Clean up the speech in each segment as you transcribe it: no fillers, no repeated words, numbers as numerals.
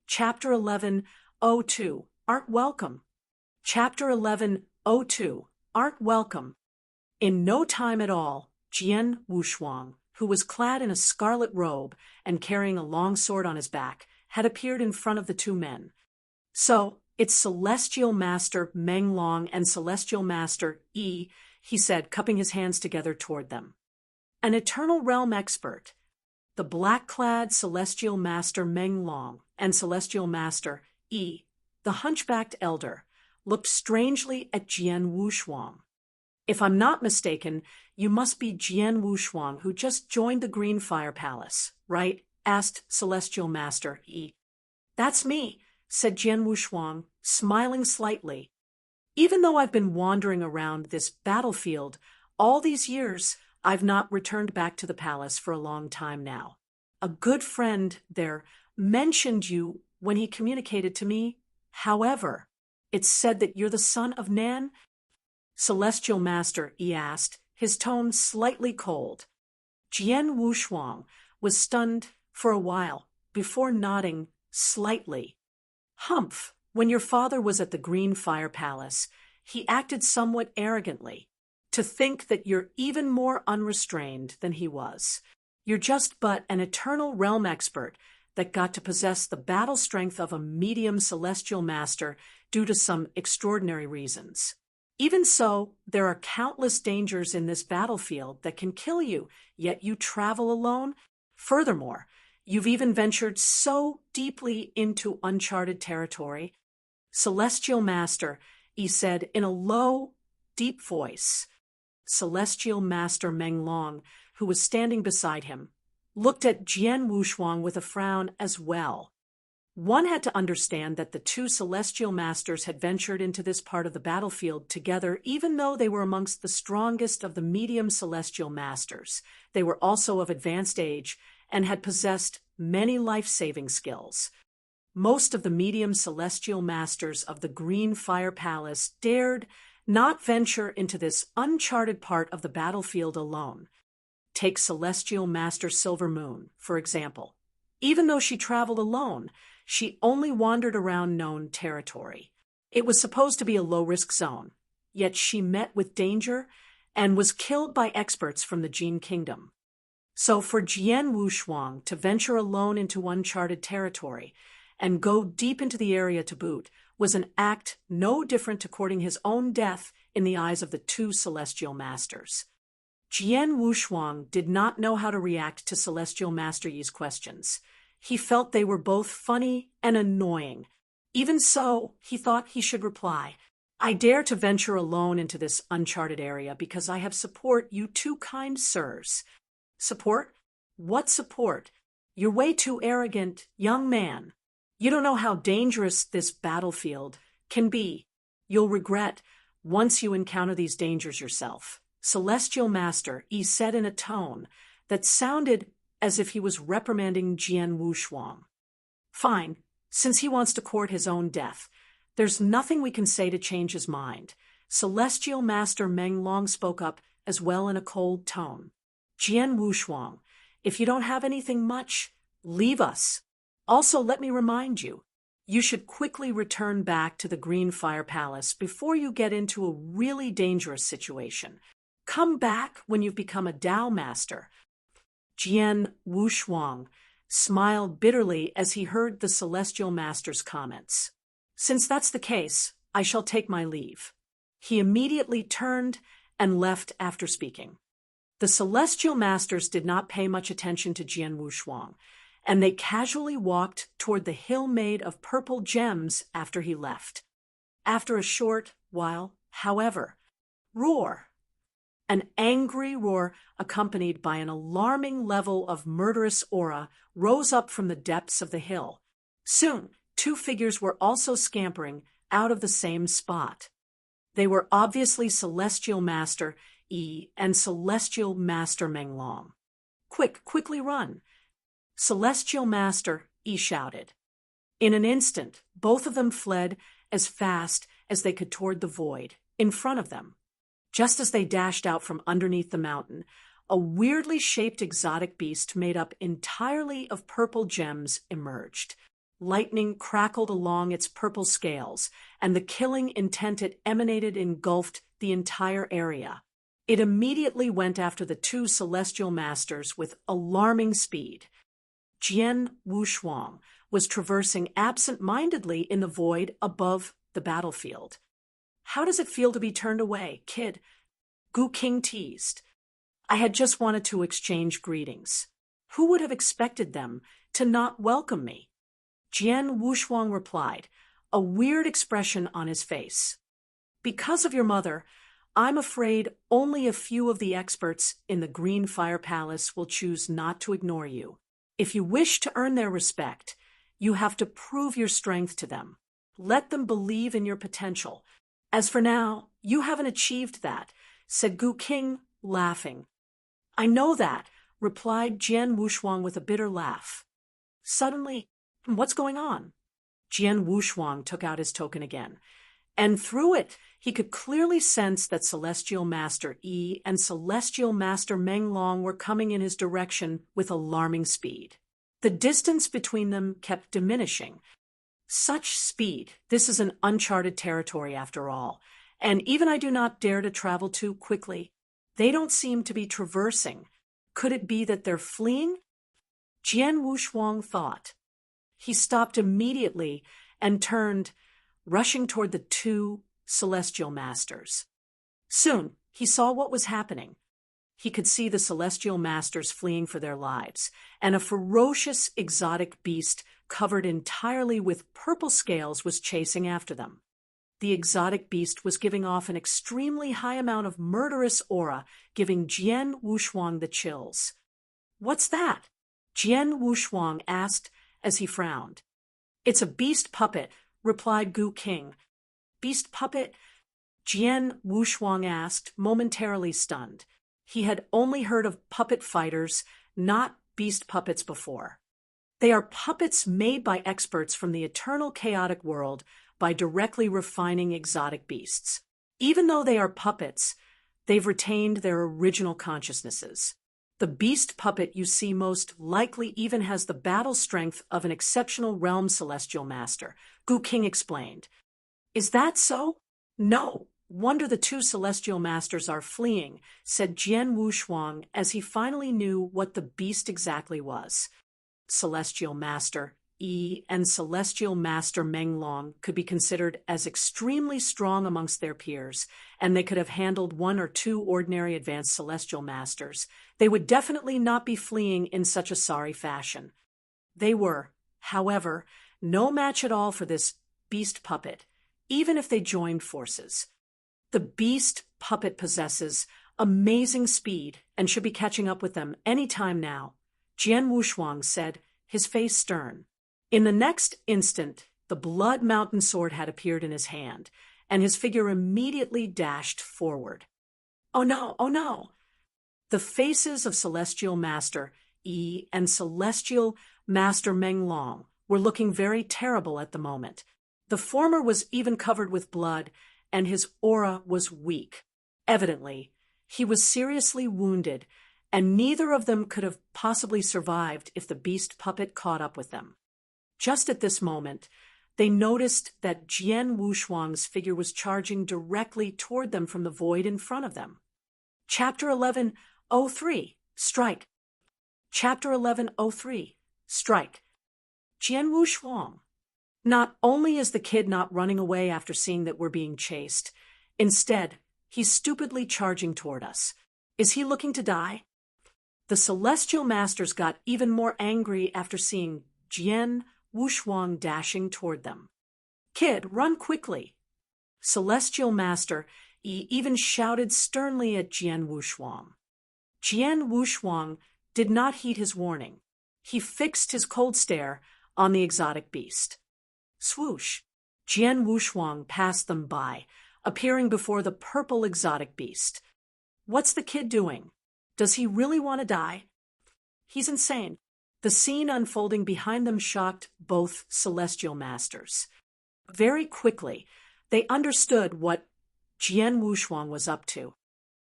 Chapter 11:02, Aren't Welcome. Chapter 11:02, Aren't Welcome. In no time at all, Jian Wushuang, who was clad in a scarlet robe and carrying a long sword on his back, had appeared in front of the two men. So, it's Celestial Master Meng Long and Celestial Master Yi, he said, cupping his hands together toward them. An Eternal Realm expert. The black-clad Celestial Master Meng Long and Celestial Master Yi, the hunchbacked elder, looked strangely at Jian Wushuang. If I'm not mistaken, you must be Jian Wushuang who just joined the Green Fire Palace, right? Asked Celestial Master Yi. That's me, said Jian Wushuang, smiling slightly. Even though I've been wandering around this battlefield all these years, I've not returned back to the palace for a long time now. A good friend there mentioned you when he communicated to me. However, it's said that you're the son of Nan? Celestial Master Yi asked, his tone slightly cold. Jian Wushuang was stunned for a while before nodding slightly. Humph, when your father was at the Green Fire Palace, he acted somewhat arrogantly. To think that you're even more unrestrained than he was. You're just but an Eternal Realm expert that got to possess the battle strength of a medium Celestial Master due to some extraordinary reasons. Even so, there are countless dangers in this battlefield that can kill you, yet you travel alone. Furthermore, you've even ventured so deeply into uncharted territory. Celestial Master, he said in a low, deep voice. Celestial Master Meng Long, who was standing beside him, looked at Jian Wushuang with a frown as well. One had to understand that the two Celestial Masters had ventured into this part of the battlefield together, even though they were amongst the strongest of the medium Celestial Masters. They were also of advanced age and had possessed many life-saving skills. Most of the medium Celestial Masters of the Green Fire Palace dared not venture into this uncharted part of the battlefield alone. Take Celestial Master Silver Moon, for example. Even though she traveled alone, she only wandered around known territory. It was supposed to be a low-risk zone, yet she met with danger and was killed by experts from the Jian Kingdom. So for Jian Wushuang to venture alone into uncharted territory and go deep into the area to boot was an act no different to courting his own death in the eyes of the two Celestial Masters. Jian Wushuang did not know how to react to Celestial Master Yi's questions. He felt they were both funny and annoying. Even so, he thought he should reply, I dare to venture alone into this uncharted area because I have support, you two kind sirs. Support? What support? You're way too arrogant, young man. You don't know how dangerous this battlefield can be. You'll regret once you encounter these dangers yourself. Celestial Master, he said in a tone that sounded as if he was reprimanding Jian Wushuang. Fine, since he wants to court his own death, there's nothing we can say to change his mind. Celestial Master Meng Long spoke up as well in a cold tone. Jian Wushuang, if you don't have anything much, leave us. Also, let me remind you, you should quickly return back to the Green Fire Palace before you get into a really dangerous situation. Come back when you've become a Dao Master. Jian Wushuang smiled bitterly as he heard the Celestial Master's comments. Since that's the case, I shall take my leave. He immediately turned and left after speaking. The Celestial Masters did not pay much attention to Jian Wushuang, and they casually walked toward the hill made of purple gems after he left. After a short while, however, roar. An angry roar accompanied by an alarming level of murderous aura rose up from the depths of the hill. Soon, two figures were also scampering out of the same spot. They were obviously Celestial Master Yi and Celestial Master Meng Long. Quickly run! Celestial Master Yi shouted. In an instant, both of them fled as fast as they could toward the void in front of them. Just as they dashed out from underneath the mountain, a weirdly shaped exotic beast made up entirely of purple gems emerged. Lightning crackled along its purple scales, and the killing intent it emanated engulfed the entire area. It immediately went after the two celestial masters with alarming speed. Jian Wushuang was traversing absent-mindedly in the void above the battlefield. "How does it feel to be turned away, kid?" Gu King teased. "I had just wanted to exchange greetings. Who would have expected them to not welcome me?" Jian Wushuang replied, a weird expression on his face. "Because of your mother, I'm afraid only a few of the experts in the Green Fire Palace will choose not to ignore you. If you wish to earn their respect, you have to prove your strength to them. Let them believe in your potential. As for now, you haven't achieved that," said Gu King, laughing. "I know that," replied Jian Wushuang with a bitter laugh. Suddenly, "What's going on?" Jian Wushuang took out his token again, and through it he could clearly sense that Celestial Master Yi and Celestial Master Menglong were coming in his direction with alarming speed. The distance between them kept diminishing. Such speed! This is an uncharted territory after all, and even I do not dare to travel too quickly. They don't seem to be traversing. Could it be that they're fleeing? Jian Wushuang thought. He stopped immediately and turned, rushing toward the two celestial masters. Soon he saw what was happening. He could see the celestial masters fleeing for their lives, and a ferocious exotic beast covered entirely with purple scales was chasing after them. The exotic beast was giving off an extremely high amount of murderous aura, giving Jian Wushuang the chills. "What's that?" Jian Wushuang asked as he frowned. "It's a beast puppet," replied Gu King. "Beast puppet?" Jian Wushuang asked, momentarily stunned. He had only heard of puppet fighters, not beast puppets before. "They are puppets made by experts from the eternal chaotic world by directly refining exotic beasts. Even though they are puppets, they've retained their original consciousnesses. The beast puppet you see most likely even has the battle strength of an exceptional realm celestial master," Gu King explained. "Is that so?" "No. Wonder the two celestial masters are fleeing," said Jian Wushuang as he finally knew what the beast exactly was. Celestial Master Yi and Celestial Master Menglong could be considered as extremely strong amongst their peers, and they could have handled one or two ordinary advanced celestial masters. They would definitely not be fleeing in such a sorry fashion. They were, however, no match at all for this beast puppet, even if they joined forces. The beast puppet possesses amazing speed and should be catching up with them any time now, Jian Wushuang said, his face stern. In the next instant, the Blood Mountain sword had appeared in his hand, and his figure immediately dashed forward. "Oh no, oh no!" The faces of Celestial Master Yi and Celestial Master Menglong were looking very terrible at the moment. The former was even covered with blood, and his aura was weak. Evidently, he was seriously wounded, and neither of them could have possibly survived if the beast puppet caught up with them. Just at this moment, they noticed that Jian Wushuang's figure was charging directly toward them from the void in front of them. Chapter 1103, Strike. Chapter 1103, Strike. Jian Wushuang. Not only is the kid not running away after seeing that we're being chased, instead, he's stupidly charging toward us. Is he looking to die? The Celestial Masters got even more angry after seeing Jian Wushuang dashing toward them. "Kid, run quickly!" Celestial Master Yi even shouted sternly at Jian Wushuang. Jian Wushuang did not heed his warning. He fixed his cold stare on the exotic beast. Swoosh! Jian Wushuang passed them by, appearing before the purple exotic beast. What's the kid doing? Does he really want to die? He's insane. The scene unfolding behind them shocked both celestial masters. Very quickly, they understood what Jian Wushuang was up to.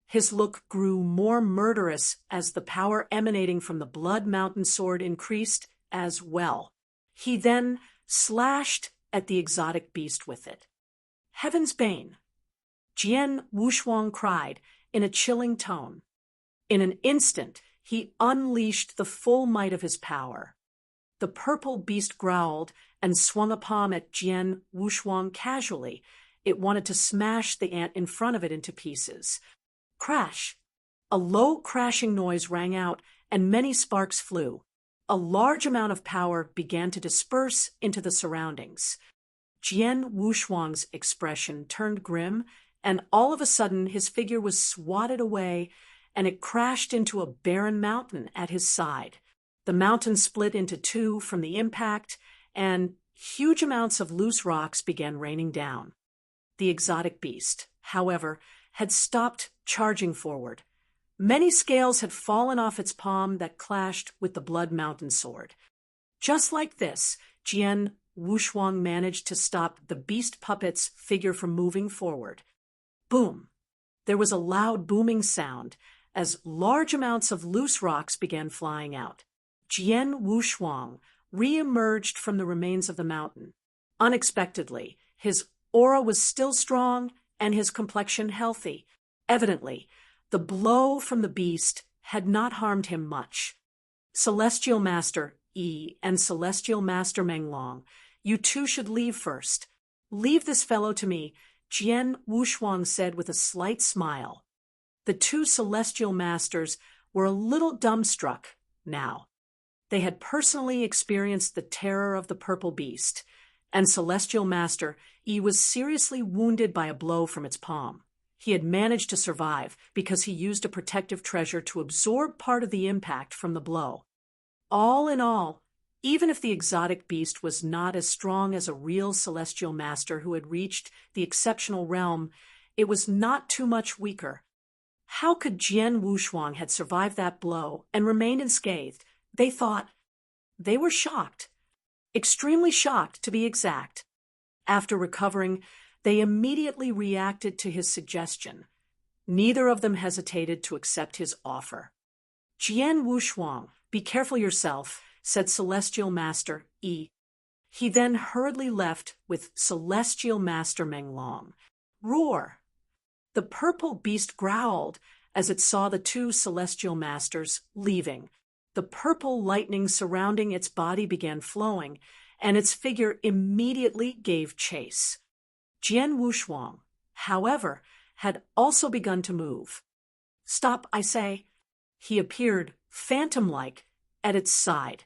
His look grew more murderous as the power emanating from the Blood Mountain sword increased as well. He then slashed at the exotic beast with it. Heaven's bane! Jian Wushuang cried in a chilling tone. In an instant, he unleashed the full might of his power. The purple beast growled and swung a palm at Jian Wushuang casually. It wanted to smash the ant in front of it into pieces. Crash! A low crashing noise rang out, and many sparks flew. A large amount of power began to disperse into the surroundings. Jian Wushuang's expression turned grim, and all of a sudden his figure was swatted away, and it crashed into a barren mountain at his side. The mountain split into two from the impact, and huge amounts of loose rocks began raining down. The exotic beast, however, had stopped charging forward. Many scales had fallen off its palm that clashed with the Blood Mountain sword. Just like this, Jian Wushuang managed to stop the beast puppet's figure from moving forward. Boom! There was a loud booming sound as large amounts of loose rocks began flying out. Jian Wushuang re-emerged from the remains of the mountain. Unexpectedly, his aura was still strong and his complexion healthy. Evidently, the blow from the beast had not harmed him much. Celestial Master Yi and Celestial Master Menglong, you two should leave first. Leave this fellow to me, Jian Wushuang said with a slight smile. The two Celestial Masters were a little dumbstruck now. They had personally experienced the terror of the purple beast, and Celestial Master Yi was seriously wounded by a blow from its palm. He had managed to survive because he used a protective treasure to absorb part of the impact from the blow. All in all, even if the exotic beast was not as strong as a real Celestial Master who had reached the exceptional realm, it was not too much weaker. How could Jian Wushuang had survived that blow and remained unscathed? They thought. They were shocked. Extremely shocked, to be exact. After recovering, they immediately reacted to his suggestion. Neither of them hesitated to accept his offer. Jian Wushuang, be careful yourself, said Celestial Master Yi. He then hurriedly left with Celestial Master Menglong. Roar! The purple beast growled as it saw the two Celestial Masters leaving. The purple lightning surrounding its body began flowing, and its figure immediately gave chase. Jian Wushuang, however, had also begun to move. Stop, I say. He appeared, phantom-like, at its side,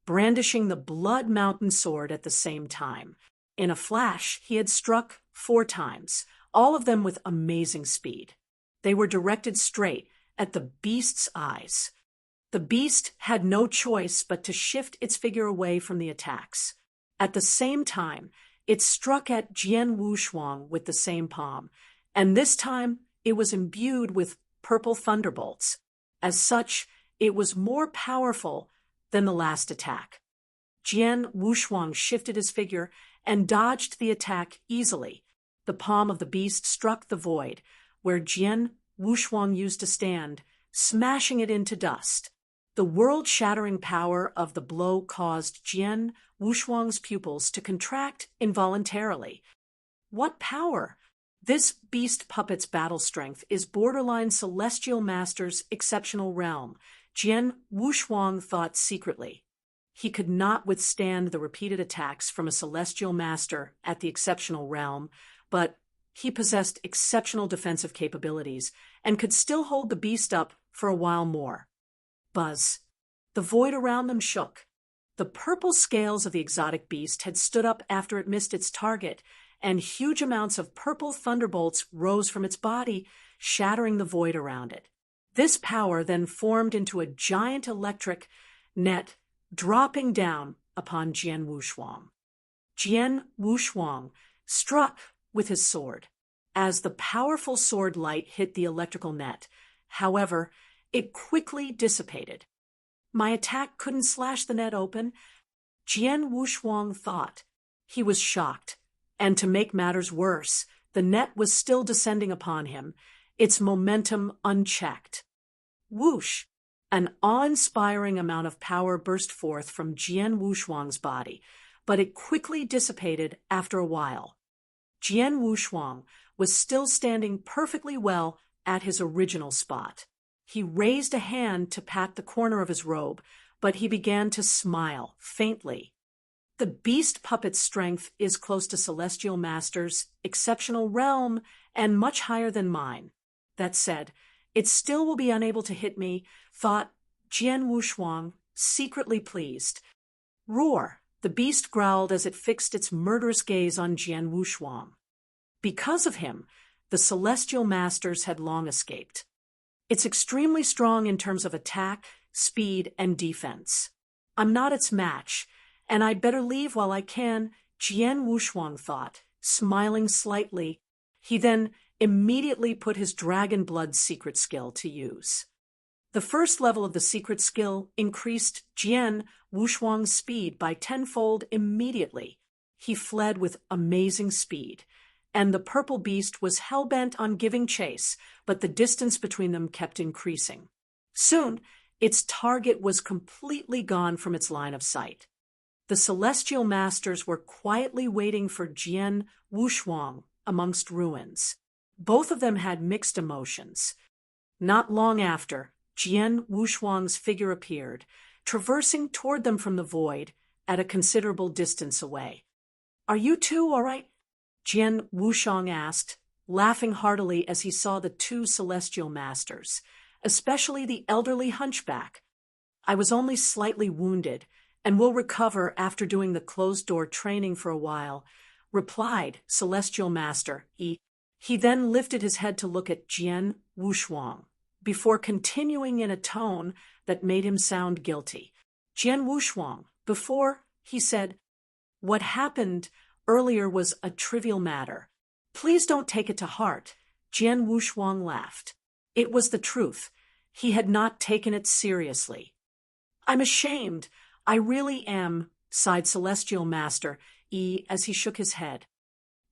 brandishing the Blood Mountain sword at the same time. In a flash, he had struck 4 times, all of them with amazing speed. They were directed straight at the beast's eyes. The beast had no choice but to shift its figure away from the attacks. At the same time, it struck at Jian Wushuang with the same palm, and this time it was imbued with purple thunderbolts. As such, it was more powerful than the last attack. Jian Wushuang shifted his figure and dodged the attack easily. The palm of the beast struck the void, where Jian Wushuang used to stand, smashing it into dust. The world-shattering power of the blow caused Jian Wushuang's pupils to contract involuntarily. What power! This beast puppet's battle strength is borderline Celestial Master's exceptional realm, Jian Wushuang thought secretly. He could not withstand the repeated attacks from a Celestial Master at the exceptional realm, but he possessed exceptional defensive capabilities and could still hold the beast up for a while more. Buzz. The void around them shook. The purple scales of the exotic beast had stood up after it missed its target, and huge amounts of purple thunderbolts rose from its body, shattering the void around it. This power then formed into a giant electric net, dropping down upon Jian Wushuang. Jian Wushuang struck with his sword. As the powerful sword light hit the electrical net, however, it quickly dissipated. My attack couldn't slash the net open, Jian Wushuang thought. He was shocked, and to make matters worse, the net was still descending upon him, its momentum unchecked. Whoosh! An awe-inspiring amount of power burst forth from Jian Wushuang's body, but it quickly dissipated after a while. Jian Wushuang was still standing perfectly well at his original spot. He raised a hand to pat the corner of his robe, but he began to smile faintly. The beast puppet's strength is close to Celestial Master's exceptional realm and much higher than mine. That said, it still will be unable to hit me, thought Jian Wushuang, secretly pleased. Roar, the beast growled as it fixed its murderous gaze on Jian Wushuang. Because of him, the Celestial Masters had long escaped. It's extremely strong in terms of attack, speed, and defense. I'm not its match, and I'd better leave while I can, Jian Wushuang thought, smiling slightly. He then immediately put his Dragon Blood secret skill to use. The first level of the secret skill increased Jian Wushuang's speed by tenfold immediately. He fled with amazing speed, and the purple beast was hell-bent on giving chase, but the distance between them kept increasing. Soon, its target was completely gone from its line of sight. The Celestial Masters were quietly waiting for Jian Wushuang amongst ruins. Both of them had mixed emotions. Not long after, Jian Wushuang's figure appeared, traversing toward them from the void at a considerable distance away. "Are you two all right?" Jian Wushuang asked, laughing heartily as he saw the two Celestial Masters, especially the elderly hunchback. "I was only slightly wounded, and will recover after doing the closed-door training for a while," replied Celestial Master Yi. He then lifted his head to look at Jian Wushuang, before continuing in a tone that made him sound guilty. "Jian Wushuang, before," he said, "what happened earlier was a trivial matter. Please don't take it to heart." Jian Wushuang laughed. It was the truth. He had not taken it seriously. "I'm ashamed. I really am," sighed Celestial Master Yi as he shook his head.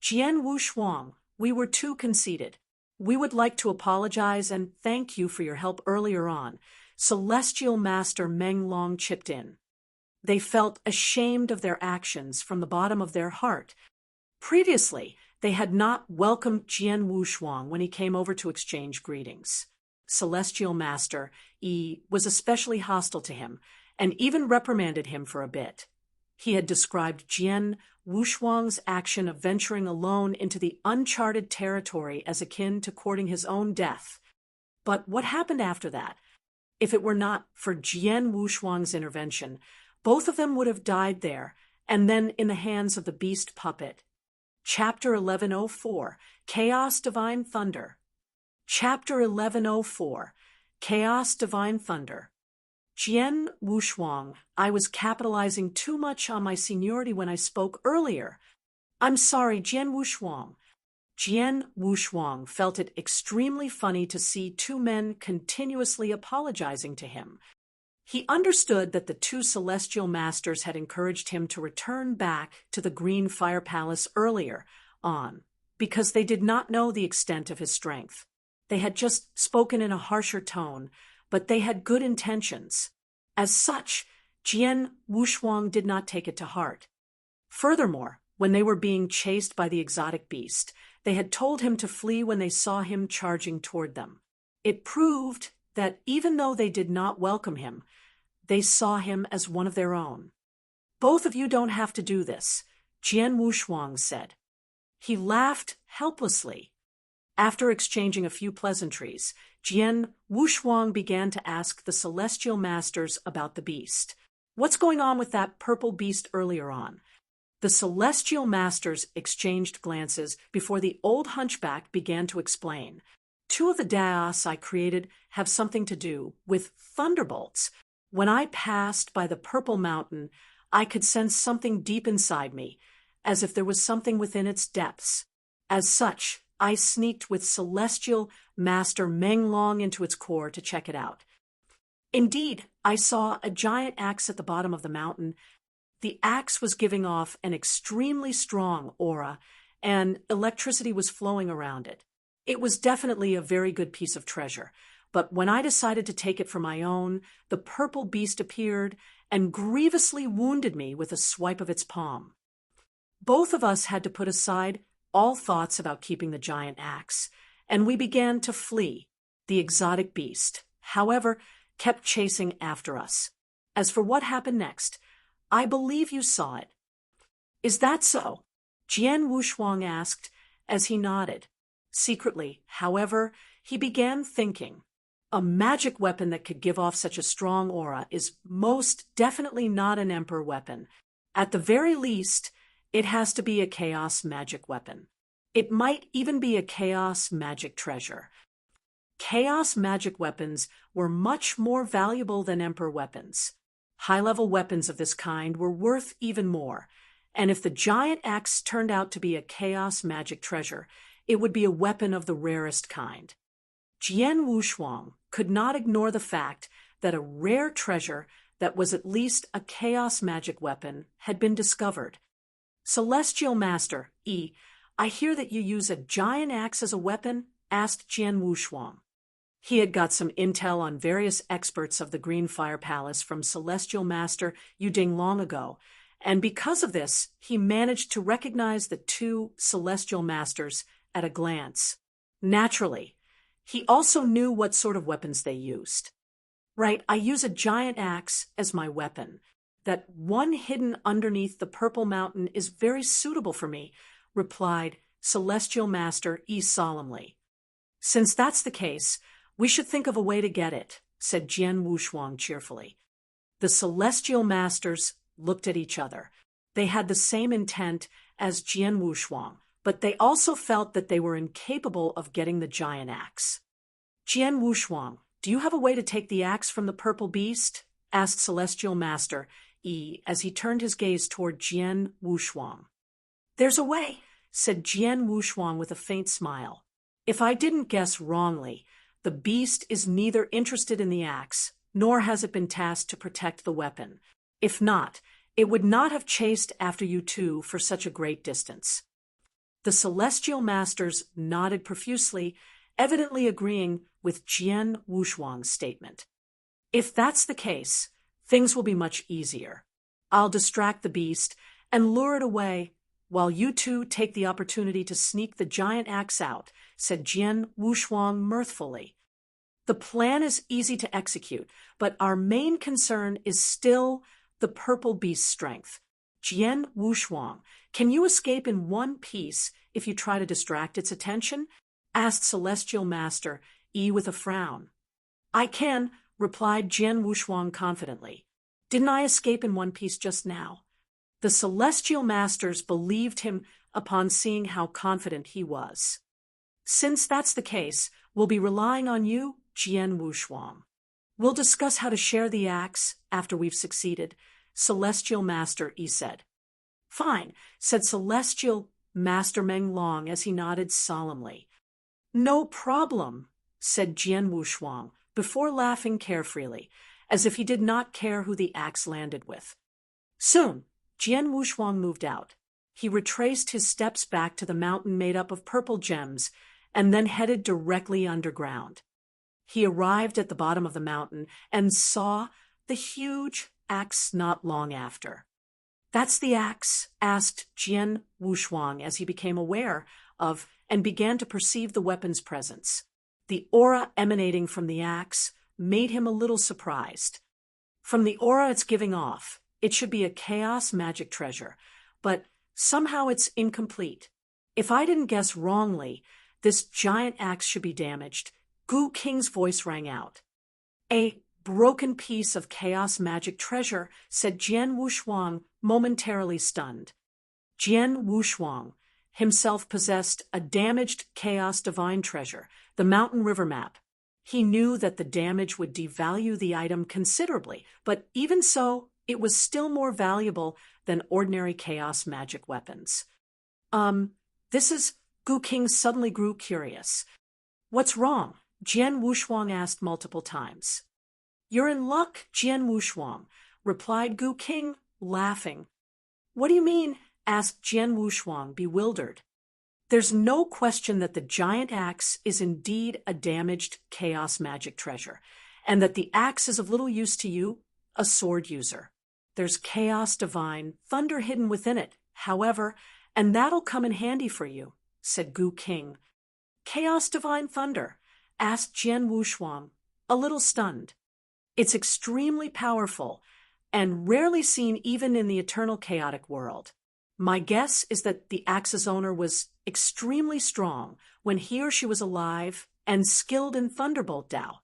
"Jian Wushuang, we were too conceited. We would like to apologize and thank you for your help earlier on," Celestial Master Meng Long chipped in. They felt ashamed of their actions from the bottom of their heart. Previously, they had not welcomed Jian Wushuang when he came over to exchange greetings. Celestial Master Yi was especially hostile to him, and even reprimanded him for a bit. He had described Jian Wushuang's action of venturing alone into the uncharted territory as akin to courting his own death. But what happened after that? If it were not for Jian Wushuang's intervention, both of them would have died there, and then in the hands of the beast puppet. Chapter 1104, Chaos Divine Thunder. Chapter 1104, Chaos Divine Thunder. Jian Wushuang, I was capitalizing too much on my seniority when I spoke earlier. I'm sorry, Jian Wushuang. Jian Wushuang felt it extremely funny to see two men continuously apologizing to him. He understood that the two Celestial Masters had encouraged him to return back to the Green Fire Palace earlier on, because they did not know the extent of his strength. They had just spoken in a harsher tone, but they had good intentions. As such, Jian Wushuang did not take it to heart. Furthermore, when they were being chased by the exotic beast, they had told him to flee when they saw him charging toward them. It proved that even though they did not welcome him, they saw him as one of their own. "Both of you don't have to do this," Jian Wushuang said. He laughed helplessly. After exchanging a few pleasantries, Jian Wushuang began to ask the Celestial Masters about the beast. "What's going on with that purple beast earlier on?" The Celestial Masters exchanged glances before the old hunchback began to explain. "Two of the daos I created have something to do with thunderbolts. When I passed by the Purple Mountain, I could sense something deep inside me, as if there was something within its depths. As such, I sneaked with Celestial Master Meng Long into its core to check it out. Indeed, I saw a giant axe at the bottom of the mountain. The axe was giving off an extremely strong aura, and electricity was flowing around it. It was definitely a very good piece of treasure, but when I decided to take it for my own, the purple beast appeared and grievously wounded me with a swipe of its palm. Both of us had to put aside all thoughts about keeping the giant axe, and we began to flee. The exotic beast, however, kept chasing after us. As for what happened next, I believe you saw it. Is that so? Jian Wushuang asked as he nodded. Secretly, however, he began thinking. A magic weapon that could give off such a strong aura is most definitely not an emperor weapon. At the very least, it has to be a chaos magic weapon. It might even be a chaos magic treasure. Chaos magic weapons were much more valuable than emperor weapons. High-level weapons of this kind were worth even more, and if the giant axe turned out to be a chaos magic treasure, it would be a weapon of the rarest kind. Jian Wushuang could not ignore the fact that a rare treasure that was at least a chaos magic weapon had been discovered. Celestial Master, I hear that you use a giant axe as a weapon? Asked Jian Wushuang. He had got some intel on various experts of the Green Fire Palace from Celestial Master Yuding long ago, and because of this, he managed to recognize the two Celestial Masters at a glance. Naturally, he also knew what sort of weapons they used. Right, I use a giant axe as my weapon. That one hidden underneath the purple mountain is very suitable for me, replied Celestial Master solemnly. Since that's the case, we should think of a way to get it, said Jian Wushuang cheerfully. The Celestial Masters looked at each other. They had the same intent as Jian Wushuang, but they also felt that they were incapable of getting the giant axe. Jian Wushuang, do you have a way to take the axe from the purple beast? Asked Celestial Master as he turned his gaze toward Jian Wushuang. There's a way, said Jian Wushuang with a faint smile. If I didn't guess wrongly, the beast is neither interested in the axe, nor has it been tasked to protect the weapon. If not, it would not have chased after you two for such a great distance. The Celestial Masters nodded profusely, evidently agreeing with Jian Wushuang's statement. If that's the case, things will be much easier. I'll distract the beast and lure it away, while you two take the opportunity to sneak the giant axe out, said Jian Wushuang mirthfully. The plan is easy to execute, but our main concern is still the purple beast's strength. Jian Wushuang, can you escape in one piece if you try to distract its attention? Asked Celestial Master with a frown. I can, replied Jian Wushuang confidently. Didn't I escape in one piece just now? The Celestial Masters believed him upon seeing how confident he was. Since that's the case, we'll be relying on you, Jian Wushuang. We'll discuss how to share the axe after we've succeeded, Celestial Master said. Fine, said Celestial Master Meng Long as he nodded solemnly. No problem, said Jian Wushuang, before laughing carefreely, as if he did not care who the axe landed with. Soon, Jian Wushuang moved out. He retraced his steps back to the mountain made up of purple gems, and then headed directly underground. He arrived at the bottom of the mountain and saw the huge axe not long after. That's the axe? Asked Jian Wushuang as he became aware of and began to perceive the weapon's presence. The aura emanating from the axe made him a little surprised. From the aura it's giving off, it should be a chaos magic treasure, but somehow it's incomplete. If I didn't guess wrongly, this giant axe should be damaged. Gu King's voice rang out. A broken piece of chaos magic treasure, said Jian Wushuang, momentarily stunned. Jian Wushuang himself possessed a damaged chaos divine treasure, the mountain river map. He knew that the damage would devalue the item considerably, but even so, it was still more valuable than ordinary chaos magic weapons. Gu King suddenly grew curious. What's wrong? Jian Wushuang asked multiple times. You're in luck, Jian Wushuang, replied Gu King, laughing. What do you mean? Asked Jian Wushuang, bewildered. There's no question that the giant axe is indeed a damaged chaos magic treasure, and that the axe is of little use to you, a sword user. There's chaos divine thunder hidden within it, however, and that'll come in handy for you, said Gu King. Chaos divine thunder? Asked Jian Wushuang, a little stunned. It's extremely powerful, and rarely seen even in the eternal chaotic world. My guess is that the axe's owner was extremely strong when he or she was alive and skilled in Thunderbolt Dao.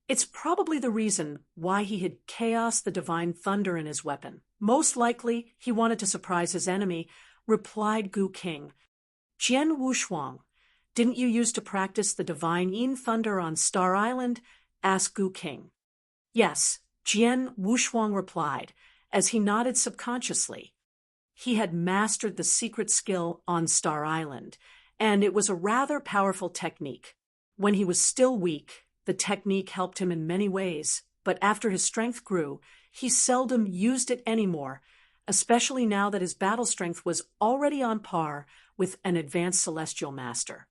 It's probably the reason why he hid Chaos the Divine Thunder in his weapon. Most likely, he wanted to surprise his enemy, replied Gu King. Jian Wushuang, didn't you used to practice the Divine Yin Thunder on Star Island? Asked Gu King. Yes, Jian Wushuang replied, as he nodded subconsciously. He had mastered the secret skill on Star Island, and it was a rather powerful technique. When he was still weak, the technique helped him in many ways, but after his strength grew, he seldom used it anymore, especially now that his battle strength was already on par with an advanced celestial master.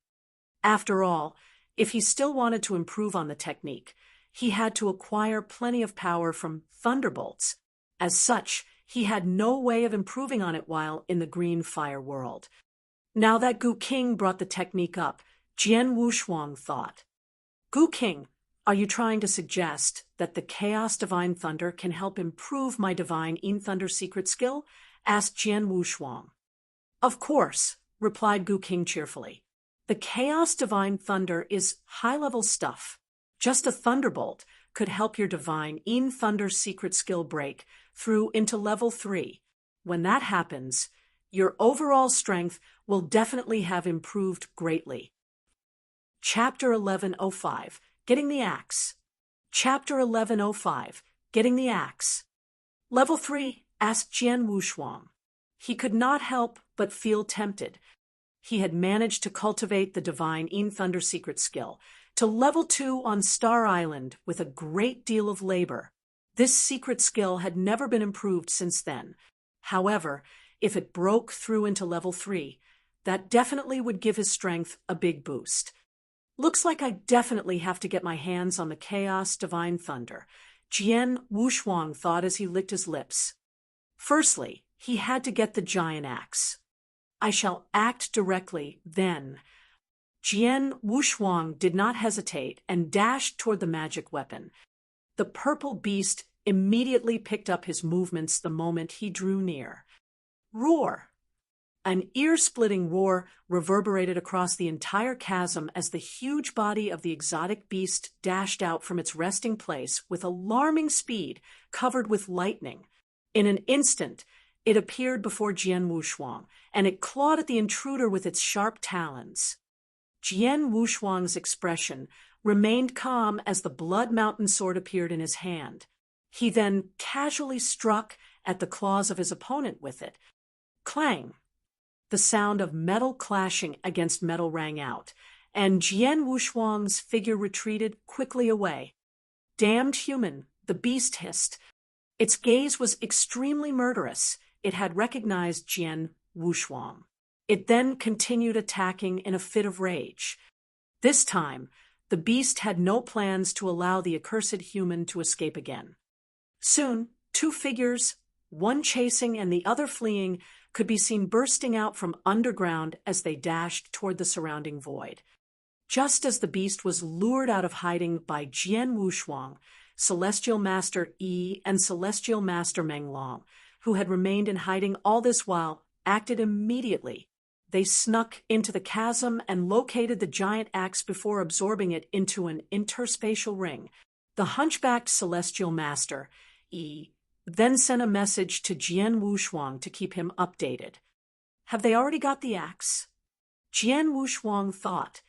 After all, if he still wanted to improve on the technique, he had to acquire plenty of power from thunderbolts. As such, he had no way of improving on it while in the green fire world. Now that Gu King brought the technique up, Jian Wushuang thought. Gu King, are you trying to suggest that the Chaos Divine Thunder can help improve my Divine Yin Thunder secret skill? Asked Jian Wushuang. Of course, replied Gu King cheerfully. The Chaos Divine Thunder is high-level stuff. Just a thunderbolt could help your Divine Yin Thunder secret skill break through into level 3. When that happens, your overall strength will definitely have improved greatly. Chapter 1105, Getting the Axe. Chapter 1105, Getting the Axe. Level 3, asked Jian Wushuang. He could not help but feel tempted. He had managed to cultivate the Divine Yin Thunder secret skill to level 2 on Star Island with a great deal of labor. This secret skill had never been improved since then. However, if it broke through into level 3, that definitely would give his strength a big boost. Looks like I definitely have to get my hands on the Chaos Divine Thunder, Jian Wushuang thought as he licked his lips. Firstly, he had to get the giant axe. I shall act directly, then. Jian Wushuang did not hesitate and dashed toward the magic weapon. The purple beast immediately picked up his movements the moment he drew near. Roar! An ear-splitting roar reverberated across the entire chasm as the huge body of the exotic beast dashed out from its resting place with alarming speed, covered with lightning. In an instant, it appeared before Jian Wushuang, and it clawed at the intruder with its sharp talons. Jian Wushuang's expression remained calm as the Blood Mountain sword appeared in his hand. He then casually struck at the claws of his opponent with it. Clang! The sound of metal clashing against metal rang out, and Jian Wushuang's figure retreated quickly away. Damned human, the beast hissed. Its gaze was extremely murderous. It had recognized Jian Wushuang. It then continued attacking in a fit of rage. This time, the beast had no plans to allow the accursed human to escape again. Soon, two figures, one chasing and the other fleeing, could be seen bursting out from underground as they dashed toward the surrounding void. Just as the beast was lured out of hiding by Jian Wushuang, Celestial Master Yi and Celestial Master Menglong, who had remained in hiding all this while, acted immediately. They snuck into the chasm and located the giant axe before absorbing it into an interspatial ring. The hunchbacked Celestial Master, Yi, then sent a message to Jian Wushuang to keep him updated. Have they already got the axe? Jian Wushuang thought.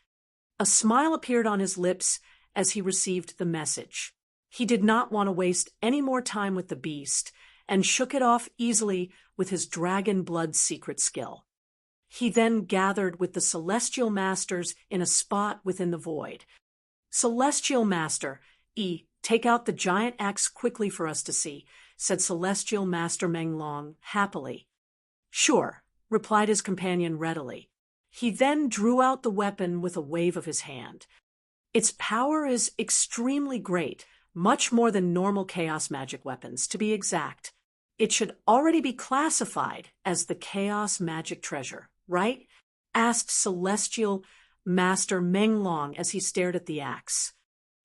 A smile appeared on his lips as he received the message. He did not want to waste any more time with the beast, and shook it off easily with his dragon blood secret skill. He then gathered with the Celestial Masters in a spot within the void. Celestial Master, Yi, take out the giant axe quickly for us to see, said Celestial Master Menglong happily. Sure, replied his companion readily. He then drew out the weapon with a wave of his hand. Its power is extremely great, much more than normal chaos magic weapons, to be exact. It should already be classified as the chaos magic treasure, right? Asked Celestial Master Menglong as he stared at the axe.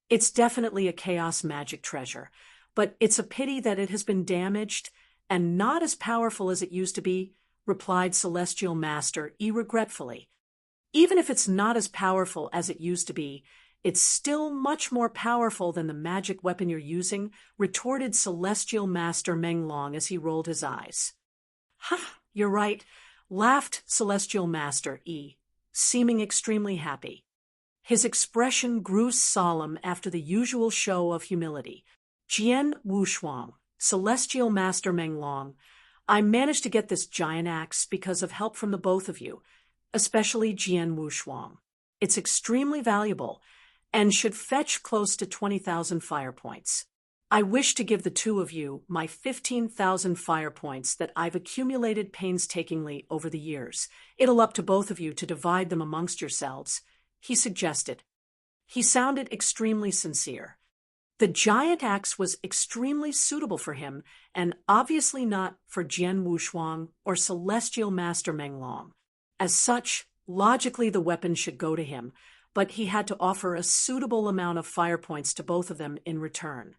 It's definitely a chaos magic treasure, but it's a pity that it has been damaged and not as powerful as it used to be, replied Celestial Master regretfully. Even if it's not as powerful as it used to be, it's still much more powerful than the magic weapon you're using, retorted Celestial Master Menglong as he rolled his eyes. Ha, you're right, laughed Celestial Master seeming extremely happy. His expression grew solemn after the usual show of humility. Jian Wushuang, Celestial Master Menglong, I managed to get this giant axe because of help from the both of you, especially Jian Wushuang. It's extremely valuable and should fetch close to 20,000 fire points. I wish to give the two of you my 15,000 fire points that I've accumulated painstakingly over the years. It'll up to both of you to divide them amongst yourselves, he suggested. He sounded extremely sincere. The giant axe was extremely suitable for him, and obviously not for Jian Wushuang or Celestial Master Menglong. As such, logically the weapon should go to him, but he had to offer a suitable amount of fire points to both of them in return.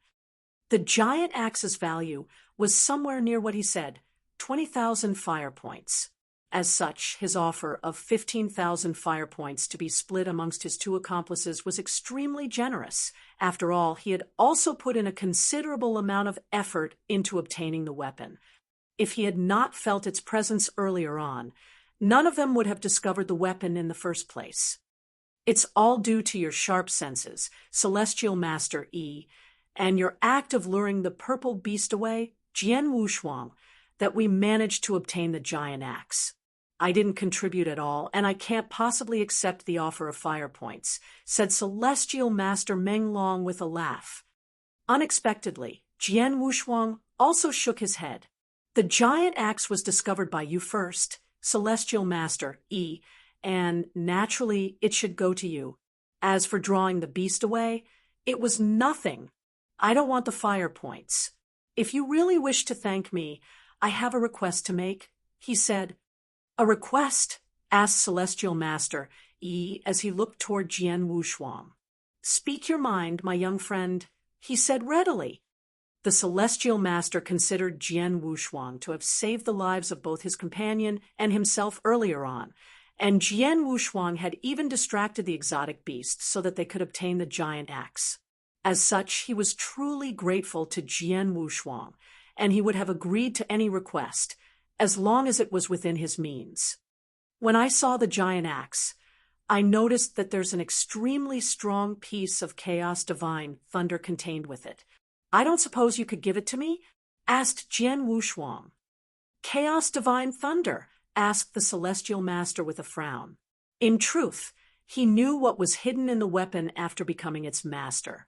The giant axe's value was somewhere near what he said, 20,000 fire points. As such, his offer of 15,000 fire points to be split amongst his two accomplices was extremely generous. After all, he had also put in a considerable amount of effort into obtaining the weapon. If he had not felt its presence earlier on, none of them would have discovered the weapon in the first place. It's all due to your sharp senses, Celestial Master and your act of luring the purple beast away, Jian Wushuang, that we managed to obtain the giant axe. I didn't contribute at all, and I can't possibly accept the offer of fire points, said Celestial Master Menglong with a laugh. Unexpectedly, Jian Wushuang also shook his head. The giant axe was discovered by you first, Celestial Master and naturally it should go to you. As for drawing the beast away, it was nothing. I don't want the fire points. If you really wish to thank me, I have a request to make, he said. A request? Asked Celestial Master as he looked toward Jian Wushuang. Speak your mind, my young friend, he said readily. The Celestial Master considered Jian Wushuang to have saved the lives of both his companion and himself earlier on, and Jian Wushuang had even distracted the exotic beast so that they could obtain the giant axe. As such, he was truly grateful to Jian Wushuang, and he would have agreed to any request, as long as it was within his means. When I saw the giant axe, I noticed that there's an extremely strong piece of chaos divine thunder contained with it. I don't suppose you could give it to me? Asked Jian Wushuang. Chaos divine thunder? Asked the Celestial Master with a frown. In truth, he knew what was hidden in the weapon after becoming its master.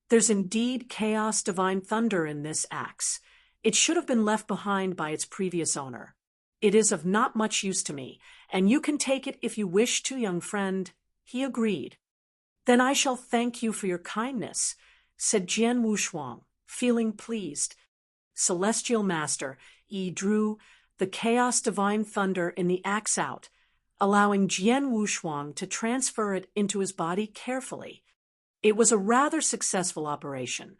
There's indeed chaos divine thunder in this axe. It should have been left behind by its previous owner. It is of not much use to me, and you can take it if you wish to, young friend, he agreed. Then I shall thank you for your kindness, said Jian Wushuang, feeling pleased. Celestial Master drew the chaos divine thunder in the axe out, allowing Jian Wushuang to transfer it into his body carefully. It was a rather successful operation.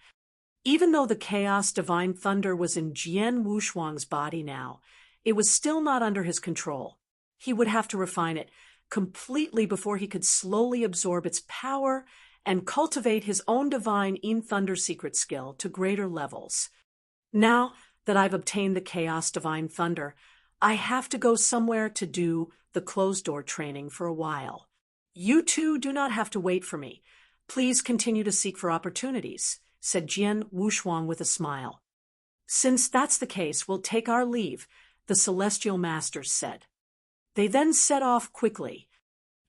Even though the chaos divine thunder was in Jian Wushuang's body now, it was still not under his control. He would have to refine it completely before he could slowly absorb its power and cultivate his own divine thunder secret skill to greater levels. Now that I've obtained the chaos divine thunder, I have to go somewhere to do the closed-door training for a while. You two do not have to wait for me. Please continue to seek for opportunities, said Jian Wushuang with a smile. Since that's the case, we'll take our leave, the Celestial Masters said. They then set off quickly.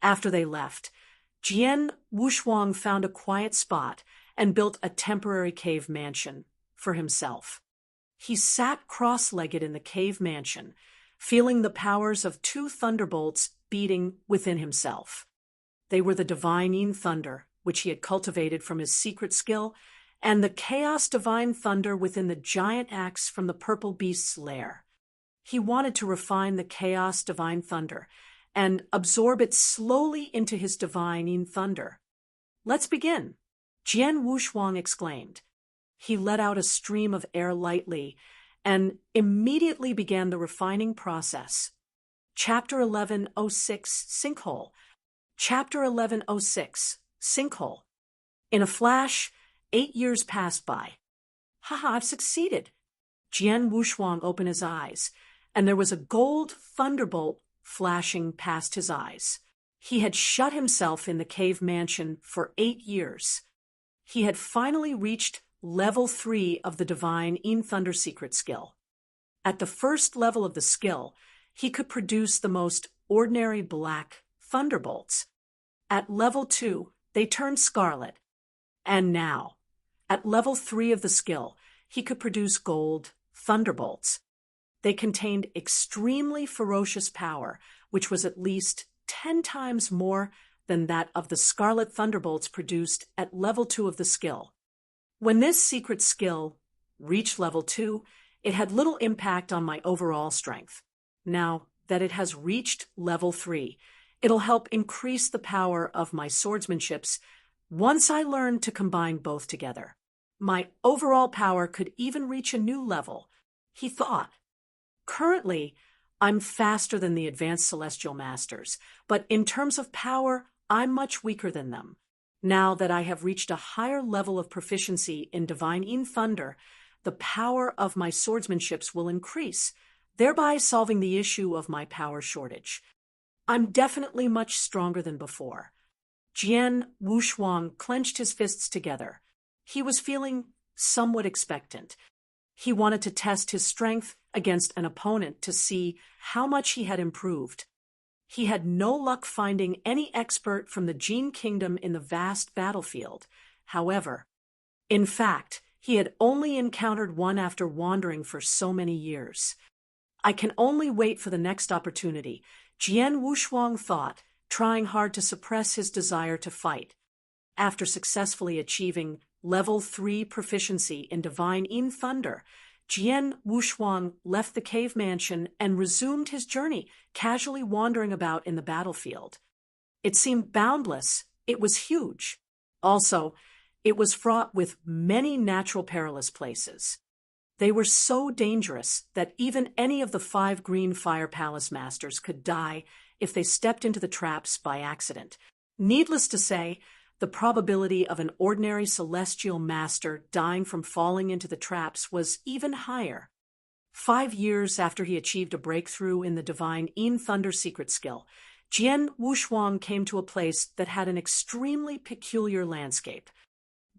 After they left, Jian Wushuang found a quiet spot and built a temporary cave mansion for himself. He sat cross-legged in the cave mansion, feeling the powers of two thunderbolts beating within himself. They were the divine Yin thunder, which he had cultivated from his secret skill, and the chaos divine thunder within the giant axe from the purple beast's lair. He wanted to refine the chaos divine thunder and absorb it slowly into his divine Yin thunder. "Let's begin," Jian Wushuang exclaimed. He let out a stream of air lightly and immediately began the refining process. Chapter 1106, Sinkhole. Chapter 1106, Sinkhole. In a flash, 8 years passed by. "Haha, I've succeeded." Jian Wushuang opened his eyes, and there was a gold thunderbolt flashing past his eyes. He had shut himself in the cave mansion for 8 years. He had finally reached level 3 of the divine Yin Thunder secret skill. At the first level of the skill, he could produce the most ordinary black thunderbolts. At level 2, they turned scarlet. And now, at level 3 of the skill, he could produce gold thunderbolts. They contained extremely ferocious power, which was at least 10 times more than that of the scarlet thunderbolts produced at level 2 of the skill. When this secret skill reached level 2, it had little impact on my overall strength. Now that it has reached level 3, it'll help increase the power of my swordsmanships once I learn to combine both together. My overall power could even reach a new level, he thought. Currently, I'm faster than the advanced celestial masters, but in terms of power, I'm much weaker than them. Now that I have reached a higher level of proficiency in divine Yin Thunder, the power of my swordsmanships will increase, thereby solving the issue of my power shortage. I'm definitely much stronger than before. Jian Wushuang clenched his fists together. He was feeling somewhat expectant. He wanted to test his strength against an opponent to see how much he had improved. He had no luck finding any expert from the Jian kingdom in the vast battlefield. However, in fact, he had only encountered one after wandering for so many years. I can only wait for the next opportunity, Jian Wushuang thought, trying hard to suppress his desire to fight. After successfully achieving level 3 proficiency in divine Yin Thunder, Jian Wushuang left the cave mansion and resumed his journey, casually wandering about in the battlefield. It seemed boundless. It was huge. Also, it was fraught with many natural perilous places. They were so dangerous that even any of the 5 green fire palace masters could die if they stepped into the traps by accident. Needless to say, the probability of an ordinary celestial master dying from falling into the traps was even higher. 5 years after he achieved a breakthrough in the divine Yin Thunder secret skill, Jian Wushuang came to a place that had an extremely peculiar landscape.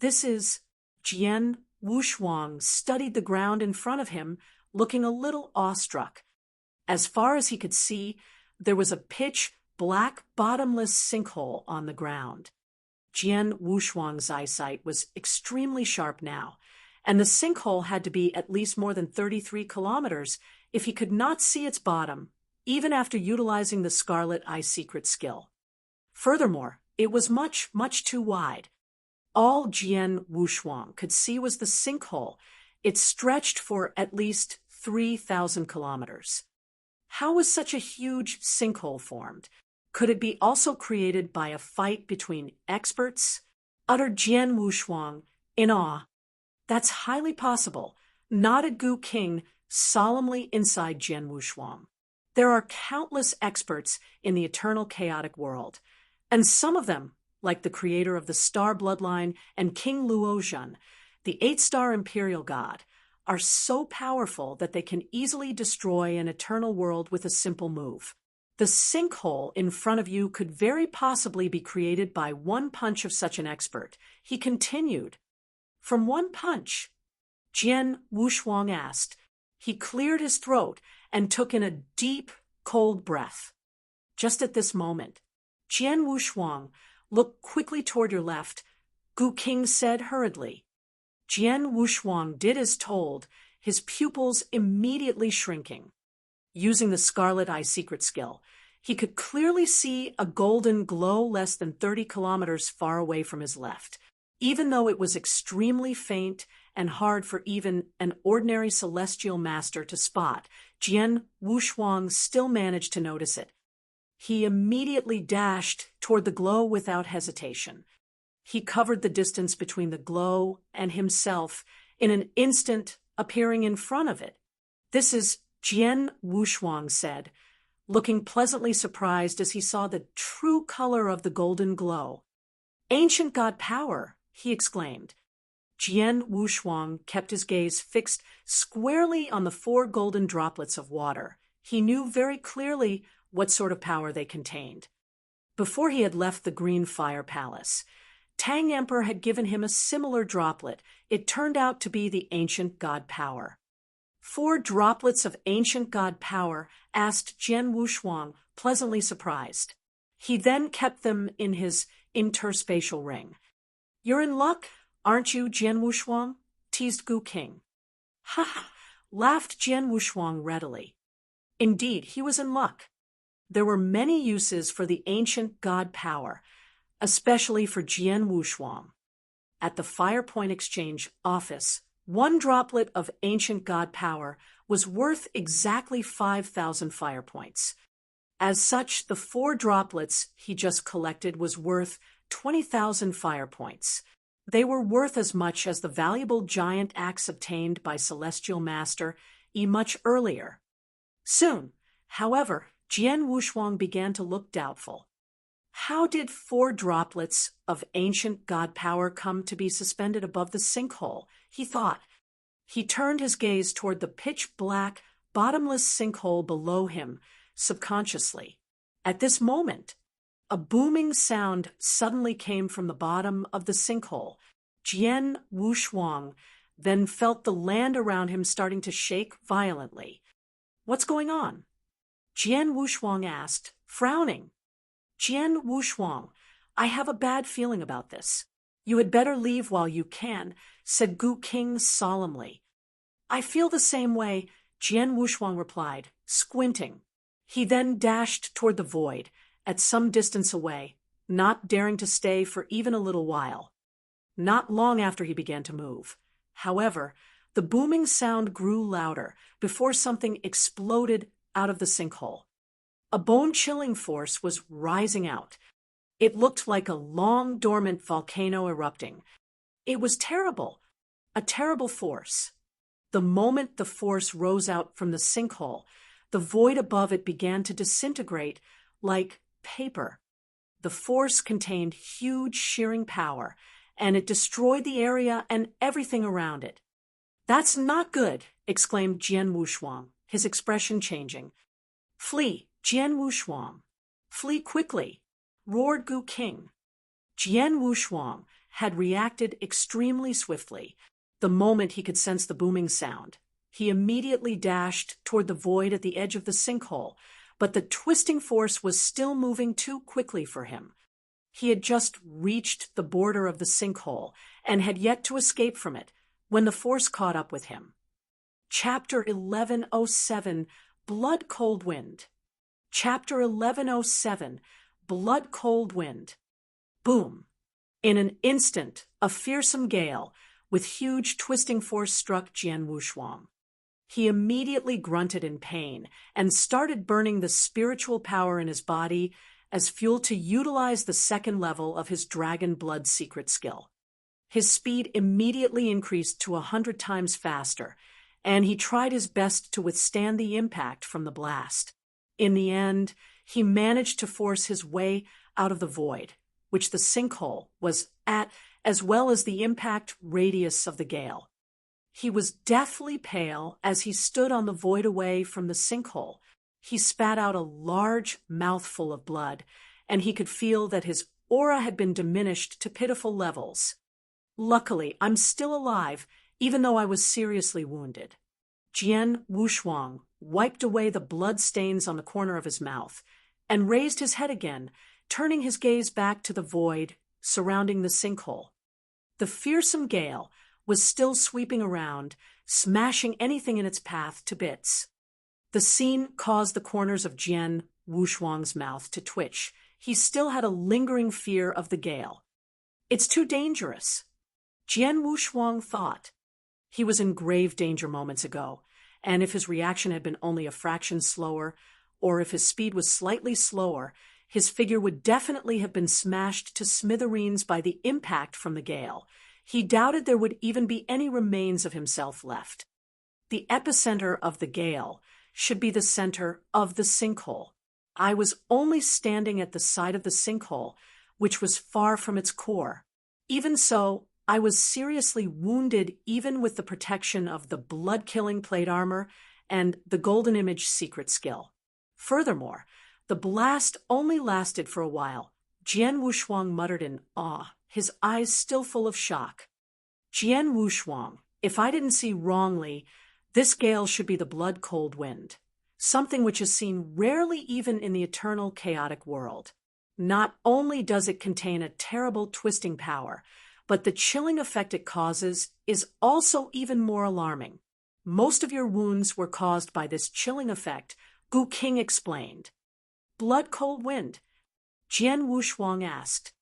Jian Wushuang studied the ground in front of him, looking a little awestruck. As far as he could see, there was a pitch-black, bottomless sinkhole on the ground. Jian Wushuang's eyesight was extremely sharp now, and the sinkhole had to be at least more than 33 kilometers if he could not see its bottom, even after utilizing the Scarlet Eye secret skill. Furthermore, it was much, much too wide. All Jian Wushuang could see was the sinkhole. It stretched for at least 3,000 kilometers. How was such a huge sinkhole formed? Could it be also created by a fight between experts? Uttered Jian Wushuang in awe. That's highly possible, nodded Gu King solemnly inside Jian Wushuang. There are countless experts in the eternal chaotic world, and some of them, like the creator of the star bloodline and King Luozhen, the 8-star imperial god, are so powerful that they can easily destroy an eternal world with a simple move. The sinkhole in front of you could very possibly be created by one punch of such an expert, he continued. From one punch? Jian Wushuang asked. He cleared his throat and took in a deep, cold breath. Just at this moment, Jian Wushuang, look quickly toward your left, Gu King said hurriedly. Jian Wushuang did as told, his pupils immediately shrinking. using the Scarlet Eye secret skill. He could clearly see a golden glow less than 30 kilometers far away from his left. Even though it was extremely faint and hard for even an ordinary celestial master to spot, Jian Wushuang still managed to notice it. He immediately dashed toward the glow without hesitation. He covered the distance between the glow and himself in an instant, appearing in front of it. "This is," Jian Wushuang said, looking pleasantly surprised as he saw the true color of the golden glow. "Ancient god power," he exclaimed. Jian Wushuang kept his gaze fixed squarely on the 4 golden droplets of water. He knew very clearly what sort of power they contained. Before he had left the Green Fire Palace, Tang Emperor had given him a similar droplet. It turned out to be the ancient god power. 4 droplets of ancient god power, asked Jian Wushuang, pleasantly surprised. He then kept them in his interspatial ring. "You're in luck, aren't you, Jian Wushuang?" teased Gu King. "Ha ha!" laughed Jian Wushuang readily. Indeed, he was in luck. There were many uses for the ancient god power, especially for Jian Wushuang. At the Fire Point Exchange office, 1 droplet of ancient god power was worth exactly 5,000 fire points. As such, the 4 droplets he just collected was worth 20,000 fire points. They were worth as much as the valuable giant axe obtained by Celestial Master much earlier. Soon, however, Jian Wushuang began to look doubtful. How did 4 droplets of ancient god power come to be suspended above the sinkhole? He thought. He turned his gaze toward the pitch-black, bottomless sinkhole below him, subconsciously. At this moment, a booming sound suddenly came from the bottom of the sinkhole. Jian Wushuang then felt the land around him starting to shake violently. "What's going on?" Jian Wushuang asked, frowning. "Jian Wushuang, I have a bad feeling about this. You had better leave while you can," said Gu King solemnly. "I feel the same way," Jian Wushuang replied, squinting. He then dashed toward the void, at some distance away, not daring to stay for even a little while. Not long after he began to move. However, the booming sound grew louder before something exploded out of the sinkhole. A bone-chilling force was rising out. It looked like a long dormant volcano erupting. It was terrible, a terrible force. The moment the force rose out from the sinkhole, the void above it began to disintegrate like paper. The force contained huge shearing power, and it destroyed the area and everything around it. "That's not good," exclaimed Jian Wushuang, his expression changing. "Flee, Jian Wushuang. Flee quickly," roared Gu King. Jian Wushuang had reacted extremely swiftly. The moment he could sense the booming sound, he immediately dashed toward the void at the edge of the sinkhole, but the twisting force was still moving too quickly for him. He had just reached the border of the sinkhole and had yet to escape from it when the force caught up with him. Chapter 1107, Blood Coldwind. Chapter 1107, Blood Coldwind. Boom! In an instant, a fearsome gale with huge twisting force struck Jian Wushuang. He immediately grunted in pain and started burning the spiritual power in his body as fuel to utilize the 2nd level of his Dragon Blood secret skill. His speed immediately increased to 100 times faster, and he tried his best to withstand the impact from the blast. In the end, he managed to force his way out of the void, which the sinkhole was at, as well as the impact radius of the gale. He was deathly pale as he stood on the void away from the sinkhole. He spat out a large mouthful of blood, and he could feel that his aura had been diminished to pitiful levels. "Luckily, I'm still alive, even though I was seriously wounded." Jian Wushuang wiped away the blood stains on the corner of his mouth and raised his head again, turning his gaze back to the void surrounding the sinkhole. The fearsome gale was still sweeping around, smashing anything in its path to bits. The scene caused the corners of Jian Wushuang's mouth to twitch. He still had a lingering fear of the gale. It's too dangerous, Jian Wushuang thought. He was in grave danger moments ago, and if his reaction had been only a fraction slower, or if his speed was slightly slower, his figure would definitely have been smashed to smithereens by the impact from the gale. He doubted there would even be any remains of himself left. The epicenter of the gale should be the center of the sinkhole. I was only standing at the side of the sinkhole, which was far from its core. Even so, I was seriously wounded even with the protection of the blood-killing plate armor and the Golden Image secret skill. Furthermore, the blast only lasted for a while. Jian Wushuang muttered in awe, his eyes still full of shock. Jian Wushuang, if I didn't see wrongly, this gale should be the blood Coldwind, something which is seen rarely even in the eternal chaotic world. Not only does it contain a terrible twisting power, but the chilling effect it causes is also even more alarming. Most of your wounds were caused by this chilling effect, Gu King explained. Blood Coldwind? Jian Wushuang asked.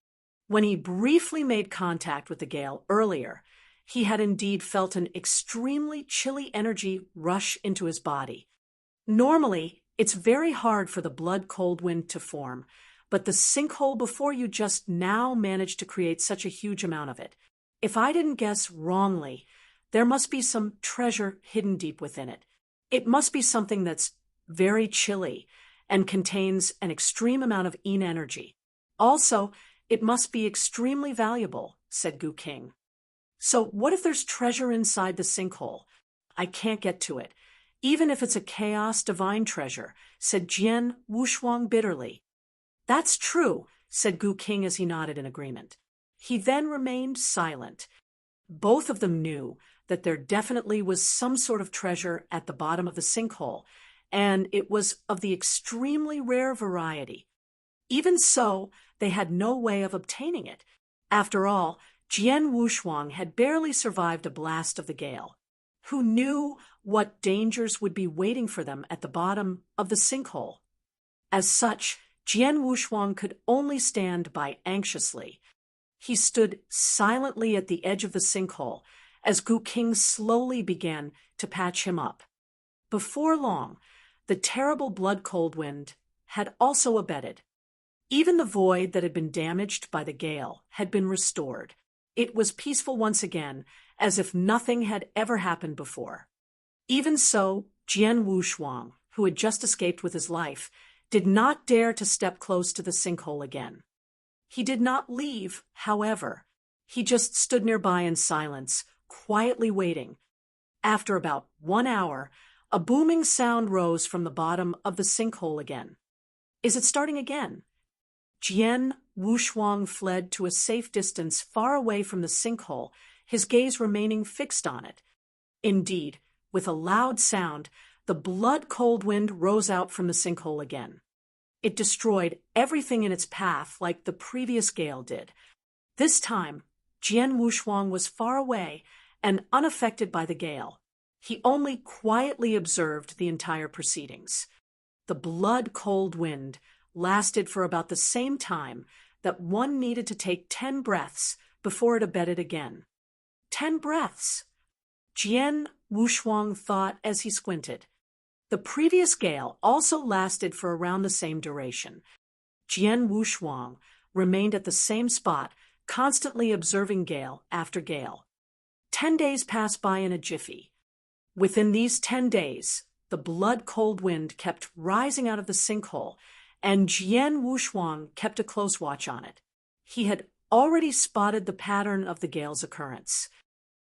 When he briefly made contact with the gale earlier, he had indeed felt an extremely chilly energy rush into his body. Normally, it's very hard for the blood Coldwind to form, but the sinkhole before you just now managed to create such a huge amount of it. If I didn't guess wrongly, there must be some treasure hidden deep within it. It must be something that's very chilly and contains an extreme amount of Yin energy. Also, it must be extremely valuable, said Gu King. So what if there's treasure inside the sinkhole? I can't get to it, even if it's a chaos divine treasure, said Jian Wushuang bitterly. That's true, said Gu King as he nodded in agreement. He then remained silent. Both of them knew that there definitely was some sort of treasure at the bottom of the sinkhole, and it was of the extremely rare variety. Even so, they had no way of obtaining it. After all, Jian Wushuang had barely survived a blast of the gale. Who knew what dangers would be waiting for them at the bottom of the sinkhole? As such, Jian Wushuang could only stand by anxiously. He stood silently at the edge of the sinkhole as Gu King slowly began to patch him up. Before long, the terrible blood Coldwind had also abated. Even the void that had been damaged by the gale had been restored. It was peaceful once again, as if nothing had ever happened before. Even so, Jian Wushuang, who had just escaped with his life, did not dare to step close to the sinkhole again. He did not leave, however. He just stood nearby in silence, quietly waiting. After about 1 hour, a booming sound rose from the bottom of the sinkhole again. Is it starting again? Jian Wushuang fled to a safe distance far away from the sinkhole, his gaze remaining fixed on it. Indeed, with a loud sound, the blood Coldwind rose out from the sinkhole again. It destroyed everything in its path like the previous gale did. This time, Jian Wushuang was far away and unaffected by the gale. He only quietly observed the entire proceedings. The blood Coldwind lasted for about the same time that one needed to take 10 breaths before it abated again. 10 breaths! Jian Wushuang thought as he squinted. The previous gale also lasted for around the same duration. Jian Wushuang remained at the same spot, constantly observing gale after gale. 10 days passed by in a jiffy. Within these 10 days, the blood Coldwind kept rising out of the sinkhole, and Jian Wushuang kept a close watch on it. He had already spotted the pattern of the gale's occurrence.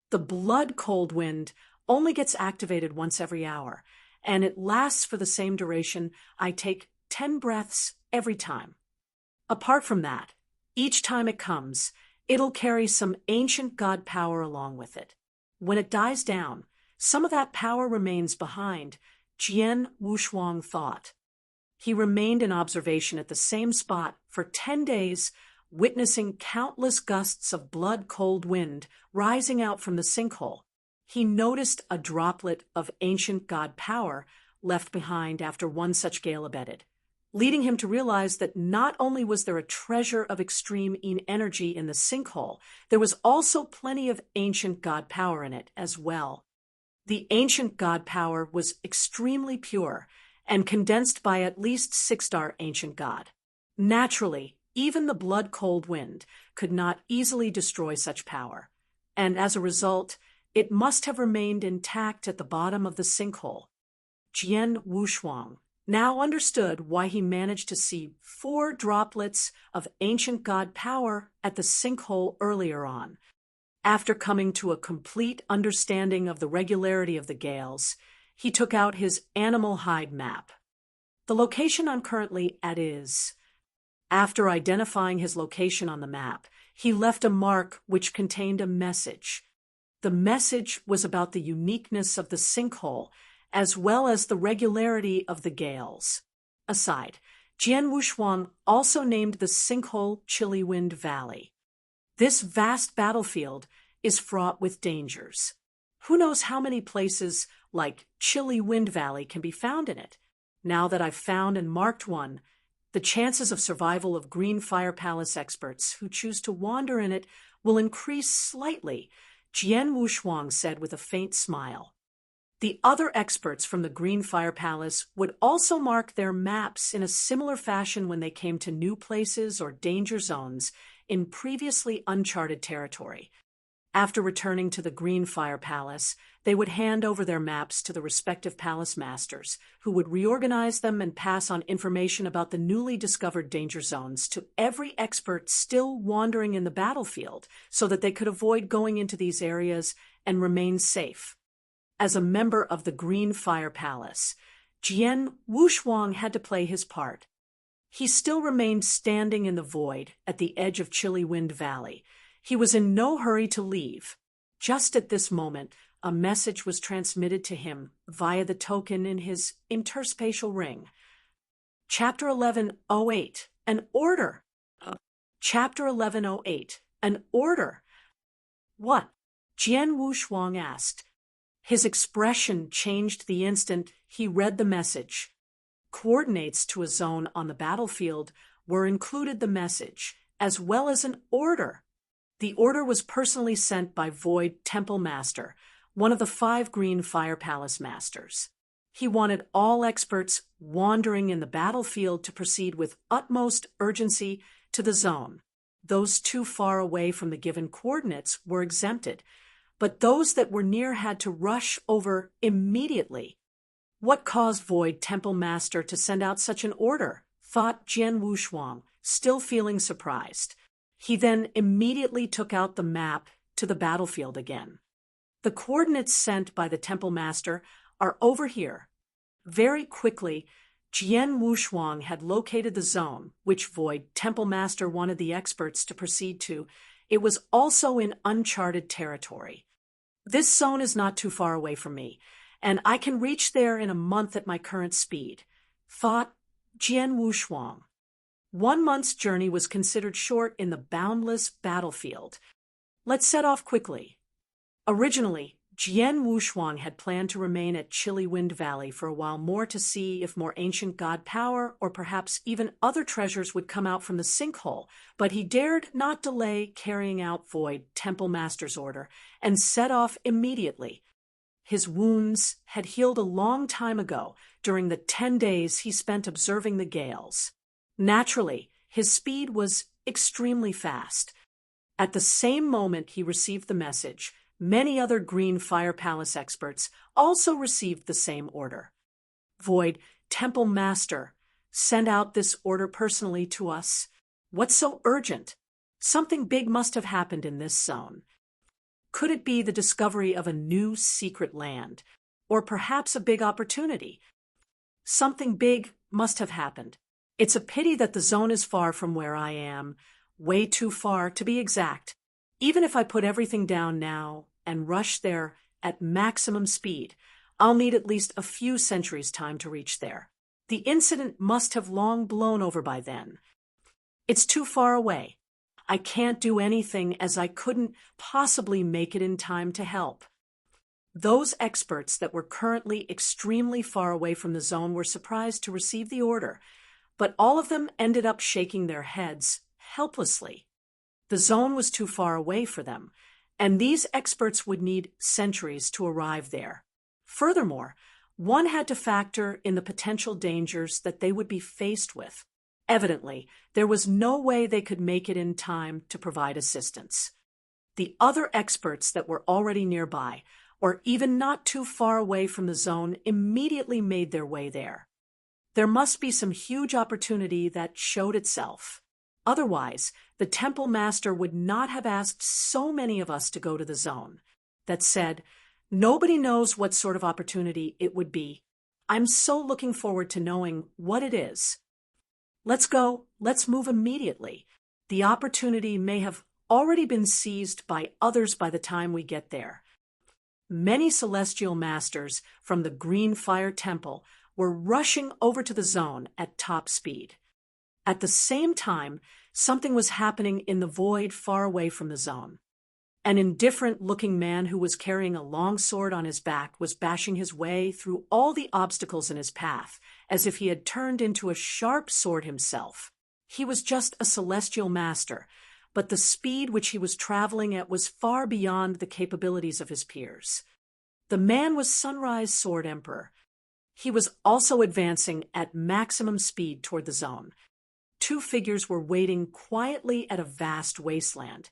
The blood Coldwind only gets activated once every hour, and it lasts for the same duration. I take 10 breaths every time. Apart from that, each time it comes, it'll carry some ancient god power along with it. When it dies down, some of that power remains behind, Jian Wushuang thought. He remained in observation at the same spot for 10 days, witnessing countless gusts of blood Coldwind rising out from the sinkhole. He noticed a droplet of ancient god power left behind after one such gale abated, leading him to realize that not only was there a treasure of extreme energy in the sinkhole, there was also plenty of ancient god power in it as well. The ancient god power was extremely pure and condensed by at least 6-star ancient god. Naturally, even the blood Coldwind could not easily destroy such power, and as a result, it must have remained intact at the bottom of the sinkhole. Jian Wushuang now understood why he managed to see 4 droplets of ancient god power at the sinkhole earlier on. After coming to a complete understanding of the regularity of the gales, he took out his animal hide map. The location I'm currently at is. After identifying his location on the map, he left a mark which contained a message. The message was about the uniqueness of the sinkhole, as well as the regularity of the gales. Aside, Jian Wushuang also named the sinkhole Chilly Wind Valley. This vast battlefield is fraught with dangers. Who knows how many places like Chilly Wind Valley can be found in it? Now that I've found and marked one, the chances of survival of Green Fire Palace experts who choose to wander in it will increase slightly, Jian Wushuang said with a faint smile. The other experts from the Green Fire Palace would also mark their maps in a similar fashion when they came to new places or danger zones in previously uncharted territory. After returning to the Green Fire Palace, they would hand over their maps to the respective palace masters, who would reorganize them and pass on information about the newly discovered danger zones to every expert still wandering in the battlefield so that they could avoid going into these areas and remain safe. As a member of the Green Fire Palace, Jian Wushuang had to play his part. He still remained standing in the void at the edge of Chilly Wind Valley. He was in no hurry to leave. Just at this moment, a message was transmitted to him via the token in his interspatial ring. Chapter 1108, an order. Chapter 1108, an order. What? Jian Wushuang asked. His expression changed the instant he read the message. Coordinates to a zone on the battlefield were included the message, as well as an order. The order was personally sent by Void Temple Master, one of the 5 Green Fire Palace Masters. He wanted all experts wandering in the battlefield to proceed with utmost urgency to the zone. Those too far away from the given coordinates were exempted, but those that were near had to rush over immediately. What caused Void Temple Master to send out such an order? Thought Jian Wushuang, still feeling surprised. He then immediately took out the map to the battlefield again. The coordinates sent by the Temple Master are over here. Very quickly, Jian Wushuang had located the zone, which Void Temple Master wanted the experts to proceed to. It was also in uncharted territory. This zone is not too far away from me, and I can reach there in a month at my current speed, thought Jian Wushuang. 1 month's journey was considered short in the boundless battlefield. Let's set off quickly. Originally, Jian Wushuang had planned to remain at Chilly Wind Valley for a while more to see if more ancient god power or perhaps even other treasures would come out from the sinkhole, but he dared not delay carrying out Void Temple Master's order and set off immediately. His wounds had healed a long time ago during the 10 days he spent observing the gales. Naturally, his speed was extremely fast. At the same moment he received the message, many other Green Fire Palace experts also received the same order. Void Temple Master, send out this order personally to us. What's so urgent? Something big must have happened in this zone. Could it be the discovery of a new secret land, or perhaps a big opportunity? Something big must have happened. It's a pity that the zone is far from where I am, way too far to be exact. Even if I put everything down now and rush there at maximum speed, I'll need at least a few centuries' time to reach there. The incident must have long blown over by then. It's too far away. I can't do anything as I couldn't possibly make it in time to help. Those experts that were currently extremely far away from the zone were surprised to receive the order, but all of them ended up shaking their heads helplessly. The zone was too far away for them, and these experts would need centuries to arrive there. Furthermore, one had to factor in the potential dangers that they would be faced with. Evidently, there was no way they could make it in time to provide assistance. The other experts that were already nearby, or even not too far away from the zone, immediately made their way there. There must be some huge opportunity that showed itself. Otherwise, the temple master would not have asked so many of us to go to the zone. That said, nobody knows what sort of opportunity it would be. I'm so looking forward to knowing what it is. Let's go. Let's move immediately. The opportunity may have already been seized by others by the time we get there. Many celestial masters from the Green Fire Temple were rushing over to the zone at top speed. At the same time, something was happening in the void far away from the zone. An indifferent-looking man who was carrying a long sword on his back was bashing his way through all the obstacles in his path, as if he had turned into a sharp sword himself. He was just a celestial master, but the speed which he was traveling at was far beyond the capabilities of his peers. The man was Sunrise Sword Emperor. He was also advancing at maximum speed toward the zone. Two figures were waiting quietly at a vast wasteland,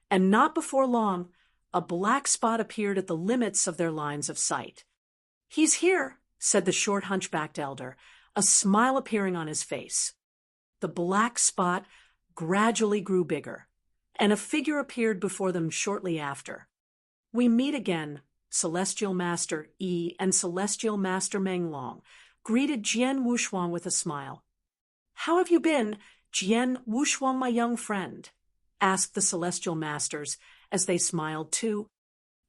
and not before long, a black spot appeared at the limits of their lines of sight. "He's here," said the short hunchbacked elder, a smile appearing on his face. The black spot gradually grew bigger, and a figure appeared before them shortly after. "We meet again," Celestial Master Yi and Celestial Master Menglong greeted Jian Wushuang with a smile. "How have you been, Jian Wushuang, my young friend?" asked the Celestial Masters as they smiled too.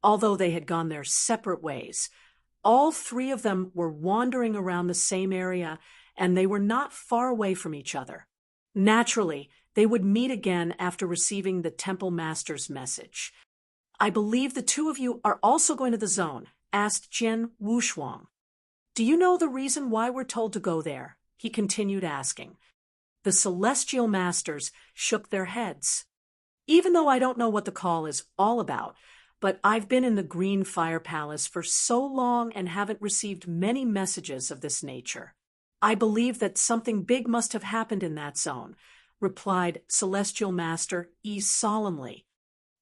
Although they had gone their separate ways, all three of them were wandering around the same area, and they were not far away from each other. Naturally, they would meet again after receiving the Temple Master's message. "I believe the two of you are also going to the zone," asked Jian Wushuang. "Do you know the reason why we're told to go there?" he continued asking. The Celestial Masters shook their heads. "Even though I don't know what the call is all about, but I've been in the Green Fire Palace for so long and haven't received many messages of this nature. I believe that something big must have happened in that zone," replied Celestial Master Yi solemnly.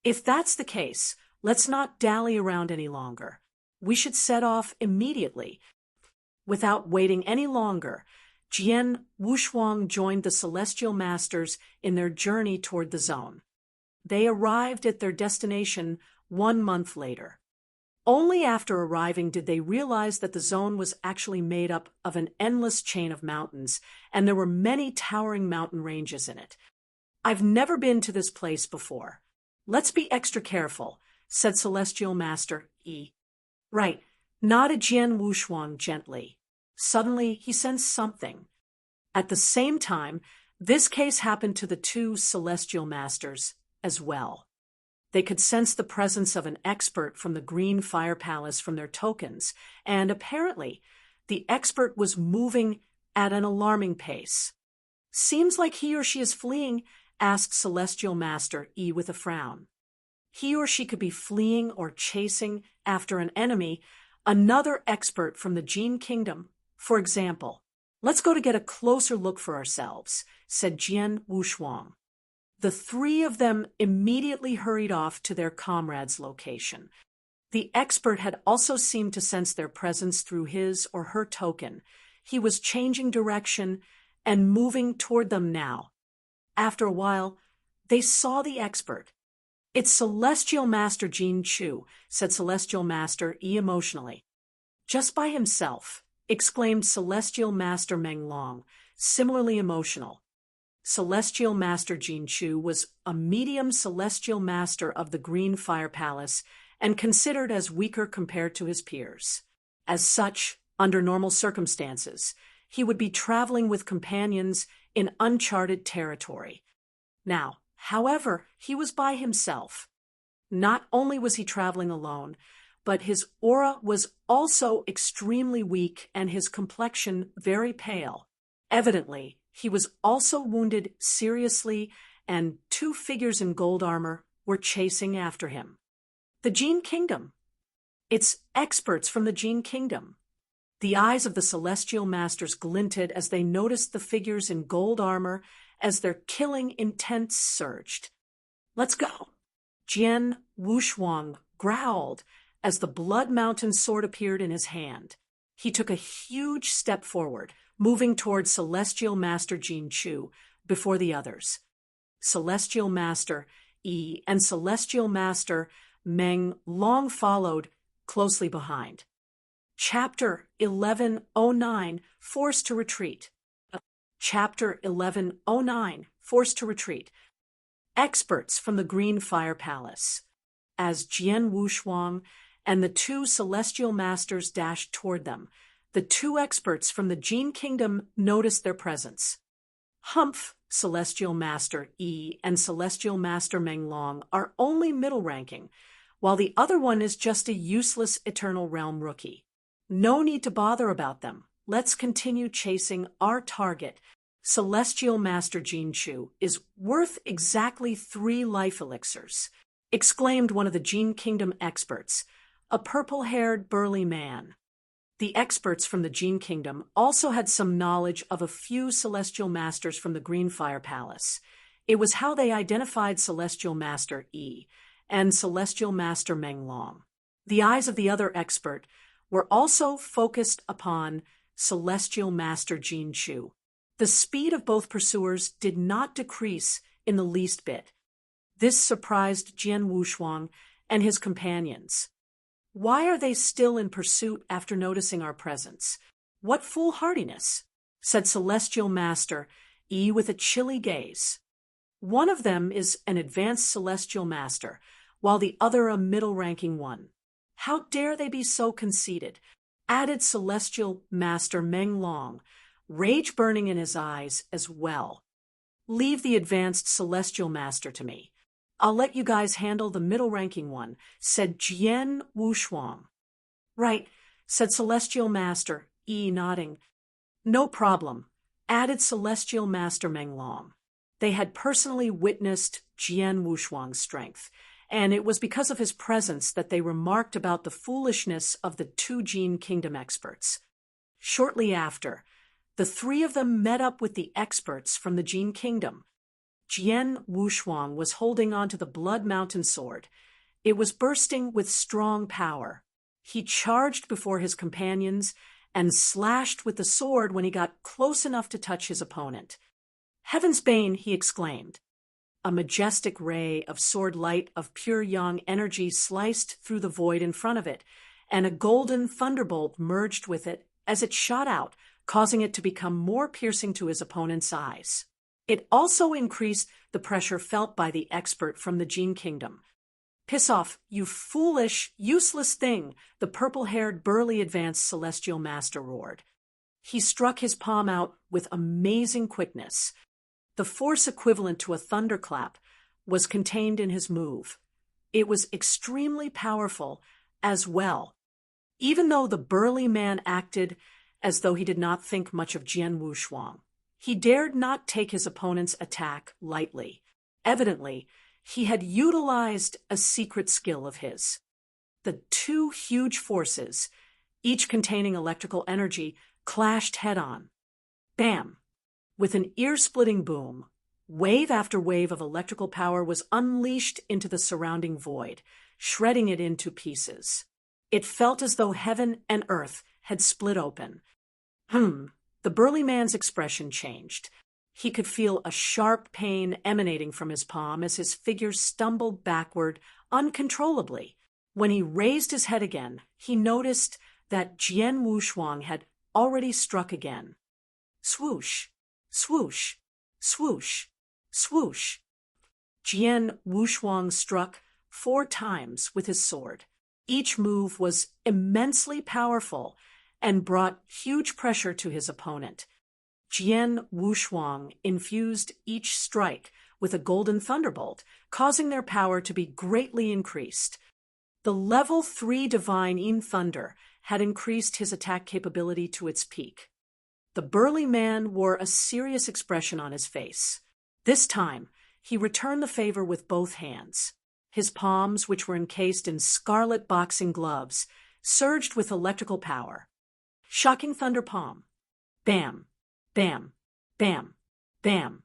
"If that's the case, let's not dally around any longer. We should set off immediately." Without waiting any longer, Jian Wushuang joined the Celestial Masters in their journey toward the zone. They arrived at their destination 1 month later. Only after arriving did they realize that the zone was actually made up of an endless chain of mountains, and there were many towering mountain ranges in it. "I've never been to this place before. Let's be extra careful," said Celestial Master Yi. "Right," nodded Jian Wushuang gently. Suddenly, he sensed something. At the same time, this case happened to the two Celestial Masters as well. They could sense the presence of an expert from the Green Fire Palace from their tokens, and apparently, the expert was moving at an alarming pace. "Seems like he or she is fleeing," asked Celestial Master Yi with a frown. He or she could be fleeing or chasing after an enemy, another expert from the Jian Kingdom, for example. "Let's go to get a closer look for ourselves," said Jian Wushuang. The three of them immediately hurried off to their comrade's location. The expert had also seemed to sense their presence through his or her token. He was changing direction and moving toward them now. After a while, they saw the expert. "It's Celestial Master Jin Chu," said Celestial Master Yi emotionally. "Just by himself," exclaimed Celestial Master Menglong, similarly emotional. Celestial Master Jin Chu was a medium celestial master of the Green Fire Palace and considered as weaker compared to his peers. As such, under normal circumstances, he would be traveling with companions in uncharted territory. Now, however, he was by himself. Not only was he traveling alone, but his aura was also extremely weak and his complexion very pale. Evidently, he was also wounded seriously, and 2 figures in gold armor were chasing after him. The Jian Kingdom. It's experts from the Jian Kingdom. The eyes of the Celestial Masters glinted as they noticed the figures in gold armor as their killing intent surged. "Let's go!" Jian Wushuang growled as the Blood Mountain sword appeared in his hand. He took a huge step forward, moving toward Celestial Master Jin Chu before the others. Celestial Master Yi and Celestial Master Meng Long followed closely behind. Chapter 1109, Forced to Retreat. Chapter 1109, Forced to Retreat. Experts from the Green Fire Palace. As Jian Wushuang and the 2 Celestial Masters dashed toward them, the 2 experts from the Jian Kingdom noticed their presence. Humph, Celestial Master Yi and Celestial Master Meng Long are only middle ranking, while the other one is just a useless Eternal Realm rookie. No need to bother about them. Let's continue chasing our target. Celestial Master Jin Chu is worth exactly 3 life elixirs, exclaimed one of the Jian Kingdom experts, a purple-haired burly man. The experts from the Jian Kingdom also had some knowledge of a few Celestial Masters from the Green Fire Palace. It was how they identified Celestial Master Yi and Celestial Master Meng Long. The eyes of the other expert were also focused upon Celestial Master Jin Chu. The speed of both pursuers did not decrease in the least bit. This surprised Jian Wushuang and his companions. "Why are they still in pursuit after noticing our presence? What foolhardiness," said Celestial Master Yi with a chilly gaze. "One of them is an advanced Celestial Master, while the other a middle-ranking one. How dare they be so conceited?" added Celestial Master Meng Long, rage burning in his eyes as well. "Leave the advanced Celestial Master to me. I'll let you guys handle the middle-ranking one," said Jian Wushuang. "Right," said Celestial Master Yi, nodding. "No problem," added Celestial Master Meng Long. They had personally witnessed Jian Wushuang's strength, and it was because of his presence that they remarked about the foolishness of the 2 Jian Kingdom experts. Shortly after, the 3 of them met up with the experts from the Jian Kingdom. Jian Wushuang was holding onto the Blood Mountain sword. It was bursting with strong power. He charged before his companions and slashed with the sword when he got close enough to touch his opponent. "Heaven's Bane," he exclaimed. A majestic ray of sword light of pure yang energy sliced through the void in front of it, and a golden thunderbolt merged with it as it shot out, causing it to become more piercing to his opponent's eyes. It also increased the pressure felt by the expert from the Jian Kingdom. "Piss off, you foolish, useless thing," the purple-haired, burly advanced Celestial Master roared. He struck his palm out with amazing quickness. The force equivalent to a thunderclap was contained in his move. It was extremely powerful as well. Even though the burly man acted as though he did not think much of Jian Wushuang, he dared not take his opponent's attack lightly. Evidently, he had utilized a secret skill of his. The 2 huge forces, each containing electrical energy, clashed head-on. Bam! With an ear-splitting boom, wave after wave of electrical power was unleashed into the surrounding void, shredding it into pieces. It felt as though heaven and earth had split open. The burly man's expression changed. He could feel a sharp pain emanating from his palm as his figure stumbled backward uncontrollably. When he raised his head again, he noticed that Jian Wushuang had already struck again. Swoosh, swoosh, swoosh, swoosh. Jian Wushuang struck 4 times with his sword. Each move was immensely powerful and brought huge pressure to his opponent. Jian Wushuang infused each strike with a golden thunderbolt, causing their power to be greatly increased. The level 3 Divine Yin Thunder had increased his attack capability to its peak. The burly man wore a serious expression on his face. This time, he returned the favor with both hands. His palms, which were encased in scarlet boxing gloves, surged with electrical power. Shocking Thunder Palm. Bam, bam, bam, bam.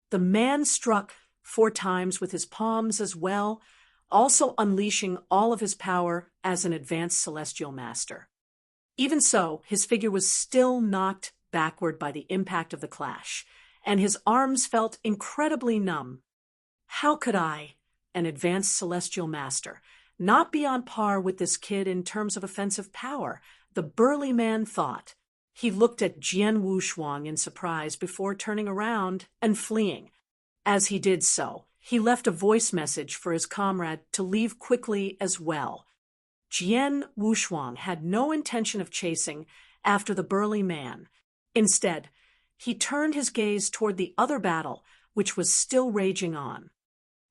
The man struck 4 times with his palms as well, also unleashing all of his power as an advanced celestial master. Even so, his figure was still knocked backward by the impact of the clash, and his arms felt incredibly numb. How could I, an advanced celestial master, not be on par with this kid in terms of offensive power? The burly man thought. He looked at Jian Wushuang in surprise before turning around and fleeing. As he did so, he left a voice message for his comrade to leave quickly as well. Jian Wushuang had no intention of chasing after the burly man. Instead, he turned his gaze toward the other battle, which was still raging on.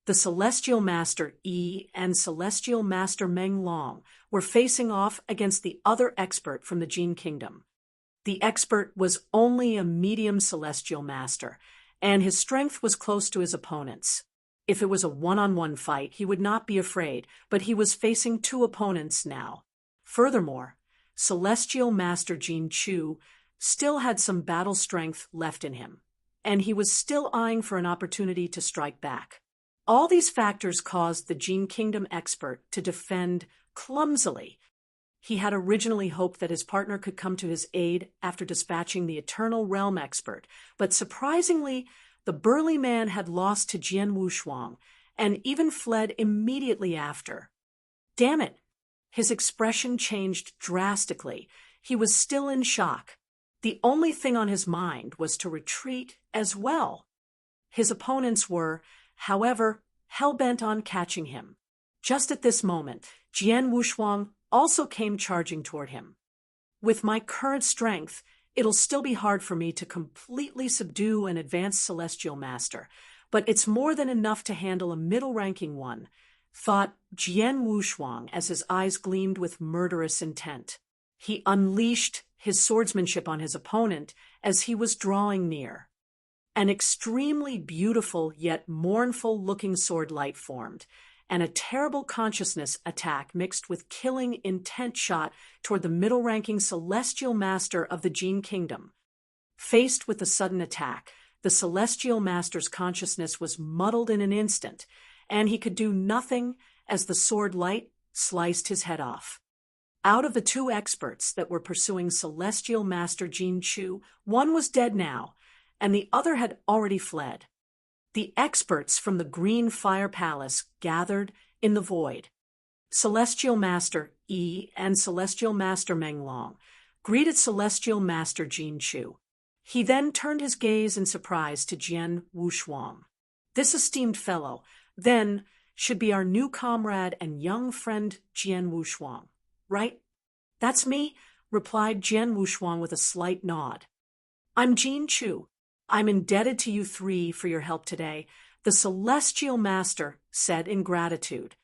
The Celestial Master Yi and Celestial Master Meng Long were facing off against the other expert from the Jian Kingdom. The expert was only a medium celestial master, and his strength was close to his opponent's. If it was a one-on-one fight, he would not be afraid, but he was facing 2 opponents now. Furthermore, Celestial Master Jin Chu still had some battle strength left in him, and he was still eyeing for an opportunity to strike back. All these factors caused the Jian Kingdom expert to defend clumsily. He had originally hoped that his partner could come to his aid after dispatching the Eternal Realm expert, but surprisingly, the burly man had lost to Jian Wushuang and even fled immediately after. Damn it! His expression changed drastically. He was still in shock. The only thing on his mind was to retreat as well. His opponents were, however, hell-bent on catching him. Just at this moment, Jian Wushuang also came charging toward him. With my current strength, it'll still be hard for me to completely subdue an advanced celestial master, but it's more than enough to handle a middle-ranking one, thought Jian Wushuang as his eyes gleamed with murderous intent. He unleashed his swordsmanship on his opponent as he was drawing near. An extremely beautiful yet mournful-looking sword light formed, and a terrible consciousness attack mixed with killing intent shot toward the middle-ranking celestial master of the Jian Kingdom. Faced with the sudden attack, the celestial master's consciousness was muddled in an instant, and he could do nothing as the sword light sliced his head off. Out of the 2 experts that were pursuing celestial master Jin Chu, one was dead now, and the other had already fled. The experts from the Green Fire Palace gathered in the void. Celestial Master Yi and Celestial Master Meng Long greeted Celestial Master Jin Chu. He then turned his gaze in surprise to Jian Wushuang. This esteemed fellow, then, should be our new comrade and young friend Jian Wushuang, right? That's me, replied Jian Wushuang with a slight nod. I'm Jin Chu. I'm indebted to you 3 for your help today, the Celestial Master said in gratitude.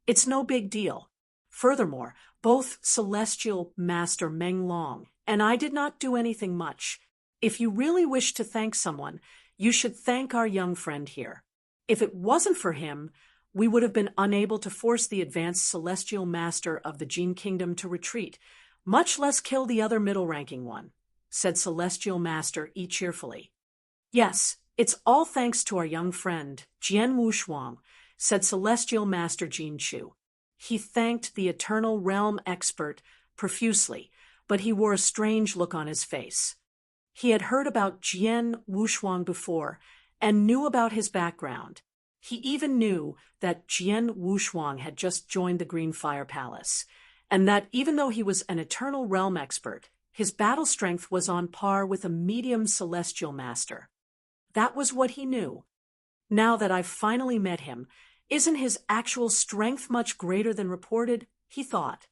It's no big deal. Furthermore, both Celestial Master Meng Long and I did not do anything much. If you really wish to thank someone, you should thank our young friend here. If it wasn't for him, we would have been unable to force the advanced Celestial Master of the Jian Kingdom to retreat, much less kill the other middle-ranking one, said Celestial Master Yi cheerfully. Yes, it's all thanks to our young friend, Jian Wushuang, said Celestial Master Jin Chu. He thanked the Eternal Realm expert profusely, but he wore a strange look on his face. He had heard about Jian Wushuang before and knew about his background. He even knew that Jian Wushuang had just joined the Green Fire Palace, and that even though he was an Eternal Realm expert, his battle strength was on par with a medium celestial master. That was what he knew. Now that I've finally met him, isn't his actual strength much greater than reported? He thought.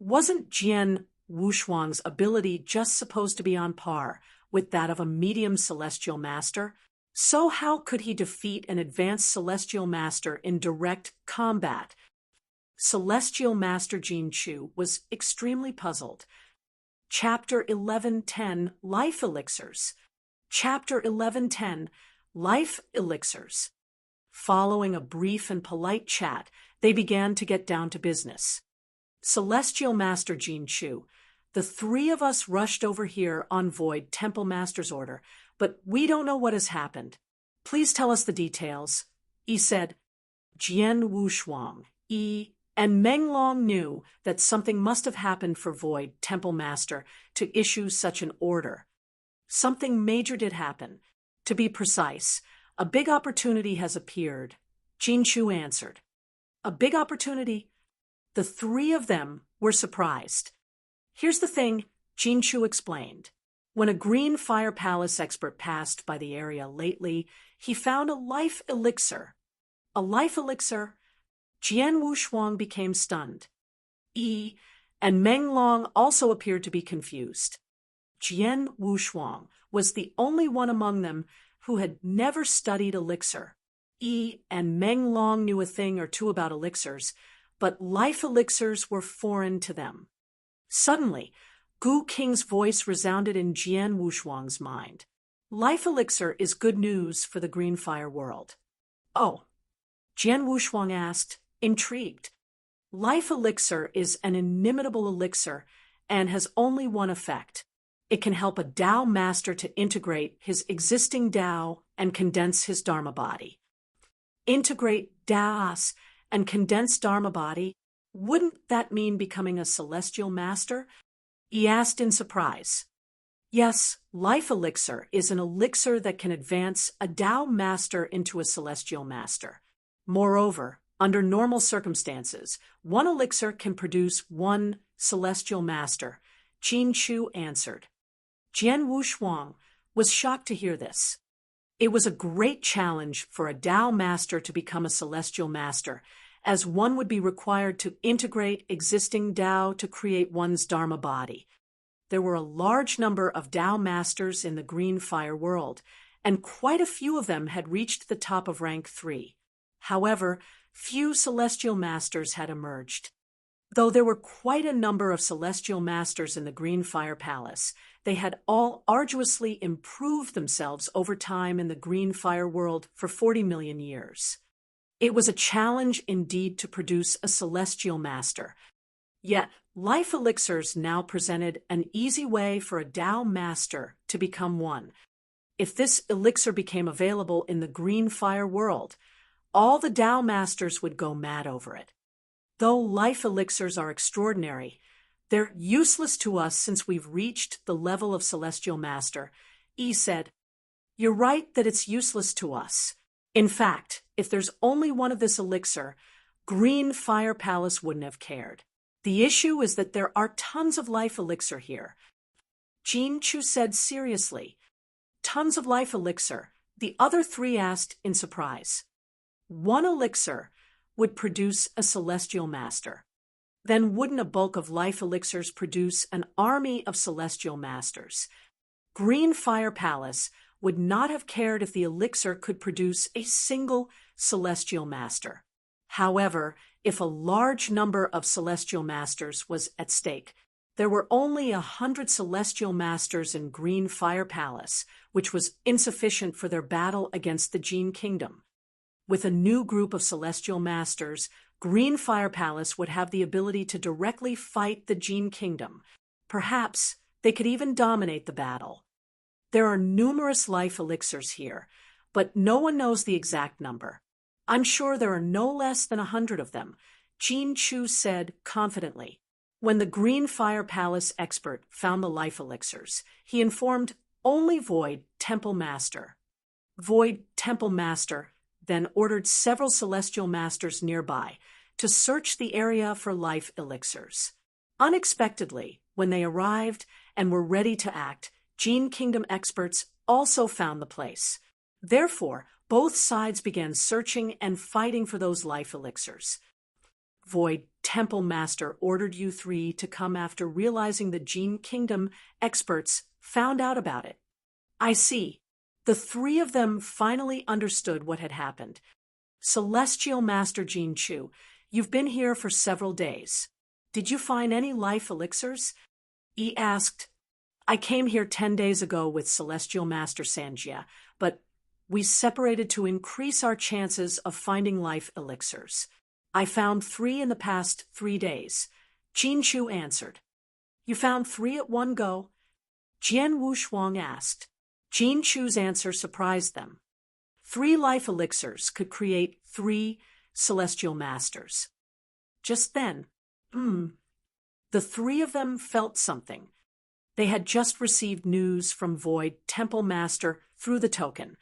Wasn't Jian Wushuang's ability just supposed to be on par with that of a medium celestial master? So how could he defeat an advanced celestial master in direct combat? Celestial Master Jian was extremely puzzled. Chapter 1110, Life Elixirs. Chapter 1110, Life Elixirs. Following a brief and polite chat, they began to get down to business. Celestial Master Jian, the three of us rushed over here on Void Temple Master's order, but we don't know what has happened. Please tell us the details, Yi said. Jian Wushuang, Yi, and Menglong knew that something must have happened for Void Temple Master to issue such an order. Something major did happen. To be precise, a big opportunity has appeared, Jian answered. A big opportunity? The three of them were surprised. Here's the thing, Jian explained. When a Green Fire Palace expert passed by the area lately, he found a life elixir. A life elixir? Jian Wushuang became stunned. Yi and Menglong also appeared to be confused. Jian Wushuang was the only one among them who had never studied elixir. Yi and Menglong knew a thing or two about elixirs, but life elixirs were foreign to them. Suddenly, Gu Qing's voice resounded in Jian Wushuang's mind. Life elixir is good news for the Green Fire world. Oh, Jian Wushuang asked, intrigued. Life elixir is an inimitable elixir and has only one effect. It can help a Dao master to integrate his existing Dao and condense his Dharma body. Integrate Daos and condense Dharma body? Wouldn't that mean becoming a celestial master? He asked in surprise. Yes, life elixir is an elixir that can advance a Dao master into a celestial master. Moreover, under normal circumstances, one elixir can produce one celestial master, Jian answered. Jian Wushuang was shocked to hear this. It was a great challenge for a Dao master to become a celestial master, as one would be required to integrate existing Dao to create one's Dharma body. There were a large number of Dao masters in the Green Fire world, and quite a few of them had reached the top of rank 3. However, few celestial masters had emerged. Though there were quite a number of celestial masters in the Green Fire Palace, they had all arduously improved themselves over time in the Green Fire world for 40 million years. It was a challenge indeed to produce a celestial master. Yet, life elixirs now presented an easy way for a Dao master to become one. If this elixir became available in the Green Fire world, all the Dao masters would go mad over it. Though life elixirs are extraordinary, they're useless to us since we've reached the level of celestial master, Yi said. You're right that it's useless to us. In fact, if there's only one of this elixir, Green Fire Palace wouldn't have cared. The issue is that there are tons of life elixir here. Jian said seriously. Tons of life elixir, the other three asked in surprise. One elixir would produce a celestial master. Then wouldn't a bulk of life elixirs produce an army of celestial masters? Green Fire Palace would not have cared if the elixir could produce a single celestial master. However, if a large number of celestial masters was at stake, there were only 100 celestial masters in Green Fire Palace, which was insufficient for their battle against the Jian Kingdom. With a new group of celestial masters, Green Fire Palace would have the ability to directly fight the Jian Kingdom. Perhaps they could even dominate the battle. There are numerous life elixirs here, but no one knows the exact number. I'm sure there are no less than 100 of them, Jian said confidently. When the Green Fire Palace expert found the life elixirs, he informed only Void Temple Master. Void Temple Master then ordered several celestial masters nearby to search the area for life elixirs. Unexpectedly, when they arrived and were ready to act, Jian Kingdom experts also found the place. Therefore, both sides began searching and fighting for those life elixirs. Void Temple Master ordered you three to come after realizing the Jian Kingdom experts found out about it. I see. The three of them finally understood what had happened. Celestial Master Jian, You've been here for several days. Did you find any life elixirs? Yi asked. I came here 10 days ago with Celestial Master Sanjia, but we separated to increase our chances of finding life elixirs. I found 3 in the past 3 days. Jin Chu answered. You found 3 at one go? Jian Wushuang asked. Jin Chu's answer surprised them. 3 life elixirs could create 3 celestial masters. Just then, the 3 of them felt something. They had just received news from Void Temple Master through the token.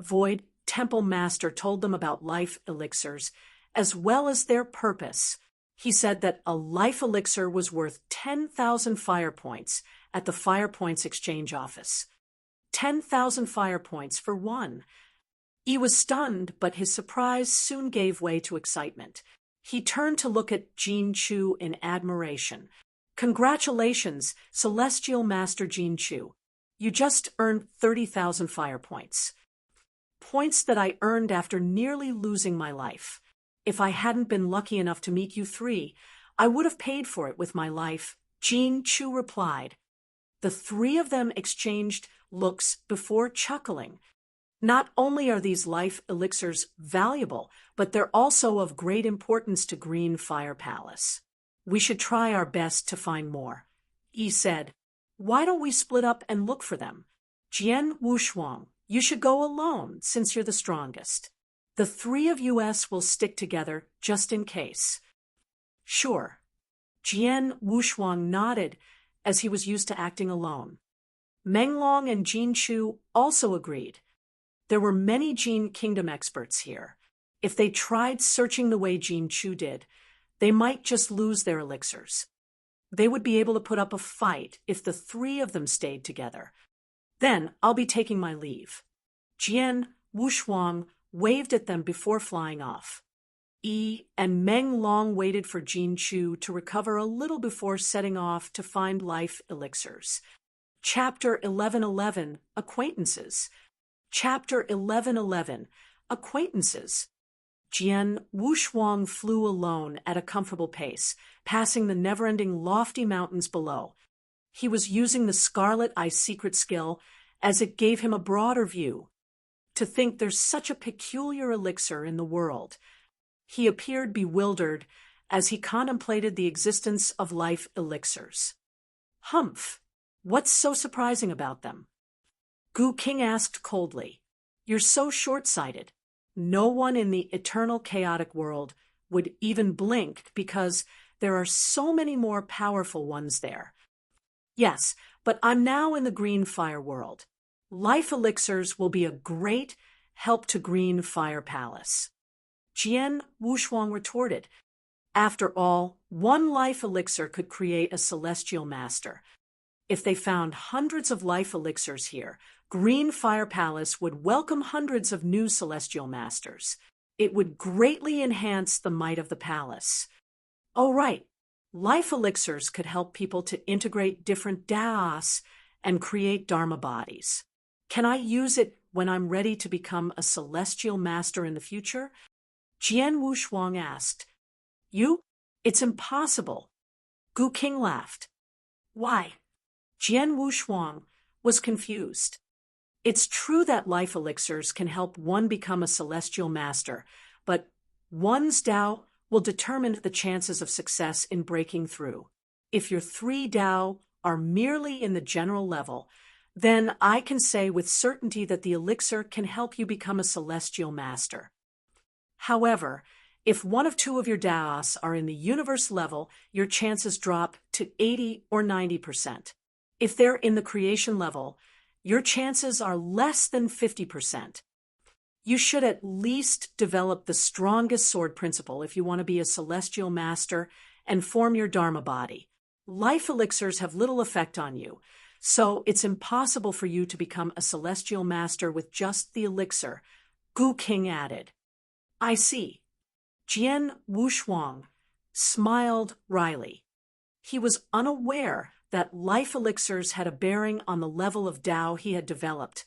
Void Temple Master told them about life elixirs, as well as their purpose. He said that a life elixir was worth 10,000 fire points at the Fire Points Exchange Office. 10,000 fire points for one. He was stunned, but his surprise soon gave way to excitement. He turned to look at Jin Chu in admiration. Congratulations, Celestial Master Jin Chu. You just earned 30,000 fire points. Points that I earned after nearly losing my life. If I hadn't been lucky enough to meet you 3, I would have paid for it with my life, Jin Chu replied. The 3 of them exchanged looks before chuckling. Not only are these life elixirs valuable, but they're also of great importance to Green Fire Palace. We should try our best to find more. Yi said, why don't we split up and look for them? Jian Wushuang, you should go alone since you're the strongest. The 3 of us will stick together just in case. Sure. Jian Wushuang nodded as he was used to acting alone. Menglong and Jin Chu also agreed. There were many Jin Kingdom experts here. If they tried searching the way Jin Chu did, they might just lose their elixirs. They would be able to put up a fight if the 3 of them stayed together. Then I'll be taking my leave. Jian Wushuang waved at them before flying off. Yi and Meng Long waited for Jin Chu to recover a little before setting off to find life elixirs. Chapter 1111, Acquaintances. Chapter 1111, Acquaintances. Jian Wushuang flew alone at a comfortable pace, passing the never-ending lofty mountains below. He was using the Scarlet Eye secret skill as it gave him a broader view. To think there's such a peculiar elixir in the world. He appeared bewildered as he contemplated the existence of life elixirs. Humph! What's so surprising about them? Gu King asked coldly. You're so short-sighted. No one in the eternal chaotic world would even blink because there are so many more powerful ones there. Yes, but I'm now in the Green Fire world. Life elixirs will be a great help to Green Fire Palace. Jian Wushuang retorted. After all, 1 life elixir could create a celestial master. If they found hundreds of life elixirs here, Green Fire Palace would welcome hundreds of new celestial masters. It would greatly enhance the might of the palace. Oh, right. Life elixirs could help people to integrate different daos and create dharma bodies. Can I use it when I'm ready to become a celestial master in the future? Jian Wushuang asked. You? It's impossible. Gu King laughed. Why? Jian Wushuang was confused. It's true that life elixirs can help one become a celestial master, but one's Dao will determine the chances of success in breaking through. If your 3 Dao are merely in the general level, then I can say with certainty that the elixir can help you become a celestial master. However, if 1 of 2 of your Daos are in the universe level, your chances drop to 80 or 90%. If they're in the creation level, your chances are less than 50%. You should at least develop the strongest sword principle if you want to be a celestial master and form your dharma body. Life elixirs have little effect on you, so it's impossible for you to become a celestial master with just the elixir, Gu King added. I see. Jian Wushuang smiled wryly. He was unaware that life elixirs had a bearing on the level of Dao he had developed.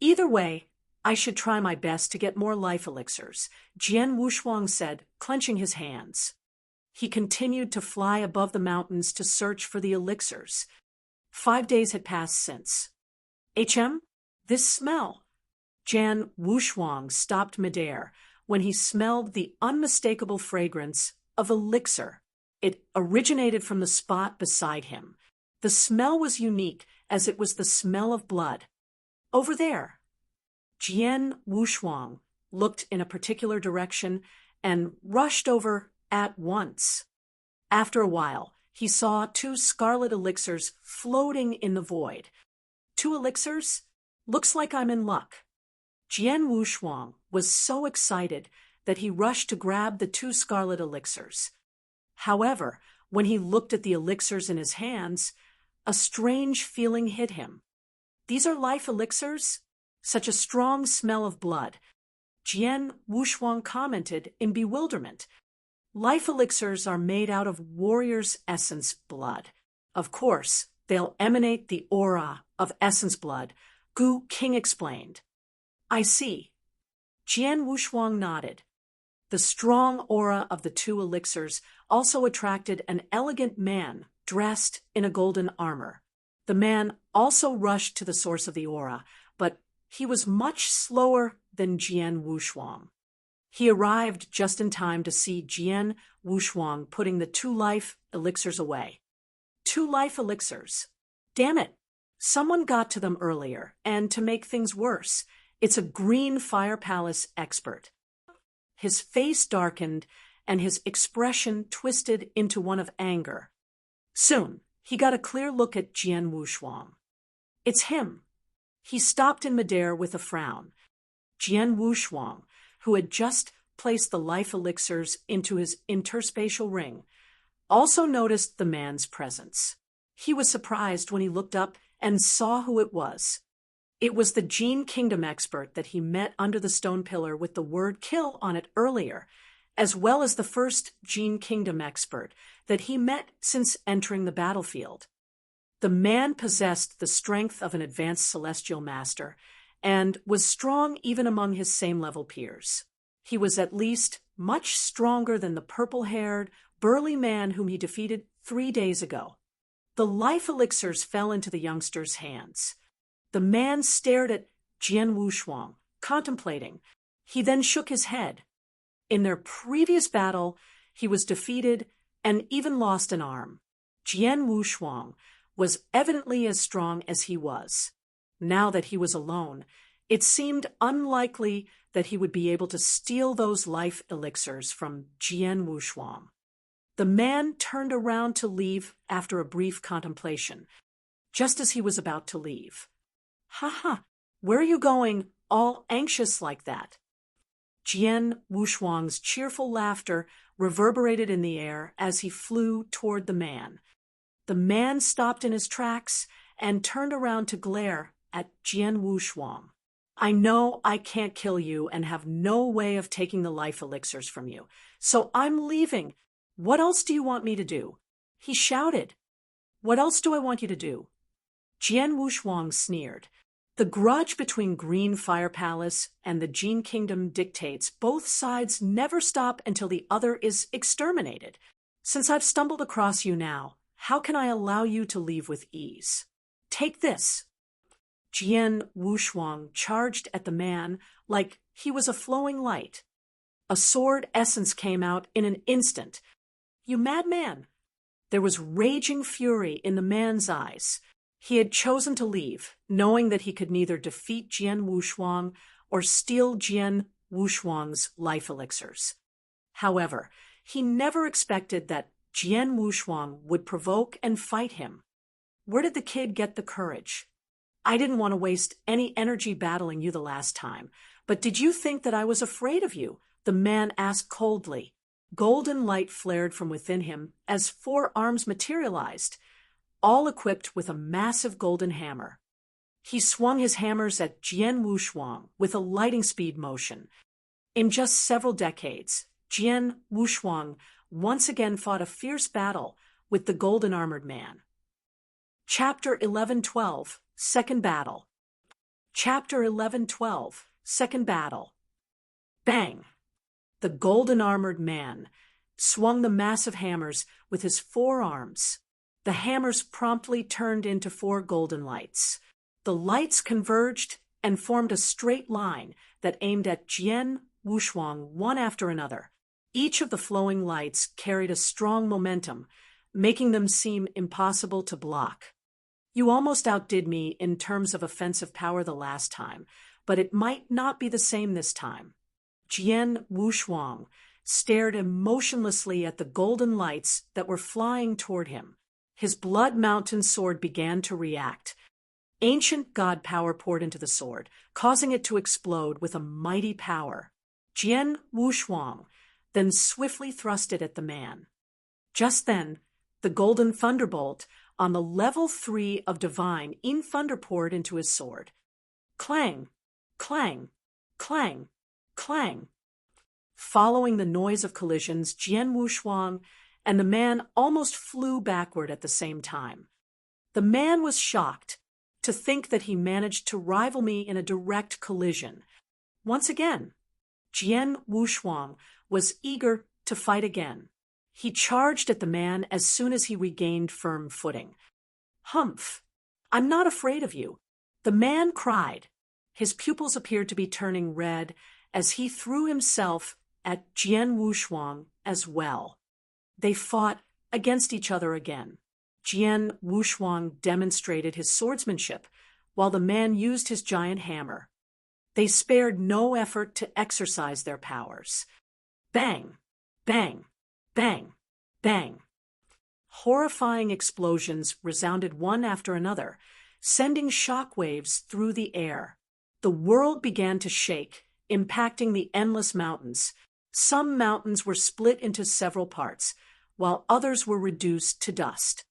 Either way, I should try my best to get more life elixirs, Jian Wushuang said, clenching his hands. He continued to fly above the mountains to search for the elixirs. 5 days had passed since. This smell. Jian Wushuang stopped midair when he smelled the unmistakable fragrance of elixir. It originated from the spot beside him. The smell was unique as it was the smell of blood. Over there. Jian Wushuang looked in a particular direction and rushed over at once. After a while, he saw 2 scarlet elixirs floating in the void. 2 elixirs? Looks like I'm in luck. Jian Wushuang was so excited that he rushed to grab the 2 scarlet elixirs. However, when he looked at the elixirs in his hands, a strange feeling hit him. These are life elixirs? Such a strong smell of blood. Jian Wushuang commented in bewilderment. Life elixirs are made out of warrior's essence blood. Of course, they'll emanate the aura of essence blood, Gu King explained. I see. Jian Wushuang nodded. The strong aura of the 2 elixirs also attracted an elegant man dressed in a golden armor. The man also rushed to the source of the aura, but he was much slower than Jian Wushuang. He arrived just in time to see Jian Wushuang putting the 2 life elixirs away. 2 life elixirs. Damn it! Someone got to them earlier, and to make things worse, it's a green fire palace expert. His face darkened, and his expression twisted into one of anger. Soon, he got a clear look at Jian Wushuang. It's him. He stopped in midair with a frown. Jian Wushuang, who had just placed the life elixirs into his interspatial ring, also noticed the man's presence. He was surprised when he looked up and saw who it was. It was the Jian Kingdom expert that he met under the stone pillar with the word kill on it earlier, as well as the first Jian Kingdom expert that he met since entering the battlefield. The man possessed the strength of an advanced celestial master and was strong even among his same-level peers. He was at least much stronger than the purple-haired, burly man whom he defeated 3 days ago. The life elixirs fell into the youngster's hands. The man stared at Jian Wushuang, contemplating. He then shook his head. In their previous battle, he was defeated and even lost an arm. Jian Wushuang was evidently as strong as he was. Now that he was alone, it seemed unlikely that he would be able to steal those life elixirs from Jian Wushuang. The man turned around to leave after a brief contemplation, just as he was about to leave. Ha, where are you going, all anxious like that? Jian Wushuang's cheerful laughter reverberated in the air as he flew toward the man. The man stopped in his tracks and turned around to glare at Jian Wushuang. I know I can't kill you and have no way of taking the life elixirs from you, so I'm leaving. What else do you want me to do? He shouted. What else do I want you to do? Jian Wushuang sneered. The grudge between Green Fire Palace and the Jian Kingdom dictates both sides never stop until the other is exterminated. Since I've stumbled across you now, how can I allow you to leave with ease? Take this. Jian Wushuang charged at the man like he was a flowing light. A sword essence came out in an instant. You madman! There was raging fury in the man's eyes. He had chosen to leave, knowing that he could neither defeat Jian Wushuang or steal Jian Wushuang's life elixirs. However, he never expected that Jian Wushuang would provoke and fight him. Where did the kid get the courage? I didn't want to waste any energy battling you the last time, but did you think that I was afraid of you? The man asked coldly. Golden light flared from within him as 4 arms materialized, all equipped with a massive golden hammer. He swung his hammers at Jian Wushuang with a lightning speed motion. In just several decades, Jian Wushuang once again fought a fierce battle with the golden armored man. Chapter 11:12, Second Battle. Chapter 11:12, Second battle. Bang! The golden-armored man swung the massive hammers with his 4 arms. The hammers promptly turned into 4 golden lights. The lights converged and formed a straight line that aimed at Jian, Wushuang, one after another. Each of the flowing lights carried a strong momentum, making them seem impossible to block. You almost outdid me in terms of offensive power the last time, but it might not be the same this time. Jian Wushuang stared emotionlessly at the golden lights that were flying toward him. His blood mountain sword began to react. Ancient god power poured into the sword, causing it to explode with a mighty power. Jian Wushuang then swiftly thrust it at the man. Just then, the golden thunderbolt on the level 3 of divine in thunder poured into his sword. Clang, clang, clang, clang. Following the noise of collisions, Jian Wushuang and the man almost flew backward at the same time. The man was shocked to think that he managed to rival me in a direct collision. Once again, Jian Wushuang was eager to fight again. He charged at the man as soon as he regained firm footing. Humph! I'm not afraid of you, the man cried. His pupils appeared to be turning red as he threw himself at Jian Wushuang as well. They fought against each other again. Jian Wushuang demonstrated his swordsmanship, while the man used his giant hammer. They spared no effort to exercise their powers. Bang! Bang! Bang! Bang! Horrifying explosions resounded one after another, sending shock waves through the air. The world began to shake, impacting the endless mountains. Some mountains were split into several parts, while others were reduced to dust.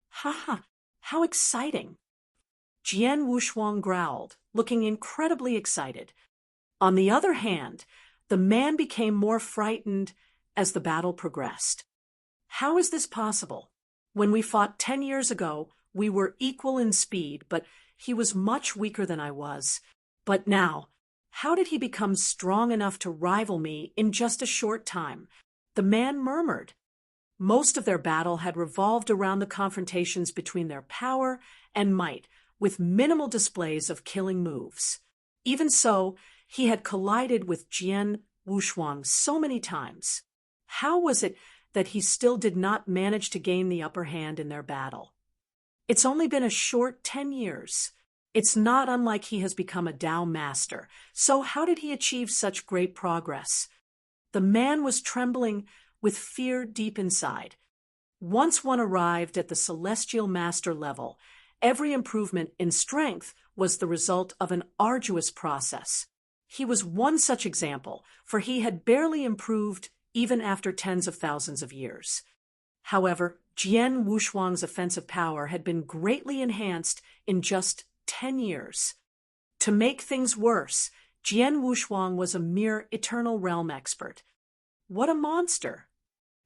Ha ha! How exciting! Jian Wushuang growled, looking incredibly excited. On the other hand, the man became more frightened as the battle progressed. How is this possible? When we fought 10 years ago, we were equal in speed, but he was much weaker than I was. But now, how did he become strong enough to rival me in just a short time? The man murmured. Most of their battle had revolved around the confrontations between their power and might, with minimal displays of killing moves. Even so, he had collided with Jian Wushuang so many times. How was it that he still did not manage to gain the upper hand in their battle? It's only been a short 10 years. It's not unlike he has become a Dao master. So how did he achieve such great progress? The man was trembling with fear deep inside. Once one arrived at the celestial master level, every improvement in strength was the result of an arduous process. He was one such example, for he had barely improved even after tens of thousands of years. However, Jian Wushuang's offensive power had been greatly enhanced in just 10 years. To make things worse, Jian Wushuang was a mere Eternal Realm expert. What a monster!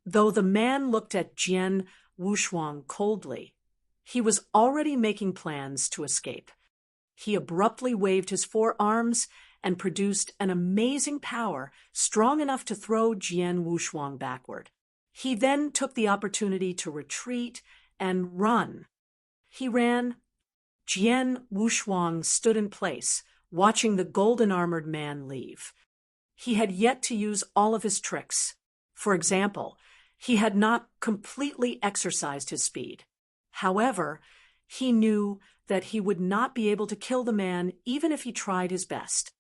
Though the man looked at Jian Wushuang coldly, he was already making plans to escape. He abruptly waved his 4 arms and produced an amazing power strong enough to throw Jian Wushuang backward. He then took the opportunity to retreat and run. He ran. Jian Wushuang stood in place, watching the golden-armored man leave. He had yet to use all of his tricks. For example, he had not completely exercised his speed. However, he knew that he would not be able to kill the man even if he tried his best.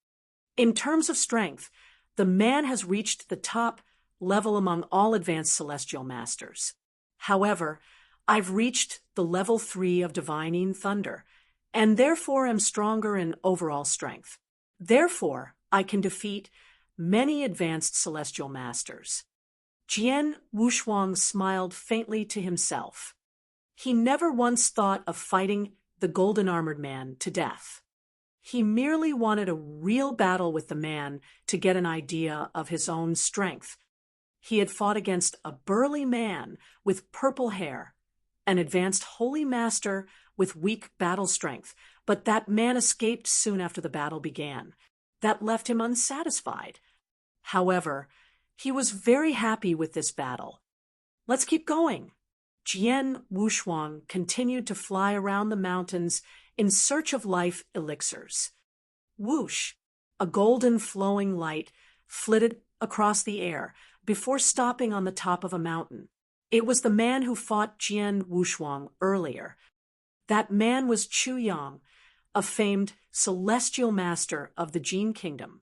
In terms of strength, the man has reached the top level among all advanced celestial masters. However, I've reached the level 3 of Divine Thunder, and therefore am stronger in overall strength. Therefore, I can defeat many advanced celestial masters. Jian Wushuang smiled faintly to himself. He never once thought of fighting the golden-armored man to death. He merely wanted a real battle with the man to get an idea of his own strength. He had fought against a burly man with purple hair, an advanced holy master with weak battle strength, but that man escaped soon after the battle began. that left him unsatisfied. However, he was very happy with this battle. Let's keep going. Jian Wushuang continued to fly around the mountains in search of life elixirs. Whoosh! A golden flowing light flitted across the air before stopping on the top of a mountain. It was the man who fought Jian Wushuang earlier. That man was Wushuang, a famed celestial master of the Jian kingdom.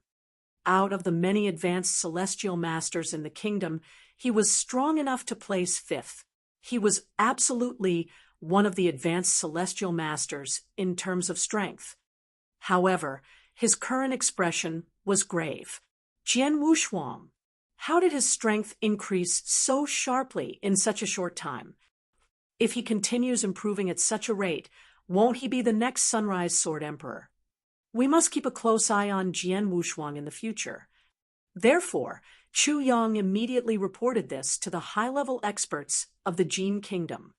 Out of the many advanced celestial masters in the kingdom, he was strong enough to place fifth. He was absolutely one of the advanced celestial masters in terms of strength. However, his current expression was grave. Jian Wushuang, how did his strength increase so sharply in such a short time? If he continues improving at such a rate, won't he be the next Sunrise Sword Emperor? We must keep a close eye on Jian Wushuang in the future. Therefore, Wushuang immediately reported this to the high-level experts of the Jian kingdom.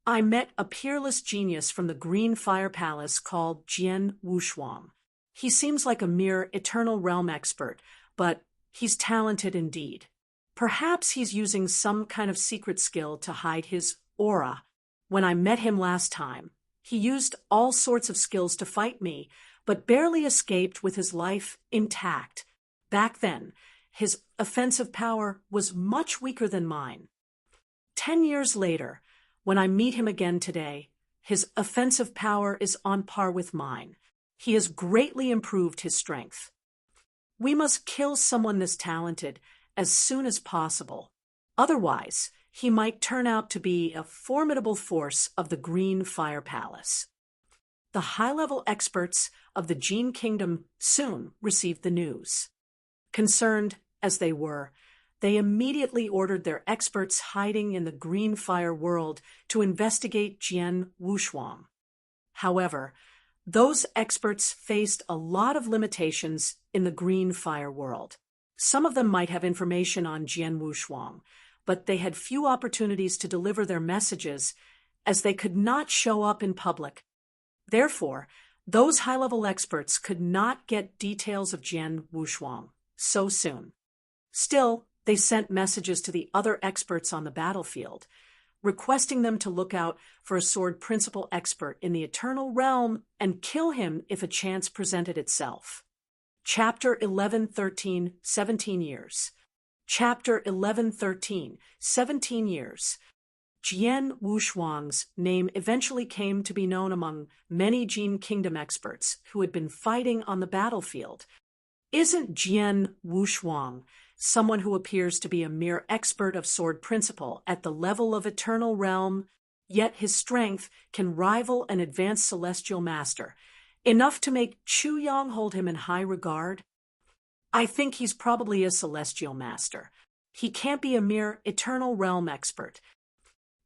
I met a peerless genius from the Green Fire Palace called Jian Wushuang. He seems like a mere Eternal Realm expert, but he's talented indeed. Perhaps he's using some kind of secret skill to hide his aura. When I met him last time, he used all sorts of skills to fight me, but barely escaped with his life intact. Back then, his offensive power was much weaker than mine. 10 years later, when I meet him again today, his offensive power is on par with mine. He has greatly improved his strength. We must kill someone this talented as soon as possible. Otherwise, he might turn out to be a formidable force of the Green Fire Palace. The high-level experts of the Jian kingdom soon received the news. Concerned as they were, they immediately ordered their experts hiding in the Green Fire world to investigate Jian Wushuang. However, those experts faced a lot of limitations in the Green Fire world. Some of them might have information on Jian Wushuang, but they had few opportunities to deliver their messages as they could not show up in public. Therefore, those high-level experts could not get details of Jian Wushuang so soon. Still, they sent messages to the other experts on the battlefield, requesting them to look out for a sword principal expert in the Eternal Realm and kill him if a chance presented itself. Chapter 11:13, 17 years. Chapter 11:13, 17 years. Jian Wushuang's name eventually came to be known among many Jian kingdom experts who had been fighting on the battlefield. Isn't Jian Wushuang someone who appears to be a mere expert of sword principle at the level of Eternal Realm, yet his strength can rival an advanced celestial master, enough to make Wushuang hold him in high regard? I think he's probably a celestial master. He can't be a mere Eternal Realm expert.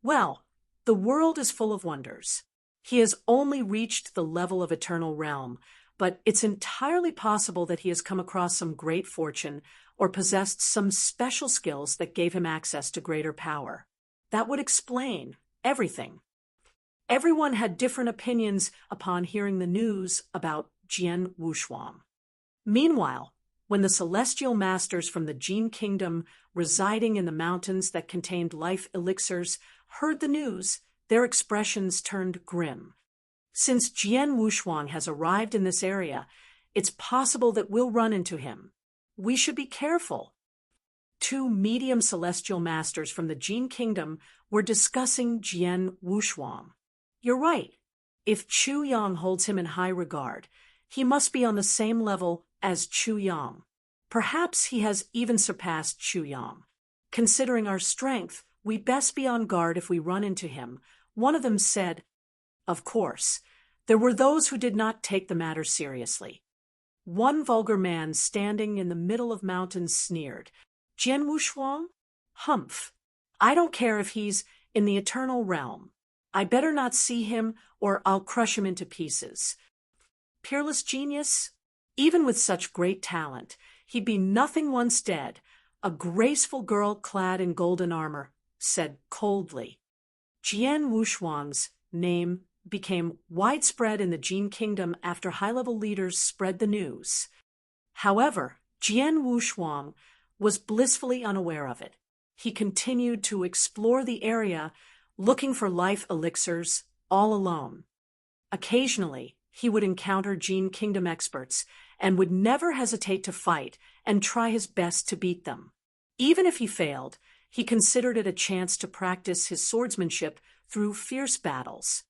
Well, the world is full of wonders. He has only reached the level of Eternal Realm, but it's entirely possible that he has come across some great fortune or possessed some special skills that gave him access to greater power. That would explain everything. Everyone had different opinions upon hearing the news about Jian Wushuang. Meanwhile, when the celestial masters from the Jian kingdom residing in the mountains that contained life elixirs heard the news, their expressions turned grim. Since Jian Wushuang has arrived in this area, it's possible that we'll run into him. We should be careful. 2 medium celestial masters from the Jian kingdom were discussing Jian Wushuang. You're right. If Wushuang holds him in high regard, he must be on the same level as Wushuang. Perhaps he has even surpassed Wushuang. Considering our strength, we best be on guard if we run into him, one of them said. Of course, there were those who did not take the matter seriously. One vulgar man standing in the middle of mountains sneered, Jian Wushuang? Humph! I don't care if he's in the Eternal Realm. I better not see him or I'll crush him into pieces. Peerless genius? Even with such great talent, he'd be nothing once dead. A graceful girl clad in golden armor said coldly. Jian Wushuang's name became widespread in the Jian kingdom after high-level leaders spread the news. However, Jian Wushuang was blissfully unaware of it. He continued to explore the area, looking for life elixirs all alone. Occasionally, he would encounter Jian Kingdom experts and would never hesitate to fight and try his best to beat them. Even if he failed, he considered it a chance to practice his swordsmanship through fierce battles.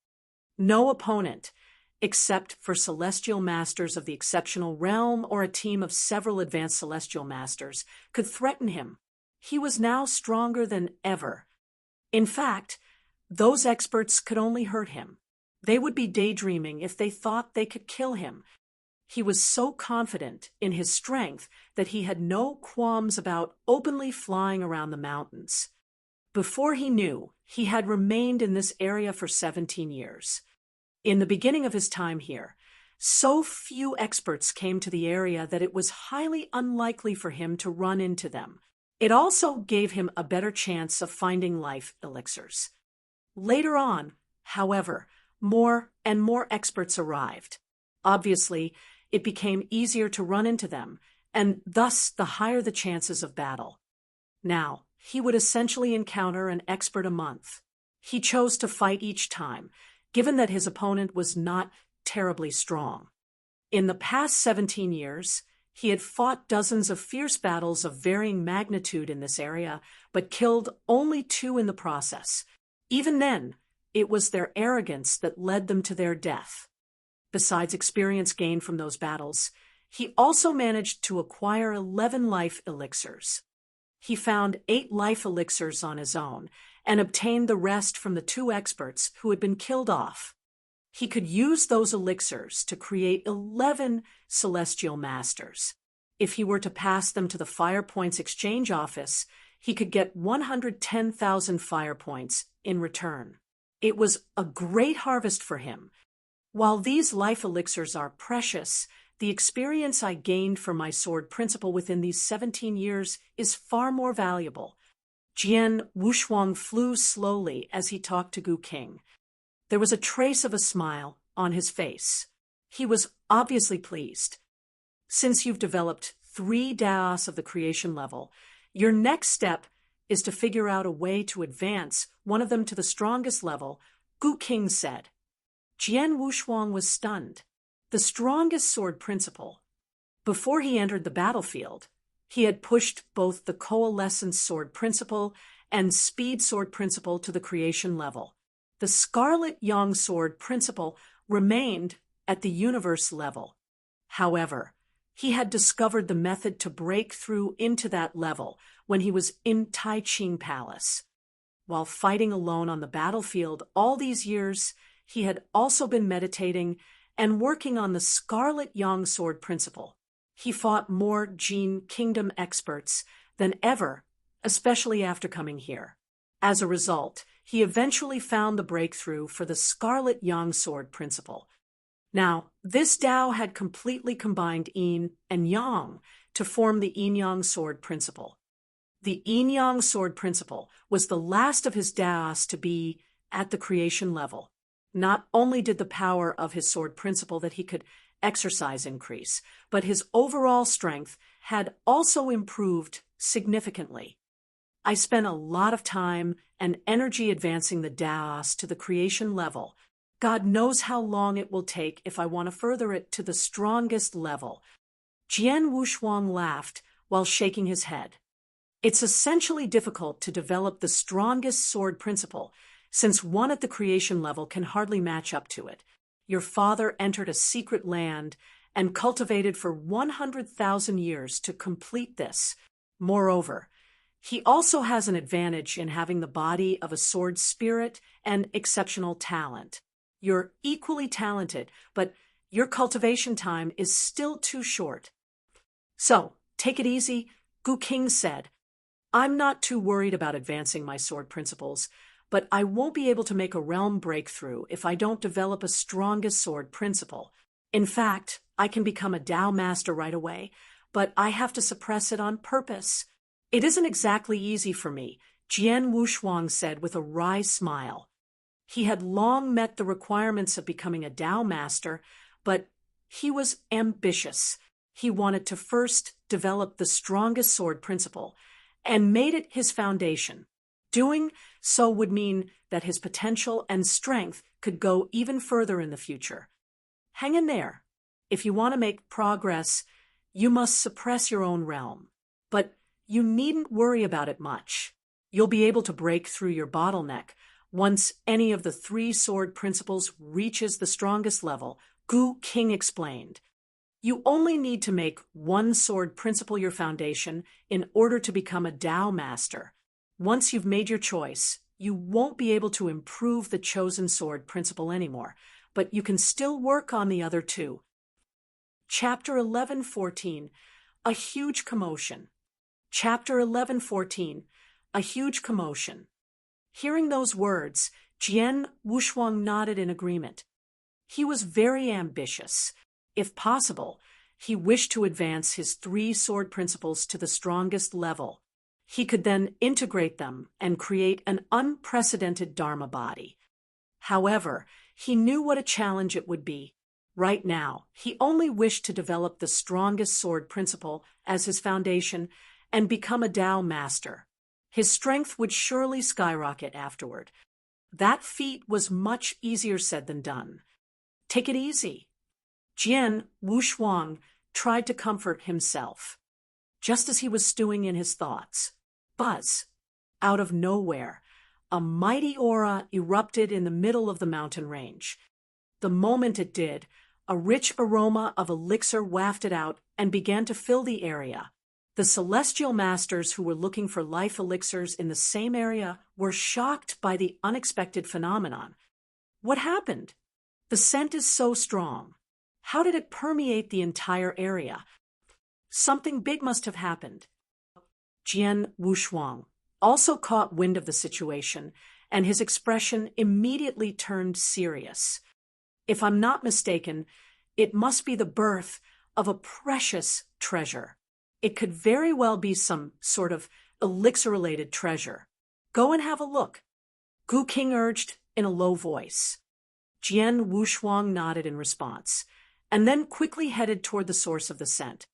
No opponent, except for celestial masters of the exceptional realm or a team of several advanced celestial masters, could threaten him. He was now stronger than ever. In fact, those experts could only hurt him. They would be daydreaming if they thought they could kill him. He was so confident in his strength that he had no qualms about openly flying around the mountains. Before he knew, he had remained in this area for 17 years. In the beginning of his time here, so few experts came to the area that it was highly unlikely for him to run into them. It also gave him a better chance of finding life elixirs. Later on, however, more and more experts arrived. Obviously, it became easier to run into them, and thus the higher the chances of battle. Now, he would essentially encounter an expert a month. He chose to fight each time, given that his opponent was not terribly strong. In the past 17 years, he had fought dozens of fierce battles of varying magnitude in this area, but killed only 2 in the process. Even then, it was their arrogance that led them to their death. Besides experience gained from those battles, he also managed to acquire 11 life elixirs. He found 8 life elixirs on his own and obtained the rest from the 2 experts who had been killed off. He could use those elixirs to create 11 celestial masters. If he were to pass them to the Fire Points exchange office, he could get 110,000 fire points in return. It was a great harvest for him. While these life elixirs are precious, the experience I gained from my sword principle within these 17 years is far more valuable. Jian Wushuang flew slowly as he talked to Gu King. There was a trace of a smile on his face. He was obviously pleased. Since you've developed 3 Daos of the creation level, your next step is to figure out a way to advance one of them to the strongest level, Gu King said. Jian Wushuang was stunned. The strongest sword principle. Before he entered the battlefield, he had pushed both the coalescence sword principle and speed sword principle to the creation level. The Scarlet Yang sword principle remained at the universe level. However, he had discovered the method to break through into that level when he was in Tai Ching Palace. While fighting alone on the battlefield all these years, he had also been meditating and working on the Scarlet Yang sword principle. He fought more Jian Kingdom experts than ever, especially after coming here. As a result, he eventually found the breakthrough for the Scarlet Yang sword principle. Now, this Dao had completely combined Yin and Yang to form the Yin-Yang sword principle. The Yin-Yang sword principle was the last of his Daos to be at the creation level. Not only did the power of his sword principle that he could exercise increase, but his overall strength had also improved significantly. I spent a lot of time and energy advancing the Daos to the creation level. God knows how long it will take if I want to further it to the strongest level. Jian Wushuang laughed while shaking his head. It's essentially difficult to develop the strongest sword principle, since one at the creation level can hardly match up to it. Your father entered a secret land and cultivated for 100,000 years to complete this. Moreover, he also has an advantage in having the body of a sword spirit and exceptional talent. You're equally talented, but your cultivation time is still too short. So, take it easy, Gu King said. I'm not too worried about advancing my sword principles, but I won't be able to make a realm breakthrough if I don't develop a strongest sword principle. In fact, I can become a Dao master right away, but I have to suppress it on purpose. It isn't exactly easy for me, Jian Wushuang said with a wry smile. He had long met the requirements of becoming a Dao master, but he was ambitious. he wanted to first develop the strongest sword principle and made it his foundation. Doing so would mean that his potential and strength could go even further in the future. Hang in there. If you want to make progress, you must suppress your own realm. But you needn't worry about it much. You'll be able to break through your bottleneck once any of the 3 sword principles reaches the strongest level, Gu King explained. You only need to make 1 sword principle your foundation in order to become a Dao master. Once you've made your choice, you won't be able to improve the chosen sword principle anymore, but you can still work on the other 2. Chapter 11:14, A Huge Commotion. Chapter 11:14, A Huge Commotion. Hearing those words, Jian Wushuang nodded in agreement. He was very ambitious. If possible, he wished to advance his 3 sword principles to the strongest level. He could then integrate them and create an unprecedented Dharma body. However, he knew what a challenge it would be. Right now, he only wished to develop the strongest sword principle as his foundation and become a Dao master. His strength would surely skyrocket afterward. That feat was much easier said than done. Take it easy. Jian Wushuang tried to comfort himself. Just as he was stewing in his thoughts, buzz! Out of nowhere, a mighty aura erupted in the middle of the mountain range. The moment it did, a rich aroma of elixir wafted out and began to fill the area. The celestial masters who were looking for life elixirs in the same area were shocked by the unexpected phenomenon. What happened? The scent is so strong. How did it permeate the entire area? Something big must have happened. Jian Wushuang also caught wind of the situation, and his expression immediately turned serious. If I'm not mistaken, it must be the birth of a precious treasure. It could very well be some sort of elixir-related treasure. Go and have a look, Gu King urged in a low voice. Jian Wushuang nodded in response, and then quickly headed toward the source of the scent.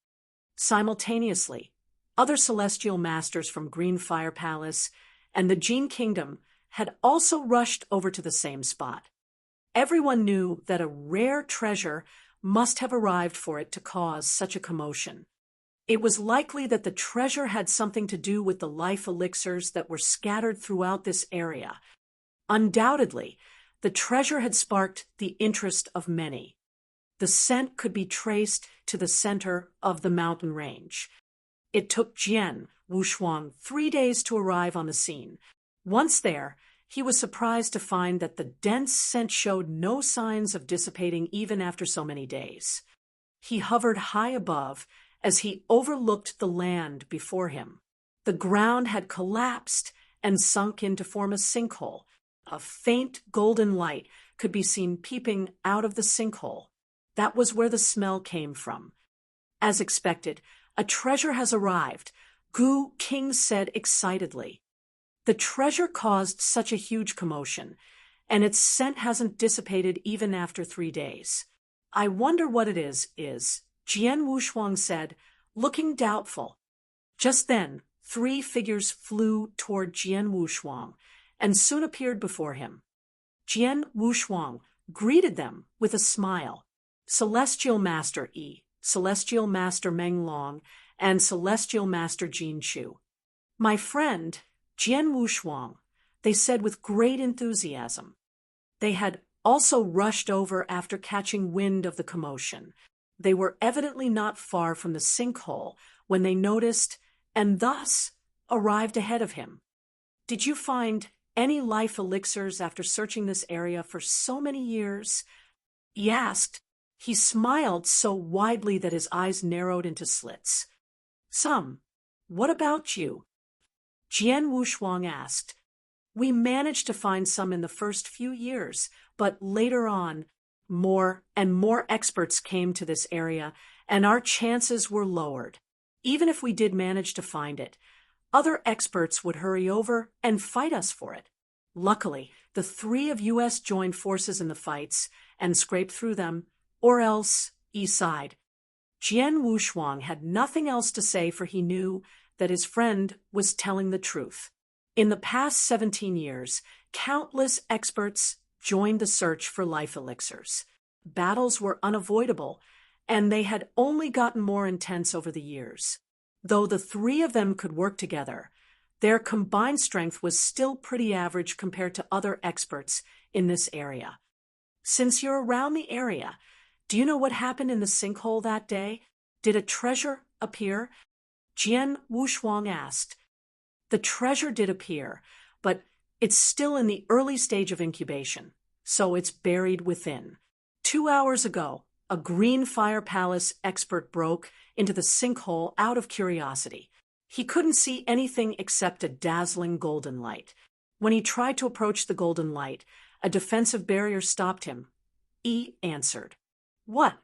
Simultaneously, other celestial masters from Green Fire Palace and the Jian Kingdom had also rushed over to the same spot. Everyone knew that a rare treasure must have arrived for it to cause such a commotion. It was likely that the treasure had something to do with the life elixirs that were scattered throughout this area. Undoubtedly, the treasure had sparked the interest of many. The scent could be traced to the center of the mountain range. It took Jian Wushuang 3 days to arrive on the scene. Once there, he was surprised to find that the dense scent showed no signs of dissipating even after so many days. He hovered high above as he overlooked the land before him. The ground had collapsed and sunk in to form a sinkhole. A faint golden light could be seen peeping out of the sinkhole. That was where the smell came from. As expected, a treasure has arrived, Gu King said excitedly. The treasure caused such a huge commotion, and its scent hasn't dissipated even after 3 days. I wonder what it is, Jian Wushuang said, looking doubtful. Just then, 3 figures flew toward Jian Wushuang, and soon appeared before him. Jian Wushuang greeted them with a smile. Celestial Master Yi, Celestial Master Meng Long, and Celestial Master Jin Chu. My friend, Jian Wushuang, they said with great enthusiasm. They had also rushed over after catching wind of the commotion. They were evidently not far from the sinkhole when they noticed, and thus arrived ahead of him. Did you find any life elixirs after searching this area for so many years? He asked. He smiled so widely that his eyes narrowed into slits. Some. What about you? Jian Wushuang asked. We managed to find some in the first few years, but later on, more and more experts came to this area, and our chances were lowered. Even if we did manage to find it, other experts would hurry over and fight us for it. Luckily, the 3 of U.S. joined forces in the fights and scraped through them, or else, East Side. Jian Wushuang had nothing else to say, for he knew that his friend was telling the truth. In the past 17 years, countless experts joined the search for life elixirs. Battles were unavoidable, and they had only gotten more intense over the years. Though the three of them could work together, their combined strength was still pretty average compared to other experts in this area. Since you're around the area, do you know what happened in the sinkhole that day? Did a treasure appear? Jian Wushuang asked. The treasure did appear, but it's still in the early stage of incubation, so it's buried within. 2 hours ago, a green fire palace expert broke into the sinkhole out of curiosity. He couldn't see anything except a dazzling golden light. When he tried to approach the golden light, a defensive barrier stopped him. He answered. What?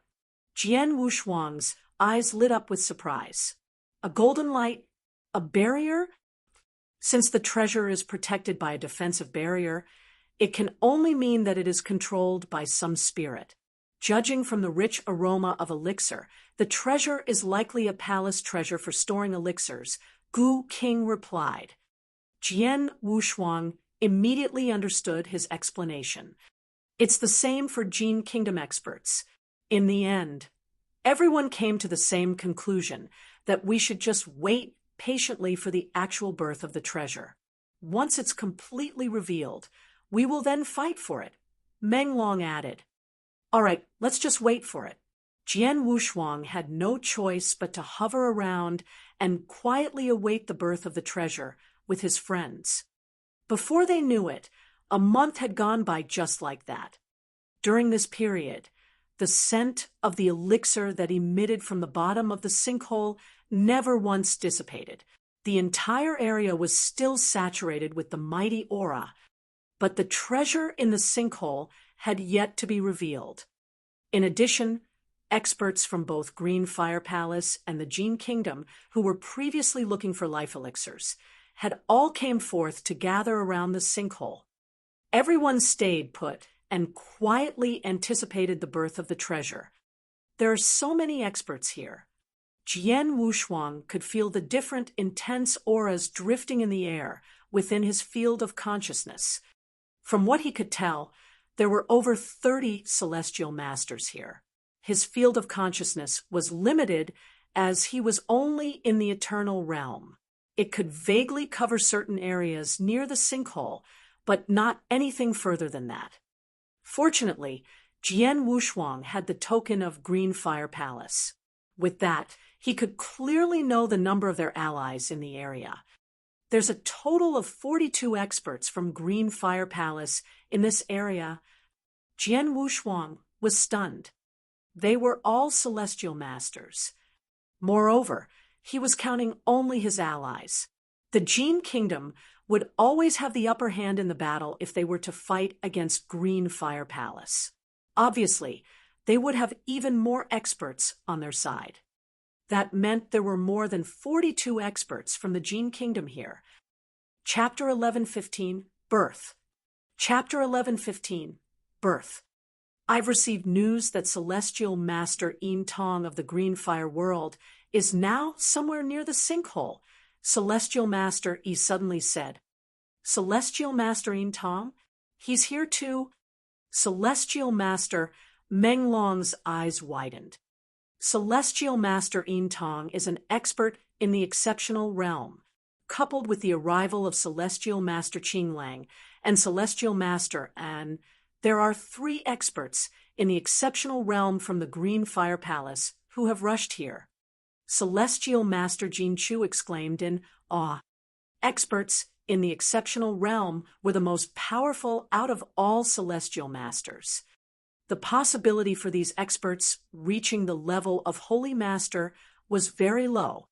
Jian Wushuang's eyes lit up with surprise. A golden light? A barrier? Since the treasure is protected by a defensive barrier, it can only mean that it is controlled by some spirit. Judging from the rich aroma of elixir, the treasure is likely a palace treasure for storing elixirs, Gu King replied. Jian Wushuang immediately understood his explanation. It's the same for Jian Kingdom experts. In the end, everyone came to the same conclusion, that we should just wait patiently for the actual birth of the treasure. Once it's completely revealed, we will then fight for it, Meng Long added. All right, let's just wait for it. Jian Wushuang had no choice but to hover around and quietly await the birth of the treasure with his friends. Before they knew it, a month had gone by just like that. During this period, the scent of the elixir that emitted from the bottom of the sinkhole never once dissipated. The entire area was still saturated with the mighty aura, but the treasure in the sinkhole had yet to be revealed. In addition, experts from both Green Fire Palace and the Jian Kingdom, who were previously looking for life elixirs, had all came forth to gather around the sinkhole. Everyone stayed put and quietly anticipated the birth of the treasure. There are so many experts here. Jian Wushuang could feel the different intense auras drifting in the air within his field of consciousness. From what he could tell, there were over 30 celestial masters here. His field of consciousness was limited as he was only in the eternal realm. It could vaguely cover certain areas near the sinkhole, but not anything further than that. Fortunately, Jian Wushuang had the token of Green Fire Palace. With that, he could clearly know the number of their allies in the area. There's a total of 42 experts from Green Fire Palace in this area. Jian Wushuang was stunned. They were all celestial masters. Moreover, he was counting only his allies. The Jian Kingdom would always have the upper hand in the battle if they were to fight against Green Fire Palace. Obviously, they would have even more experts on their side. That meant there were more than 42 experts from the Jian Kingdom here. Chapter 11:15, Birth. Chapter 11:15, Birth. I've received news that Celestial Master Yin Tong of the Green Fire World is now somewhere near the sinkhole, Celestial Master Yi suddenly said. Celestial Master Yin Tong? He's here too? Celestial Master Meng Long's eyes widened. Celestial Master Yin Tong is an expert in the exceptional realm. Coupled with the arrival of Celestial Master Qing Lang and Celestial Master An, there are 3 experts in the exceptional realm from the Green Fire Palace who have rushed here. Celestial Master Jin Chu exclaimed in awe. Experts in the exceptional realm were the most powerful out of all celestial masters. The possibility for these experts reaching the level of Holy Master was very low.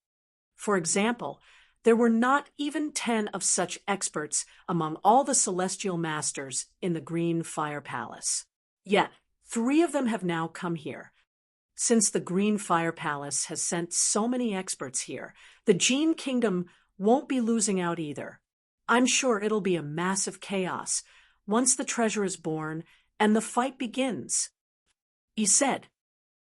For example, there were not even 10 of such experts among all the celestial masters in the Green Fire Palace. Yet, 3 of them have now come here. Since the Green Fire Palace has sent so many experts here, the Jian Kingdom won't be losing out either. I'm sure it'll be a massive chaos once the treasure is born and the fight begins. He said.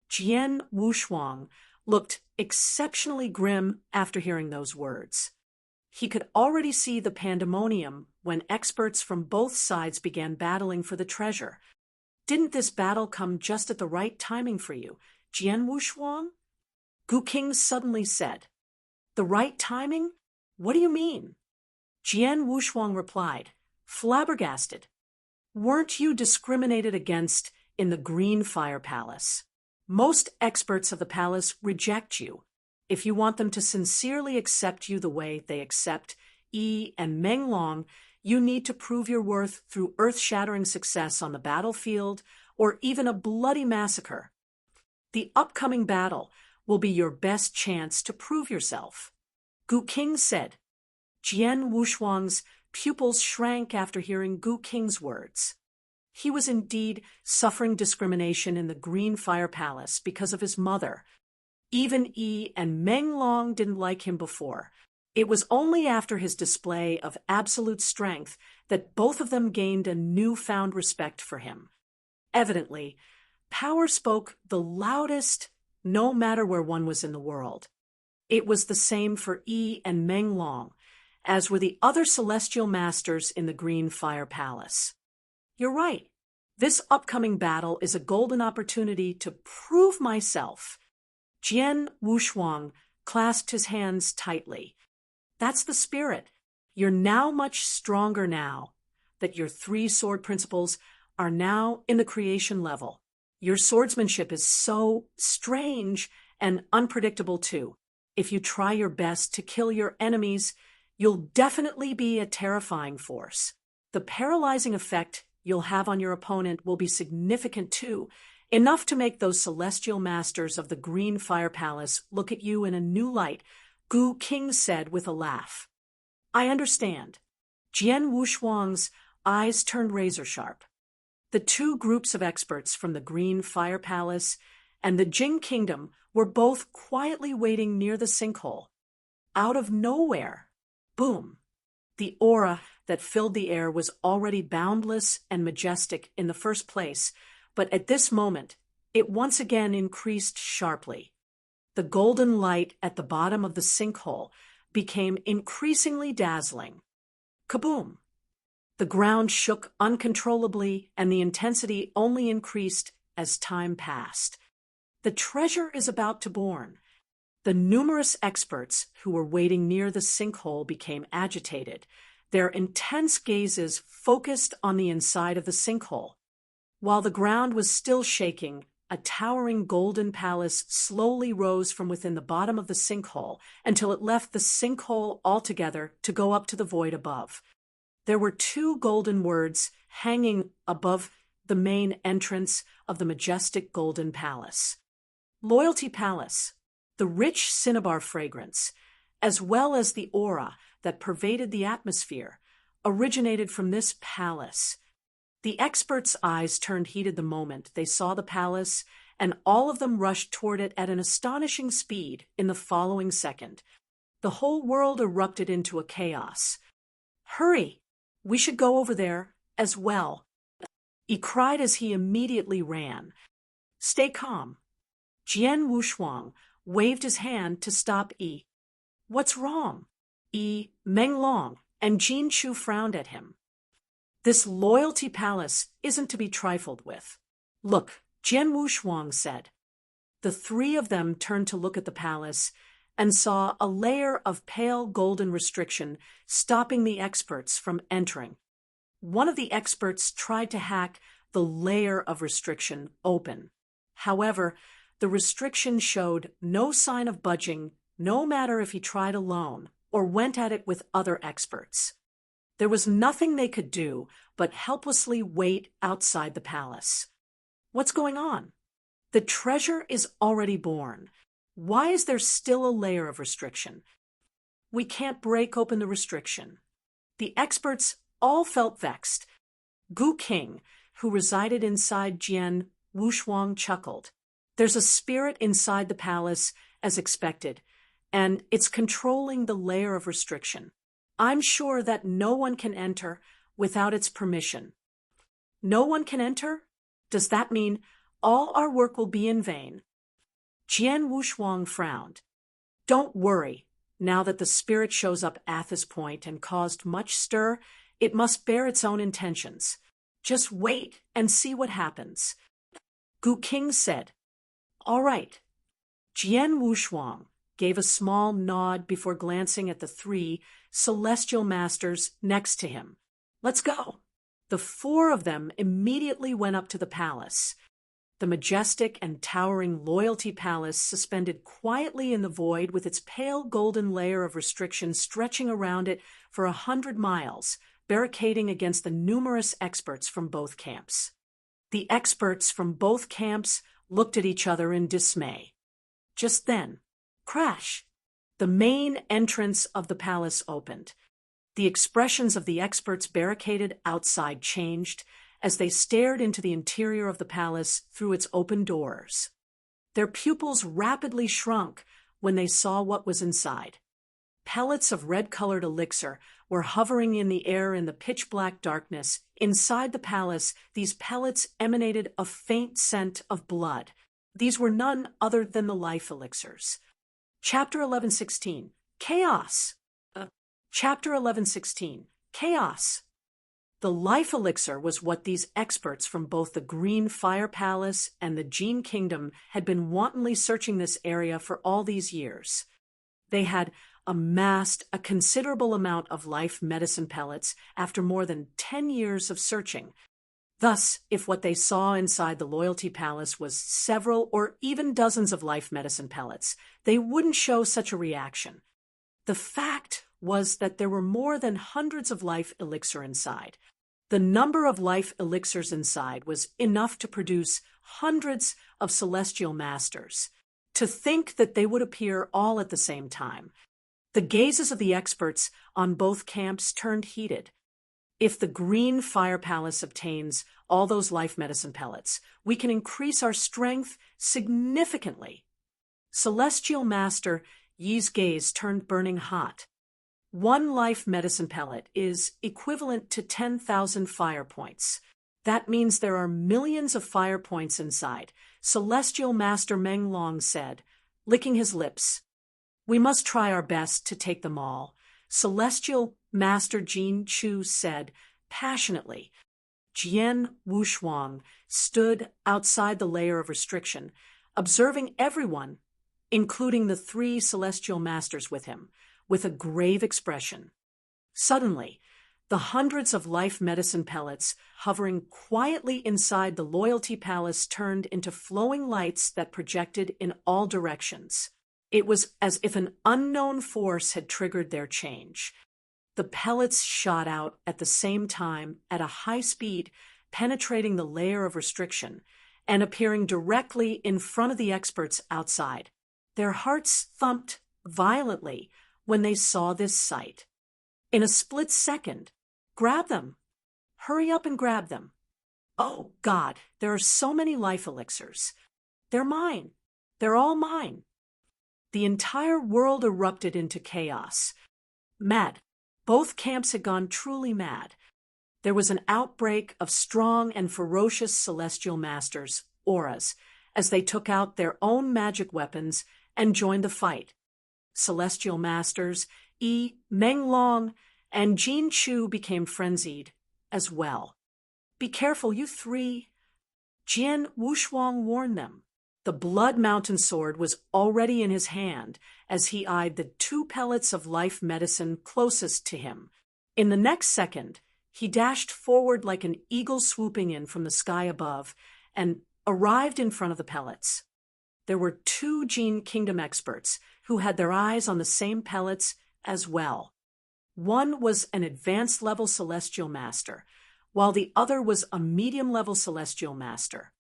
Jian Wushuang looked exceptionally grim after hearing those words. He could already see the pandemonium when experts from both sides began battling for the treasure. Didn't this battle come just at the right timing for you, Jian Wushuang? Gu King suddenly said. The right timing? What do you mean? Jian Wushuang replied, flabbergasted. Weren't you discriminated against in the Green Fire Palace? Most experts of the palace reject you. If you want them to sincerely accept you the way they accept Yi and Meng Long, you need to prove your worth through earth-shattering success on the battlefield or even a bloody massacre. The upcoming battle will be your best chance to prove yourself. Gu King said. Jian Wushuang's pupils shrank after hearing Gu King's words. He was indeed suffering discrimination in the Green Fire Palace because of his mother. Even Yi and Meng Long didn't like him before. It was only after his display of absolute strength that both of them gained a newfound respect for him. Evidently, power spoke the loudest, no matter where one was in the world. It was the same for Yi and Meng Long, as were the other celestial masters in the Green Fire Palace. You're right. This upcoming battle is a golden opportunity to prove myself. Jian Wushuang clasped his hands tightly. That's the spirit. You're now much stronger now that your 3 sword principles are now in the creation level. Your swordsmanship is so strange and unpredictable too. If you try your best to kill your enemies, you'll definitely be a terrifying force. The paralyzing effect you'll have on your opponent will be significant too, enough to make those celestial masters of the Green Fire Palace look at you in a new light, Gu King said with a laugh. I understand. Jian Wushuang's eyes turned razor-sharp. The 2 groups of experts from the Green Fire Palace and the Jing Kingdom were both quietly waiting near the sinkhole. Out of nowhere, boom! The aura that filled the air was already boundless and majestic in the first place, but at this moment, it once again increased sharply. The golden light at the bottom of the sinkhole became increasingly dazzling. Kaboom! The ground shook uncontrollably, and the intensity only increased as time passed. The treasure is about to born. The numerous experts who were waiting near the sinkhole became agitated, their intense gazes focused on the inside of the sinkhole. While the ground was still shaking, a towering golden palace slowly rose from within the bottom of the sinkhole until it left the sinkhole altogether to go up to the void above. There were 2 golden words hanging above the main entrance of the majestic golden palace. Loyalty Palace. The rich cinnabar fragrance, as well as the aura that pervaded the atmosphere, originated from this palace. The experts' eyes turned heated the moment they saw the palace, and all of them rushed toward it at an astonishing speed in the following second. The whole world erupted into a chaos. Hurry! We should go over there as well, he cried as he immediately ran. Stay calm. Jian Wushuang waved his hand to stop Yi. What's wrong? Yi, Meng Long, and Jin Chu frowned at him. This loyalty palace isn't to be trifled with. Look, Jian Wushuang said. The 3 of them turned to look at the palace and saw a layer of pale golden restriction stopping the experts from entering. One of the experts tried to hack the layer of restriction open. However, the restriction showed no sign of budging, no matter if he tried alone or went at it with other experts. There was nothing they could do but helplessly wait outside the palace. What's going on? The treasure is already born. Why is there still a layer of restriction? We can't break open the restriction. The experts all felt vexed. Gu King, who resided inside Jian Wushuang, chuckled. There's a spirit inside the palace, as expected, and it's controlling the layer of restriction. I'm sure that no one can enter without its permission. No one can enter? Does that mean all our work will be in vain? Jian Wushuang frowned. Don't worry. Now that the spirit shows up at this point and caused much stir, it must bear its own intentions. Just wait and see what happens. Gu King said. All right. Jian Wushuang gave a small nod before glancing at the 3 celestial masters next to him. Let's go. The 4 of them immediately went up to the palace. The majestic and towering Loyalty Palace suspended quietly in the void with its pale golden layer of restriction stretching around it for 100 miles, barricading against the numerous experts from both camps. The experts from both camps looked at each other in dismay. Just then, crash! The main entrance of the palace opened. The expressions of the experts barricaded outside changed as they stared into the interior of the palace through its open doors. Their pupils rapidly shrunk when they saw what was inside. Pellets of red-colored elixir were hovering in the air in the pitch-black darkness. Inside the palace, these pellets emanated a faint scent of blood. These were none other than the life elixirs. Chapter 11:16. Chaos. Chapter 11:16. Chaos. The life elixir was what these experts from both the Green Fire Palace and the Jian Kingdom had been wantonly searching this area for all these years. They had amassed a considerable amount of life medicine pellets after more than 10 years of searching. Thus, if what they saw inside the Loyalty Palace was several or even dozens of life medicine pellets, they wouldn't show such a reaction. The fact was that there were more than hundreds of life elixir inside. The number of life elixirs inside was enough to produce hundreds of celestial masters. To think that they would appear all at the same time. The gazes of the experts on both camps turned heated. If the Green Fire Palace obtains all those life medicine pellets, we can increase our strength significantly. Celestial Master Yi's gaze turned burning hot. 1 life medicine pellet is equivalent to 10,000 fire points. That means there are millions of fire points inside, Celestial Master Meng Long said, licking his lips. We must try our best to take them all, Celestial Master Jin Chu said passionately. Jian Wushuang stood outside the layer of restriction, observing everyone, including the 3 celestial masters with him, with a grave expression. Suddenly, the hundreds of life medicine pellets hovering quietly inside the Loyalty Palace turned into flowing lights that projected in all directions. It was as if an unknown force had triggered their change. The pellets shot out at the same time at a high speed, penetrating the layer of restriction and appearing directly in front of the experts outside. Their hearts thumped violently when they saw this sight. In a split second, grab them. Hurry up and grab them. Oh, God, there are so many life elixirs. They're mine. They're all mine. The entire world erupted into chaos. Mad. Both camps had gone truly mad. There was an outbreak of strong and ferocious celestial masters, auras, as they took out their own magic weapons and joined the fight. Celestial masters Meng Long and Jin Chu became frenzied as well. Be careful, you 3. Jian Wushuang warned them. The Blood Mountain sword was already in his hand as he eyed the 2 pellets of life medicine closest to him. In the next second, he dashed forward like an eagle swooping in from the sky above and arrived in front of the pellets. There were 2 Jian Kingdom experts who had their eyes on the same pellets as well. One was an advanced-level Celestial Master, while the other was a medium-level Celestial Master.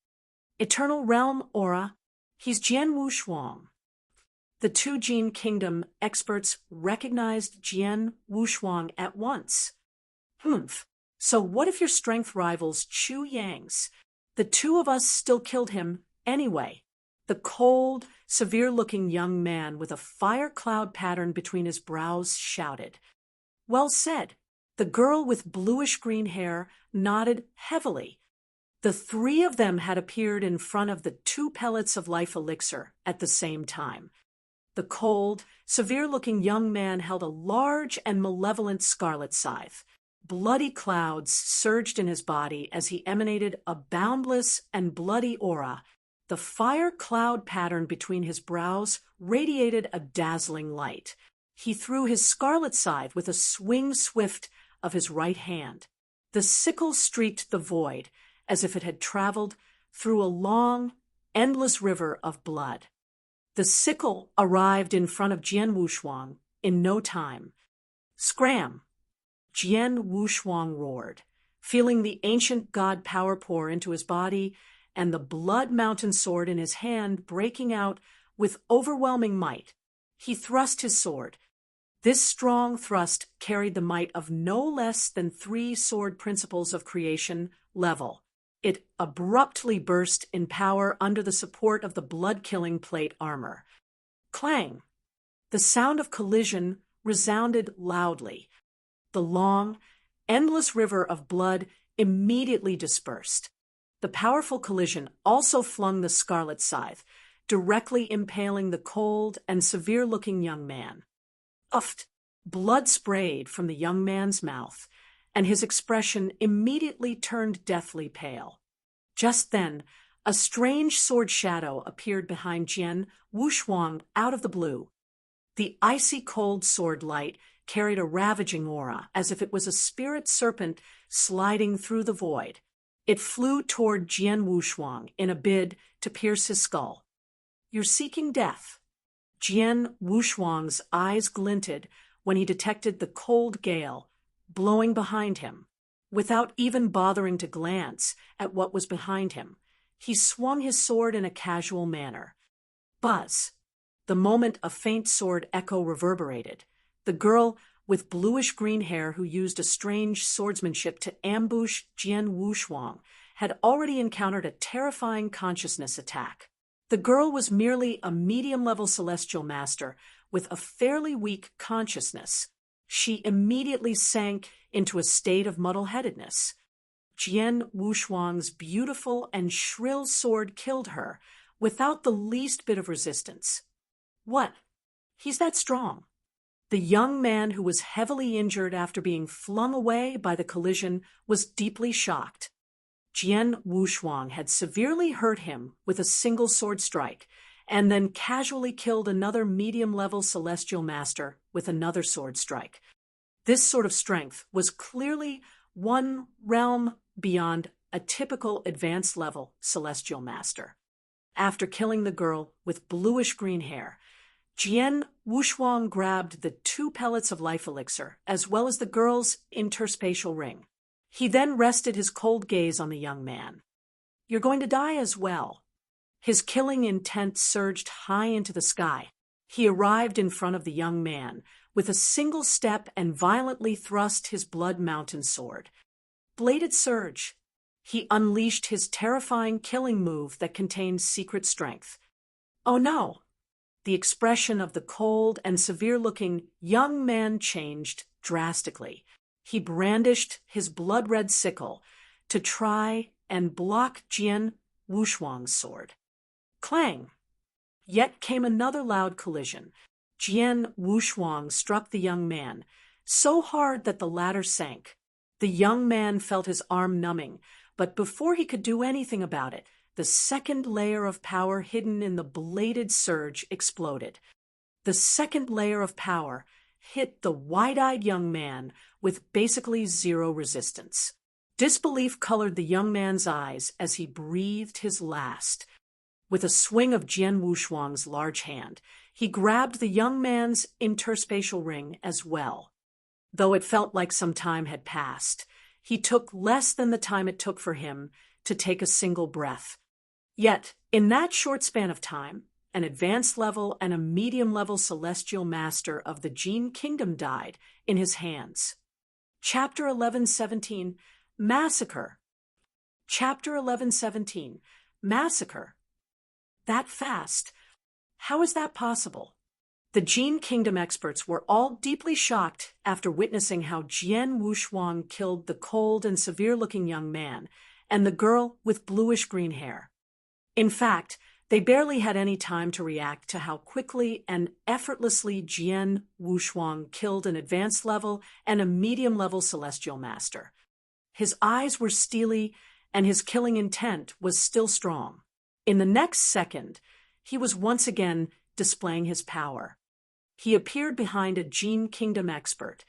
Eternal Realm Aura, he's Jian Wushuang. The 2 Jian Kingdom experts recognized Jian Wushuang at once. So what if your strength rivals Chu Yang's? The 2 of us still killed him anyway. The cold, severe-looking young man with a fire cloud pattern between his brows shouted. Well said. The girl with bluish-green hair nodded heavily. The three of them had appeared in front of the 2 pellets of life elixir at the same time. The cold, severe-looking young man held a large and malevolent scarlet scythe. Bloody clouds surged in his body as he emanated a boundless and bloody aura. The fire cloud pattern between his brows radiated a dazzling light. He threw his scarlet scythe with a swing swift of his right hand. The sickle streaked the void as if it had traveled through a long, endless river of blood. The sickle arrived in front of Jian Wushuang in no time. Scram! Jian Wushuang roared, feeling the ancient god power pour into his body and the blood mountain sword in his hand breaking out with overwhelming might. He thrust his sword. This strong thrust carried the might of no less than 3 sword principles of creation level. It abruptly burst in power under the support of the blood-killing plate armor. Clang! The sound of collision resounded loudly. The long, endless river of blood immediately dispersed. The powerful collision also flung the scarlet scythe, directly impaling the cold and severe-looking young man. Uffed! Blood sprayed from the young man's mouth, and his expression immediately turned deathly pale. Just then, a strange sword shadow appeared behind Jian Wushuang out of the blue. The icy cold sword light carried a ravaging aura, as if it was a spirit serpent sliding through the void. It flew toward Jian Wushuang in a bid to pierce his skull. "You're seeking death." Jian Wushuang's eyes glinted when he detected the cold gale blowing behind him. Without even bothering to glance at what was behind him, he swung his sword in a casual manner. Buzz! The moment a faint sword echo reverberated, the girl with bluish-green hair who used a strange swordsmanship to ambush Jian Wushuang had already encountered a terrifying consciousness attack. The girl was merely a medium-level celestial master with a fairly weak consciousness. She immediately sank into a state of muddle-headedness. Jian Wushuang's beautiful and shrill sword killed her without the least bit of resistance. What? He's that strong. The young man, who was heavily injured after being flung away by the collision, was deeply shocked. Jian Wushuang had severely hurt him with a single sword strike, and then casually killed another medium-level celestial master with another sword strike. This sort of strength was clearly one realm beyond a typical advanced-level celestial master. After killing the girl with bluish-green hair, Jian Wushuang grabbed the 2 pellets of life elixir, as well as the girl's interspatial ring. He then rested his cold gaze on the young man. "You're going to die as well." His killing intent surged high into the sky. He arrived in front of the young man with a single step and violently thrust his blood mountain sword. Bladed surge. He unleashed his terrifying killing move that contained secret strength. Oh no! The expression of the cold and severe-looking young man changed drastically. He brandished his blood-red sickle to try and block Jian Wushuang's sword. Clang! Yet came another loud collision. Jian Wushuang struck the young man so hard that the latter sank. The young man felt his arm numbing, but before he could do anything about it, the second layer of power hidden in the bladed surge exploded. The second layer of power hit the wide-eyed young man with basically zero resistance. Disbelief colored the young man's eyes as he breathed his last. With a swing of Jian Wushuang's large hand, he grabbed the young man's interspatial ring as well. Though it felt like some time had passed, he took less than the time it took for him to take a single breath. Yet, in that short span of time, an advanced level and a medium level celestial master of the Jian kingdom died in his hands. Chapter 11:17, Massacre. Chapter 11:17, Massacre. That fast? How is that possible? The Jian kingdom experts were all deeply shocked after witnessing how Jian Wushuang killed the cold and severe-looking young man, and the girl with bluish-green hair. In fact, they barely had any time to react to how quickly and effortlessly Jian Wushuang killed an advanced level and a medium level celestial master. His eyes were steely, and his killing intent was still strong. In the next second, he was once again displaying his power. He appeared behind a Jian Kingdom expert.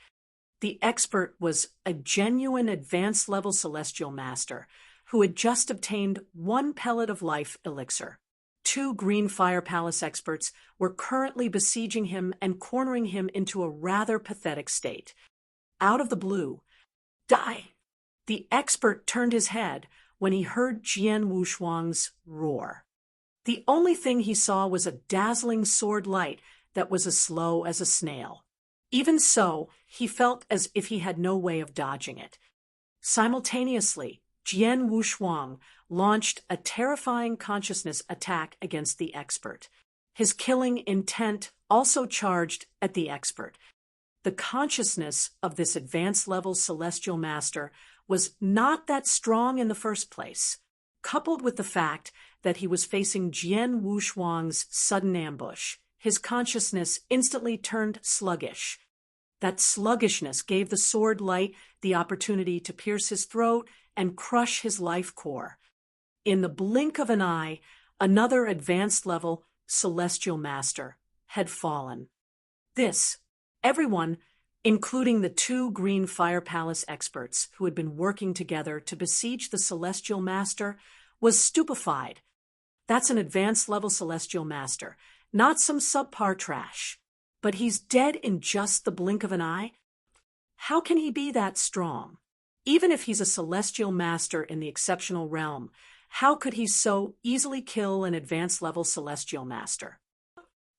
The expert was a genuine advanced level celestial master who had just obtained 1 pellet of life elixir. 2 Green Fire Palace experts were currently besieging him and cornering him into a rather pathetic state. Out of the blue, "Die!" The expert turned his head when he heard Jian Wushuang's roar. The only thing he saw was a dazzling sword light that was as slow as a snail. Even so, he felt as if he had no way of dodging it. Simultaneously, Jian Wushuang launched a terrifying consciousness attack against the expert. His killing intent also charged at the expert. The consciousness of this advanced-level celestial master was not that strong in the first place, coupled with the fact that he was facing Jian Wushuang's sudden ambush. His consciousness instantly turned sluggish. That sluggishness gave the sword light the opportunity to pierce his throat and crush his life core. In the blink of an eye, another advanced-level celestial master had fallen. This, everyone, including the 2 Green Fire Palace experts who had been working together to besiege the celestial master, was stupefied. That's an advanced-level celestial master, not some subpar trash. But he's dead in just the blink of an eye? How can he be that strong? Even if he's a celestial master in the exceptional realm, how could he so easily kill an advanced-level celestial master?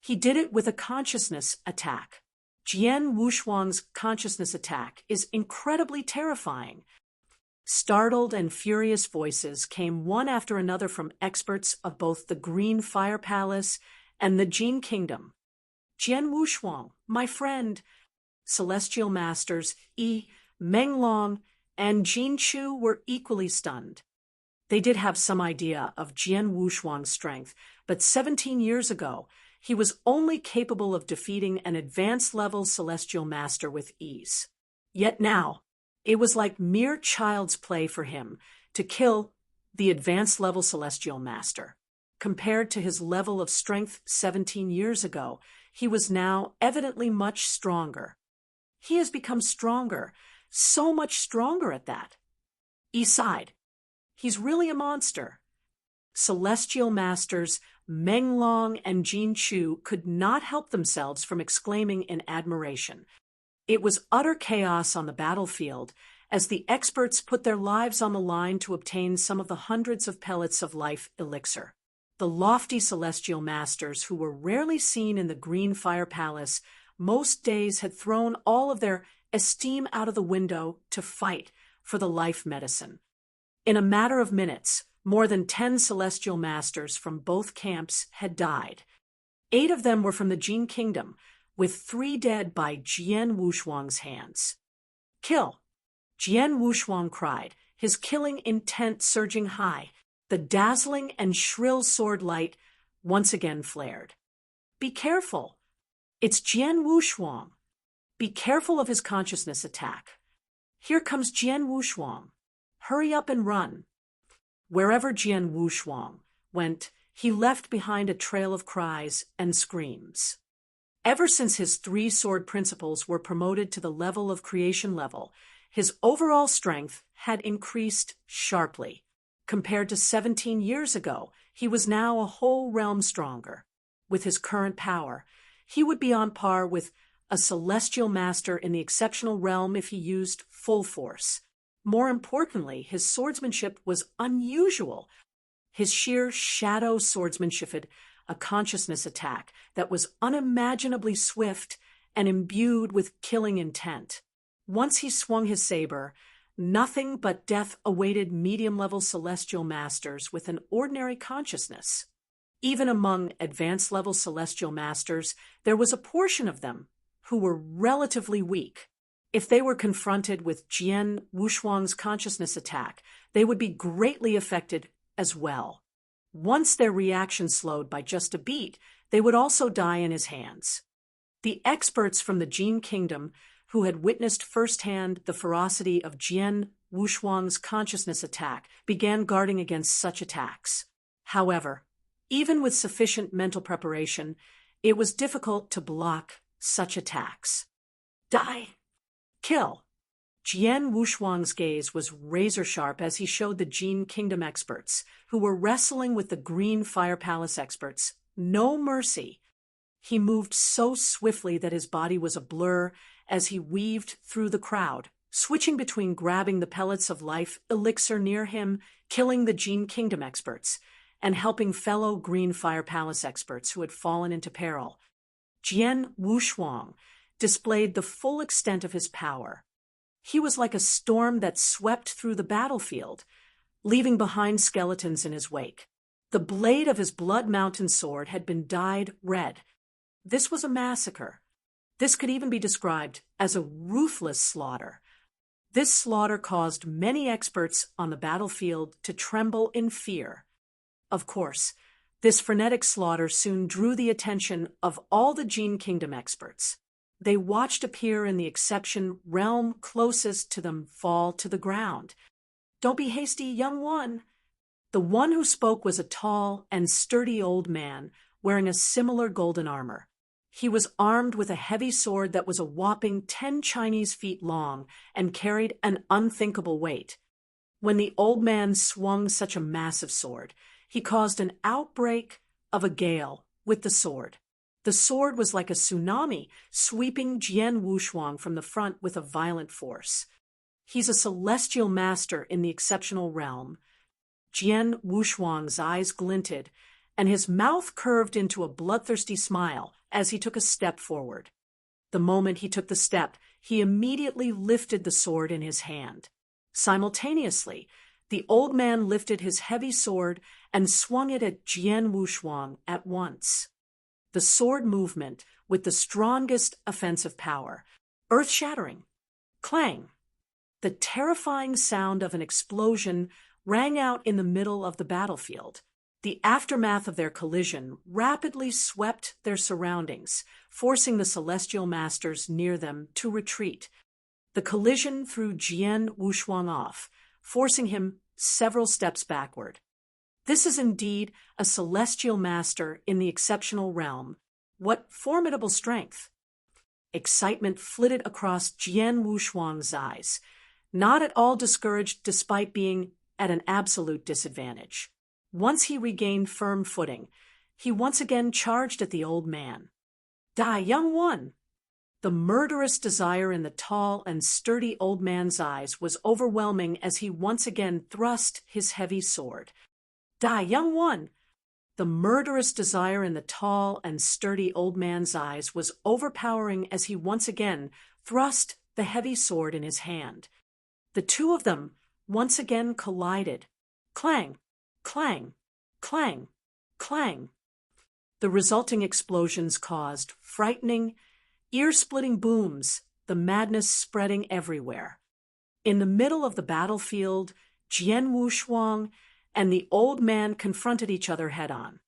He did it with a consciousness attack. Jian Wushuang's consciousness attack is incredibly terrifying. Startled and furious voices came one after another from experts of both the Green Fire Palace and the Jian Kingdom. "Jian Wushuang, my friend." Celestial Masters Menglong and Jin Chu were equally stunned. They did have some idea of Jian Wushuang's strength, but 17 years ago, he was only capable of defeating an advanced-level celestial master with ease. Yet now, it was like mere child's play for him to kill the advanced-level celestial master. Compared to his level of strength 17 years ago, he was now evidently much stronger. He has become stronger, so much stronger at that. He sighed. He's really a monster. Celestial Masters Menglong and Jin Chu could not help themselves from exclaiming in admiration. It was utter chaos on the battlefield as the experts put their lives on the line to obtain some of the hundreds of pellets of life elixir. The lofty celestial masters, who were rarely seen in the Green Fire Palace, most days had thrown all of their esteem out of the window to fight for the life medicine. In a matter of minutes, more than 10 celestial masters from both camps had died. 8 of them were from the Jian Kingdom, with 3 dead by Jian Wushuang's hands. "Kill!" Jian Wushuang cried, his killing intent surging high. The dazzling and shrill sword light once again flared. "Be careful! It's Jian Wushuang! Be careful of his consciousness attack. Here comes Jian Wushuang. Hurry up and run!" Wherever Jian Wushuang went, he left behind a trail of cries and screams. Ever since his 3 sword principles were promoted to the level of creation level, his overall strength had increased sharply. Compared to 17 years ago, he was now a whole realm stronger. With his current power, he would be on par with a celestial master in the exceptional realm if he used full force. More importantly, his swordsmanship was unusual. His sheer shadow swordsmanship had a consciousness attack that was unimaginably swift and imbued with killing intent. Once he swung his saber, nothing but death awaited medium-level celestial masters with an ordinary consciousness. Even among advanced-level celestial masters, there was a portion of them who were relatively weak. If they were confronted with Jian Wushuang's consciousness attack, they would be greatly affected as well. Once their reaction slowed by just a beat, they would also die in his hands. The experts from the Jian kingdom, who had witnessed firsthand the ferocity of Jian Wushuang's consciousness attack, began guarding against such attacks. However, even with sufficient mental preparation, it was difficult to block such attacks. Die! Kill! Jian Wushuang's gaze was razor-sharp as he showed the Jian kingdom experts, who were wrestling with the Green Fire Palace experts, no mercy. He moved so swiftly that his body was a blur as he weaved through the crowd, switching between grabbing the pellets of life elixir near him, killing the Jian kingdom experts, and helping fellow Green Fire Palace experts who had fallen into peril. Jian Wushuang displayed the full extent of his power. He was like a storm that swept through the battlefield, leaving behind skeletons in his wake. The blade of his Blood Mountain sword had been dyed red. This was a massacre. This could even be described as a ruthless slaughter. This slaughter caused many experts on the battlefield to tremble in fear. Of course, this frenetic slaughter soon drew the attention of all the Jian kingdom experts. They watched a peer in the exception realm closest to them fall to the ground. "Don't be hasty, young one." The one who spoke was a tall and sturdy old man wearing a similar golden armor. He was armed with a heavy sword that was a whopping 10 Chinese feet long and carried an unthinkable weight. When the old man swung such a massive sword, he caused an outbreak of a gale with the sword. The sword was like a tsunami, sweeping Jian Wushuang from the front with a violent force. He's a celestial master in the exceptional realm. Jian Wushuang's eyes glinted, and his mouth curved into a bloodthirsty smile as he took a step forward. The moment he took the step, he immediately lifted the sword in his hand. Simultaneously, the old man lifted his heavy sword and swung it at Jian Wushuang at once. The sword movement with the strongest offensive power, earth-shattering. Clang! The terrifying sound of an explosion rang out in the middle of the battlefield. The aftermath of their collision rapidly swept their surroundings, forcing the celestial masters near them to retreat. The collision threw Jian Wushuang off, forcing him several steps backward. This is indeed a celestial master in the exceptional realm. What formidable strength! Excitement flitted across Jian Wushuang's eyes, not at all discouraged despite being at an absolute disadvantage. Once he regained firm footing, he once again charged at the old man. "Die, young one!" The murderous desire in the tall and sturdy old man's eyes was overwhelming as he once again thrust his heavy sword. "Die, young one!" The murderous desire in the tall and sturdy old man's eyes was overpowering as he once again thrust the heavy sword in his hand. The two of them once again collided. Clang, clang, clang, clang. The resulting explosions caused frightening, ear-splitting booms, the madness spreading everywhere. In the middle of the battlefield, Jian Wushuang and the old man confronted each other head-on.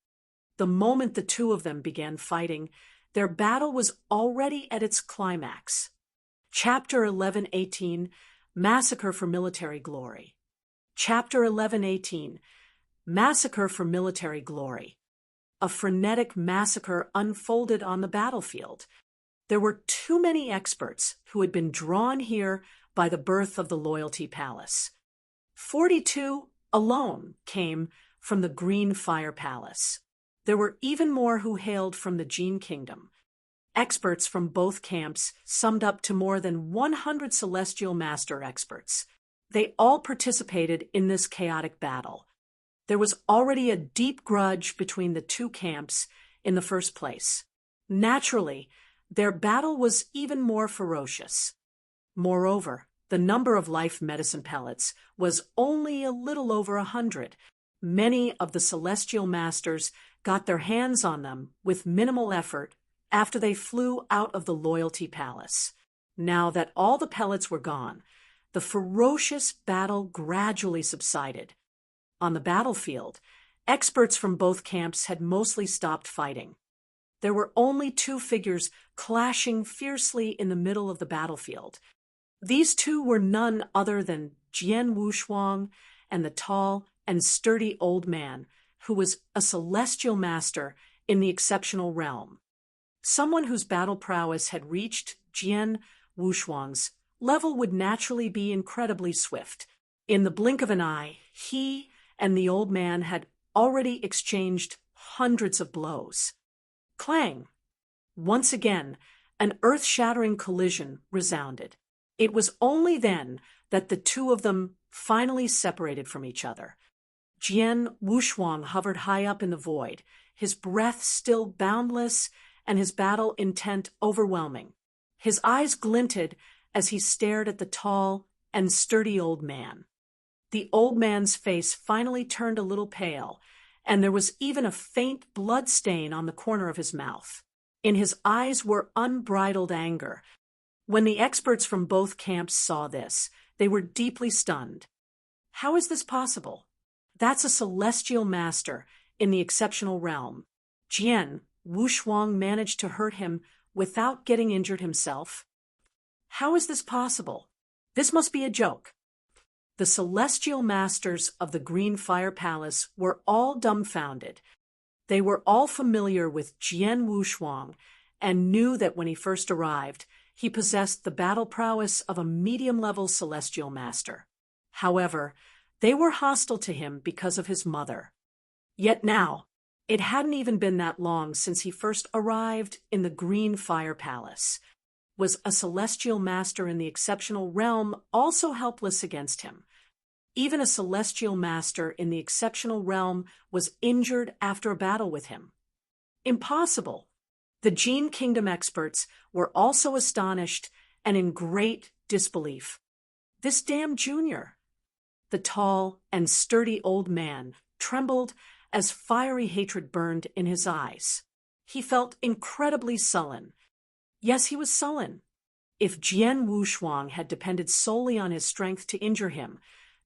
The moment the two of them began fighting, their battle was already at its climax. Chapter 11:18, Massacre for Military Glory. Chapter 11:18, Massacre for Military Glory. A frenetic massacre unfolded on the battlefield. There were too many experts who had been drawn here by the birth of the Loyalty Palace. 42 alone came from the Green Fire Palace. There were even more who hailed from the Jian Kingdom. Experts from both camps summed up to more than 100 Celestial Master experts. They all participated in this chaotic battle. There was already a deep grudge between the two camps in the first place. Naturally, their battle was even more ferocious. Moreover, the number of life medicine pellets was only a little over 100. Many of the Celestial Masters got their hands on them with minimal effort after they flew out of the Loyalty Palace. Now that all the pellets were gone, the ferocious battle gradually subsided. On the battlefield, experts from both camps had mostly stopped fighting. There were only two figures clashing fiercely in the middle of the battlefield. These two were none other than Jian Wushuang and the tall and sturdy old man, who was a celestial master in the exceptional realm. Someone whose battle prowess had reached Jian Wushuang's level would naturally be incredibly swift. In the blink of an eye, he and the old man had already exchanged hundreds of blows. Clang! Once again, an earth-shattering collision resounded. It was only then that the two of them finally separated from each other. Jian Wushuang hovered high up in the void, his breath still boundless and his battle intent overwhelming. His eyes glinted as he stared at the tall and sturdy old man. The old man's face finally turned a little pale, and there was even a faint blood stain on the corner of his mouth. In his eyes were unbridled anger. When the experts from both camps saw this, they were deeply stunned. How is this possible? That's a celestial master in the exceptional realm. Jian Wushuang managed to hurt him without getting injured himself. How is this possible? This must be a joke. The celestial masters of the Green Fire Palace were all dumbfounded. They were all familiar with Jian Wushuang and knew that when he first arrived, he possessed the battle prowess of a medium-level celestial master. However, they were hostile to him because of his mother. Yet now, it hadn't even been that long since he first arrived in the Green Fire Palace. Was a celestial master in the exceptional realm also helpless against him? Even a celestial master in the exceptional realm was injured after a battle with him. Impossible! The Jian Kingdom experts were also astonished and in great disbelief. This damn junior! The tall and sturdy old man trembled as fiery hatred burned in his eyes. He felt incredibly sullen. Yes, he was sullen. If Jian Wushuang had depended solely on his strength to injure him,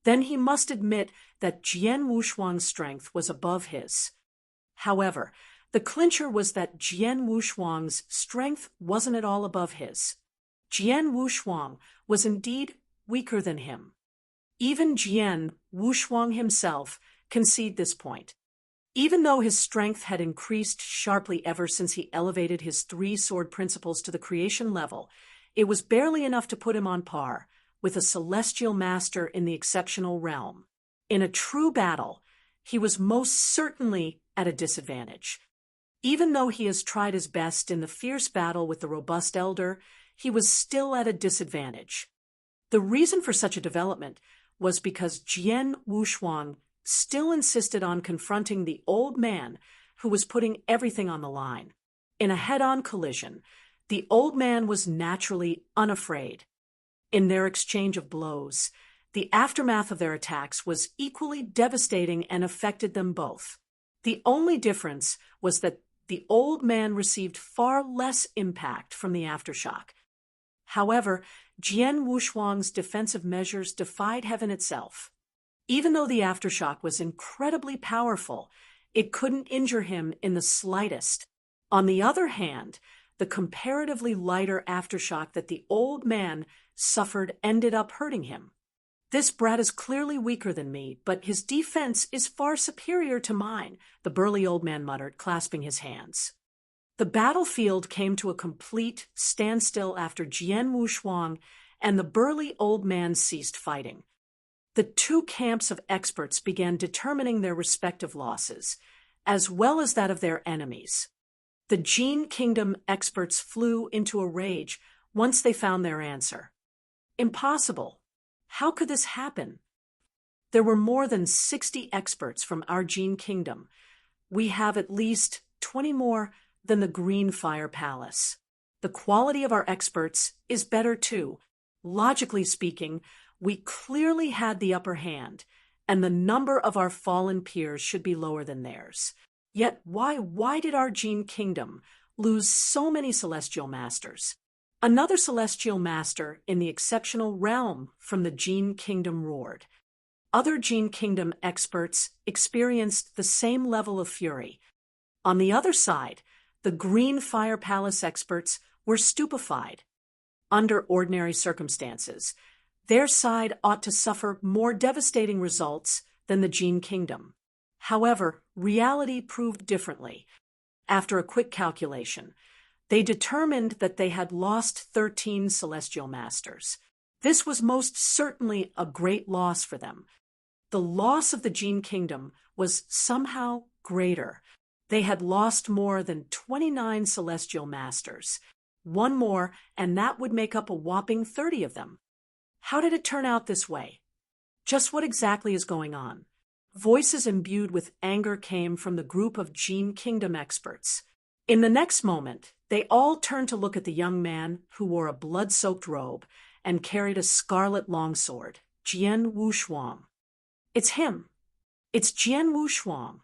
then he must admit that Jian Wushuang's strength was above his. However, the clincher was that Jian Wushuang's strength wasn't at all above his. Jian Wushuang was indeed weaker than him. Even Jian Wushuang himself conceded this point. Even though his strength had increased sharply ever since he elevated his three-sword principles to the creation level, it was barely enough to put him on par with a celestial master in the exceptional realm. In a true battle, he was most certainly at a disadvantage. Even though he has tried his best in the fierce battle with the robust elder, he was still at a disadvantage. The reason for such a development was because Jian Wushuang still insisted on confronting the old man who was putting everything on the line. In a head-on collision, the old man was naturally unafraid. In their exchange of blows, the aftermath of their attacks was equally devastating and affected them both. The only difference was that the old man received far less impact from the aftershock. However, Jian Wushuang's defensive measures defied heaven itself. Even though the aftershock was incredibly powerful, it couldn't injure him in the slightest. On the other hand, the comparatively lighter aftershock that the old man suffered ended up hurting him. This brat is clearly weaker than me, but his defense is far superior to mine, the burly old man muttered, clasping his hands. The battlefield came to a complete standstill after Jian Wushuang and the burly old man ceased fighting. The two camps of experts began determining their respective losses, as well as that of their enemies. The Jian Kingdom experts flew into a rage once they found their answer. Impossible! How could this happen? There were more than 60 experts from our Jian Kingdom. We have at least 20 more than the Green Fire Palace. The quality of our experts is better too. Logically speaking, we clearly had the upper hand, and the number of our fallen peers should be lower than theirs. Yet why did our Jian Kingdom lose so many celestial masters? Another celestial master in the exceptional realm from the Jian kingdom roared. Other Jian kingdom experts experienced the same level of fury. On the other side, the Green Fire Palace experts were stupefied. Under ordinary circumstances, their side ought to suffer more devastating results than the Jian kingdom. However, reality proved differently. After a quick calculation, they determined that they had lost 13 celestial masters. This was most certainly a great loss for them. The loss of the Jian kingdom was somehow greater. They had lost more than 29 celestial masters. One more, and that would make up a whopping 30 of them. How did it turn out this way? Just what exactly is going on? Voices imbued with anger came from the group of Jian kingdom experts. In the next moment, they all turned to look at the young man who wore a blood-soaked robe and carried a scarlet longsword, Jian Wushuang. It's him. It's Jian Wushuang.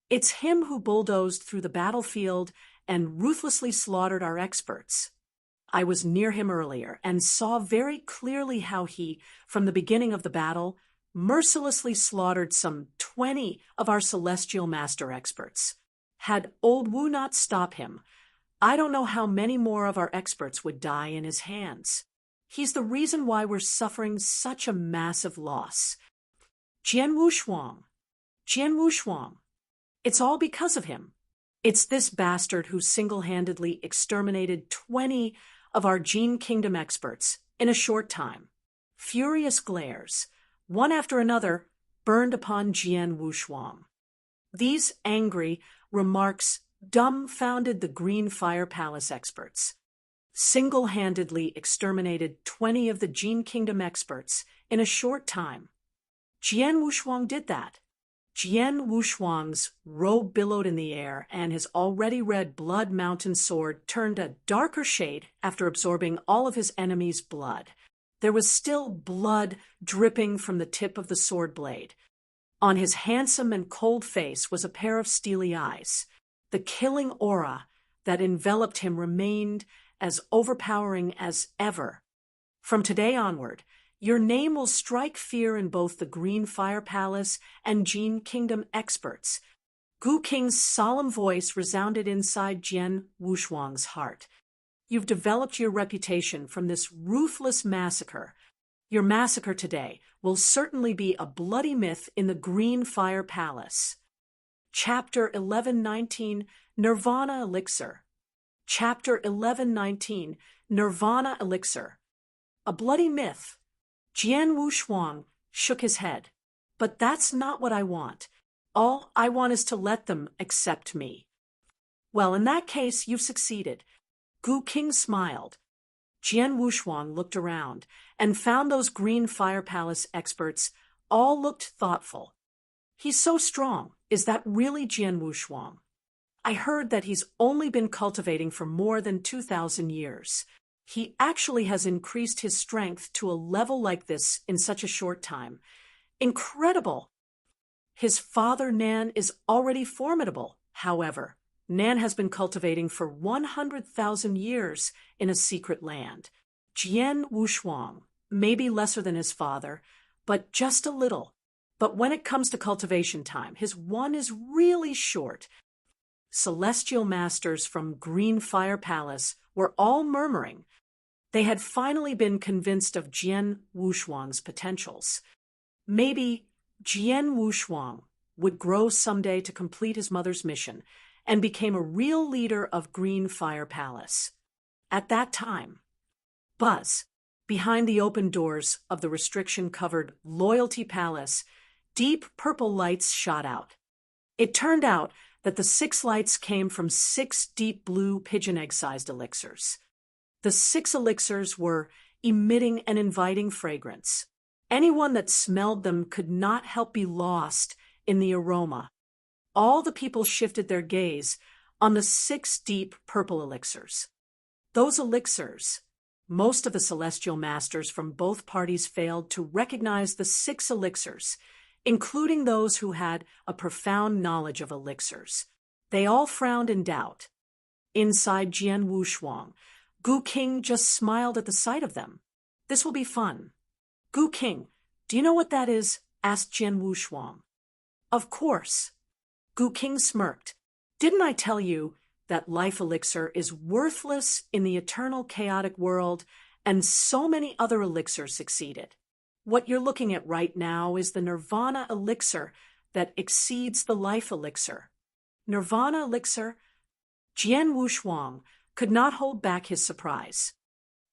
It's him who bulldozed through the battlefield and ruthlessly slaughtered our experts. I was near him earlier and saw very clearly how he, from the beginning of the battle, mercilessly slaughtered some 20 of our celestial master experts. Had old Wu not stopped him, I don't know how many more of our experts would die in his hands. He's the reason why we're suffering such a massive loss. Jian Wushuang. Jian Wushuang. It's all because of him. It's this bastard who single-handedly exterminated 20 of our Jian kingdom experts in a short time. Furious glares, one after another, burned upon Jian Wushuang. These angry remarks dumbfounded the Green Fire Palace experts. Single-handedly exterminated 20 of the Jian kingdom experts in a short time. Jian Wushuang did that. Jian Wushuang's robe billowed in the air, and his already red blood mountain sword turned a darker shade after absorbing all of his enemy's blood. There was still blood dripping from the tip of the sword blade. On his handsome and cold face was a pair of steely eyes. The killing aura that enveloped him remained as overpowering as ever. From today onward, your name will strike fear in both the Green Fire Palace and Jian Kingdom experts. Gu King's solemn voice resounded inside Jian Wushuang's heart. You've developed your reputation from this ruthless massacre. Your massacre today will certainly be a bloody myth in the Green Fire Palace. Chapter 1119, Nirvana Elixir. Chapter 1119, Nirvana Elixir. A bloody myth. Jian Wushuang shook his head. But that's not what I want. All I want is to let them accept me. Well, in that case, you've succeeded. Gu King smiled. Jian Wushuang looked around and found those Green Fire Palace experts all looked thoughtful. He's so strong. Is that really Jian Wushuang? I heard that he's only been cultivating for more than 2,000 years. He actually has increased his strength to a level like this in such a short time. Incredible! His father, Nan, is already formidable. However, Nan has been cultivating for 100,000 years in a secret land. Jian Wushuang may be lesser than his father, but just a little. But when it comes to cultivation time, his one is really short. Celestial masters from Green Fire Palace were all murmuring. They had finally been convinced of Jian Wushuang's potentials. Maybe Jian Wushuang would grow someday to complete his mother's mission and became a real leader of Green Fire Palace. At that time, buzz, behind the open doors of the restriction-covered Loyalty Palace, deep purple lights shot out. It turned out that the 6 lights came from 6 deep blue pigeon egg-sized elixirs. The 6 elixirs were emitting an inviting fragrance. Anyone that smelled them could not help be lost in the aroma. All the people shifted their gaze on the 6 deep purple elixirs. Those elixirs, most of the celestial masters from both parties failed to recognize the 6 elixirs, including those who had a profound knowledge of elixirs. They all frowned in doubt. Inside Jian Wushuang, Gu King just smiled at the sight of them. This will be fun. Gu King, do you know what that is? Asked Jian Wushuang. Of course. Gu King smirked. Didn't I tell you that life elixir is worthless in the eternal chaotic world, and so many other elixirs succeeded? What you're looking at right now is the Nirvana elixir that exceeds the life elixir. Nirvana elixir? Jian Wushuang could not hold back his surprise.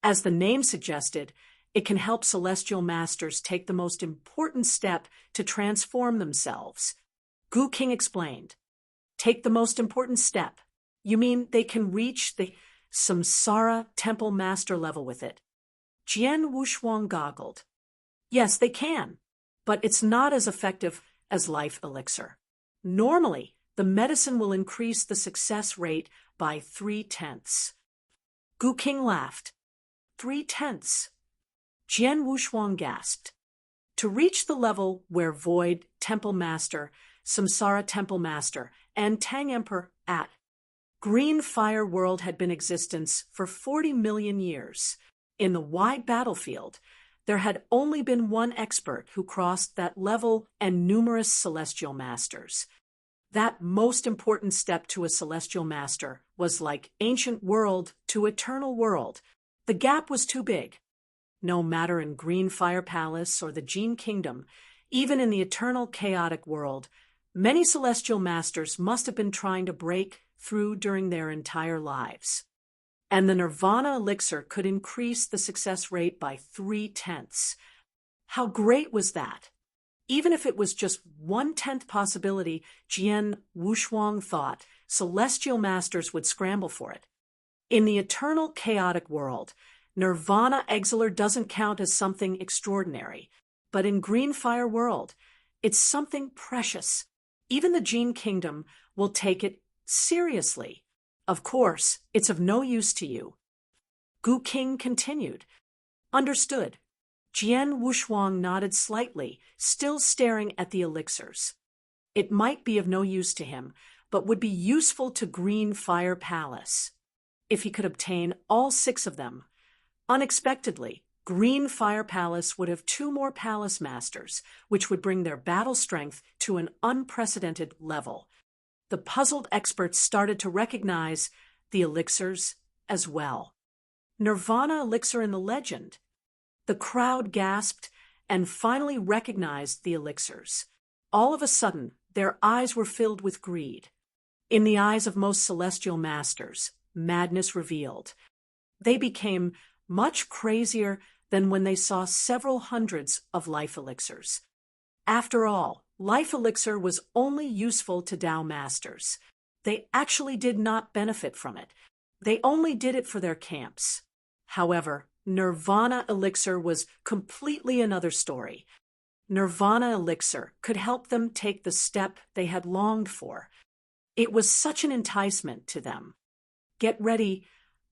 As the name suggested, it can help celestial masters take the most important step to transform themselves. Gu King explained. Take the most important step. You mean they can reach the Samsara Temple Master level with it? Jian Wushuang goggled. Yes, they can, but it's not as effective as life elixir. Normally, the medicine will increase the success rate by 3/10. Gu King laughed. 3/10. Jian Wushuang gasped. To reach the level where Void Temple Master, Samsara Temple Master, and Tang Emperor at Green Fire World had been in existence for 40 million years. In the wide battlefield, there had only been one expert who crossed that level and numerous celestial masters. That most important step to a celestial master was like ancient world to eternal world. The gap was too big. No matter in Green Fire Palace or the Jian Kingdom, even in the eternal chaotic world, many celestial masters must have been trying to break through during their entire lives. And the Nirvana elixir could increase the success rate by 3/10. How great was that? Even if it was just 1/10 possibility, Jian Wushuang thought celestial masters would scramble for it. In the eternal chaotic world, Nirvana Elixir doesn't count as something extraordinary, but in Green Fire World, it's something precious. Even the Jian Kingdom will take it seriously. Of course, it's of no use to you. Gu King continued. Understood. Jian Wushuang nodded slightly, still staring at the elixirs. It might be of no use to him, but would be useful to Green Fire Palace. If he could obtain all 6 of them. Unexpectedly, Green Fire Palace would have 2 more palace masters, which would bring their battle strength to an unprecedented level. The puzzled experts started to recognize the elixirs as well. Nirvana elixir in the legend. The crowd gasped and finally recognized the elixirs. All of a sudden, their eyes were filled with greed. In the eyes of most celestial masters, madness revealed. They became much crazier than when they saw several hundreds of life elixirs. After all, life elixir was only useful to Tao masters. They actually did not benefit from it. They only did it for their camps. However, Nirvana elixir was completely another story. Nirvana elixir could help them take the step they had longed for. It was such an enticement to them. Get ready,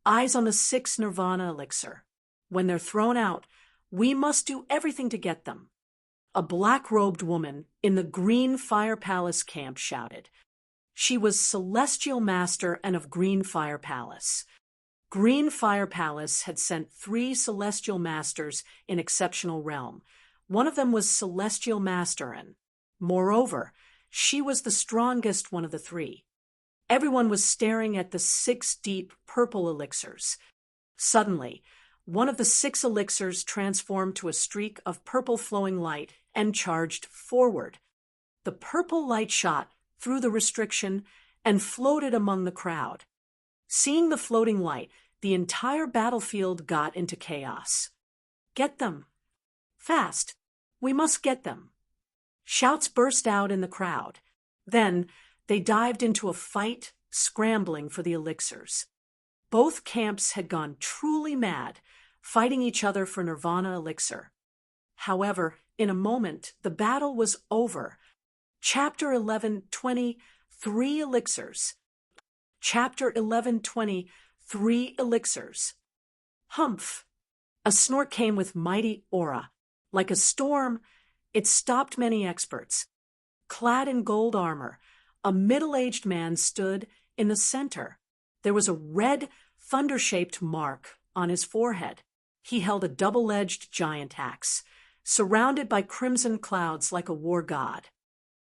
eyes on the 6 Nirvana elixir. When they're thrown out, we must do everything to get them. A black-robed woman in the Green Fire Palace camp shouted. She was Celestial Master and of Green Fire Palace. Green Fire Palace had sent 3 Celestial Masters in Exceptional Realm. One of them was Celestial Master, and, moreover, she was the strongest one of the 3. Everyone was staring at the 6 deep purple elixirs. Suddenly, one of the 6 elixirs transformed to a streak of purple flowing light and charged forward. The purple light shot through the restriction and floated among the crowd. Seeing the floating light, the entire battlefield got into chaos. Get them! Fast! We must get them! Shouts burst out in the crowd. Then, they dived into a fight, scrambling for the elixirs. Both camps had gone truly mad, fighting each other for Nirvana elixir. However, in a moment, the battle was over. Chapter 11:20, 3 elixirs. Chapter 11:20, 3 elixirs. Humph! A snort came with mighty aura. Like a storm, it stopped many experts. Clad in gold armor, a middle-aged man stood in the center. There was a red thunder-shaped mark on his forehead. He held a double-edged giant axe, surrounded by crimson clouds like a war god.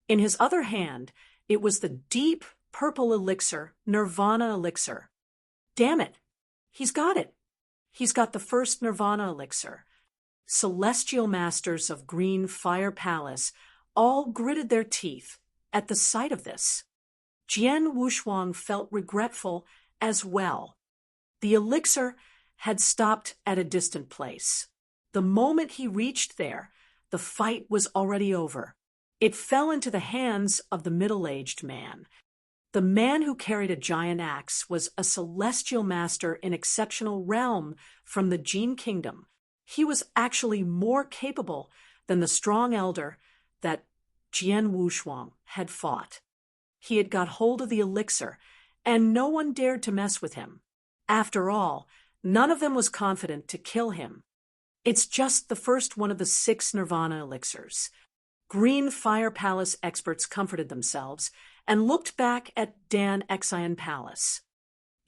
In his other hand, it was the deep purple elixir, Nirvana elixir. Damn it! He's got it! He's got the first Nirvana elixir. Celestial masters of Green Fire Palace all gritted their teeth at the sight of this. Jian Wushuang felt regretful as well. The elixir had stopped at a distant place. The moment he reached there, the fight was already over. It fell into the hands of the middle-aged man. The man who carried a giant axe was a celestial master in exceptional realm from the Jian kingdom. He was actually more capable than the strong elder that Jian Wushuang had fought. He had got hold of the elixir, and no one dared to mess with him. After all, none of them was confident to kill him. It's just the first one of the 6 Nirvana elixirs. Green Fire Palace experts comforted themselves and looked back at Dan Xian Palace.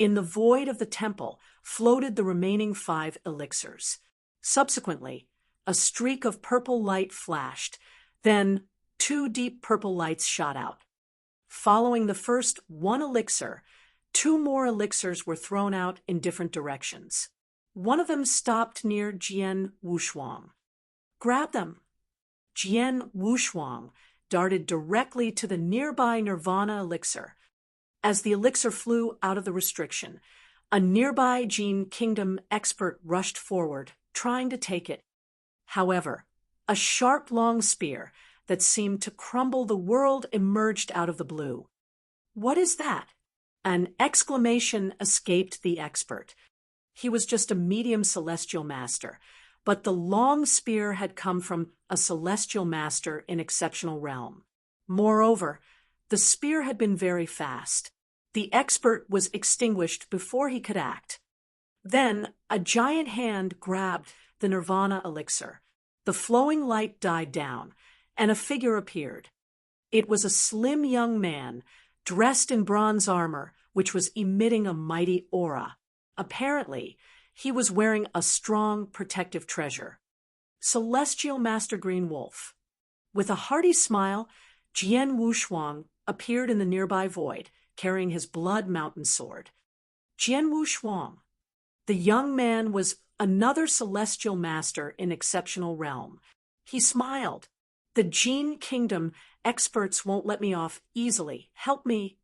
In the void of the temple floated the remaining 5 elixirs. Subsequently, a streak of purple light flashed, then 2 deep purple lights shot out. Following the first 1 elixir, 2 more elixirs were thrown out in different directions. One of them stopped near Jian Wushuang. Grab them! Jian Wushuang darted directly to the nearby Nirvana elixir. As the elixir flew out of the restriction, a nearby Jian kingdom expert rushed forward, trying to take it. However, a sharp long spear that seemed to crumble the world emerged out of the blue. What is that? An exclamation escaped the expert. He was just a medium celestial master, but the long spear had come from a celestial master in exceptional realm. Moreover, the spear had been very fast. The expert was extinguished before he could act. Then a giant hand grabbed the Nirvana elixir. The flowing light died down, and a figure appeared. It was a slim young man, dressed in bronze armor, which was emitting a mighty aura. Apparently, he was wearing a strong protective treasure. Celestial Master Green Wolf. With a hearty smile, Jian Wushuang appeared in the nearby void, carrying his blood mountain sword. Jian Wushuang. The young man was another celestial master in exceptional realm. He smiled. The Jian kingdom experts won't let me off easily. Help me.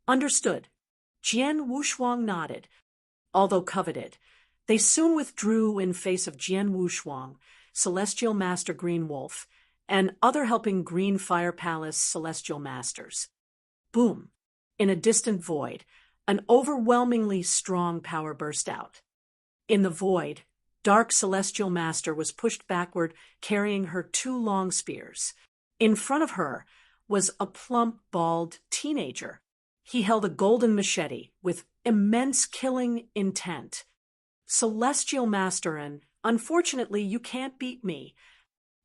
Understood. Jian Wushuang nodded. Although coveted, they soon withdrew in face of Jian Wushuang, Celestial Master Green Wolf, and other helping Green Fire Palace celestial masters. Boom! In a distant void, an overwhelmingly strong power burst out. In the void, Dark Celestial Master was pushed backward, carrying her 2 long spears. In front of her was a plump, bald teenager. He held a golden machete with immense killing intent. Celestial Master, and unfortunately you can't beat me,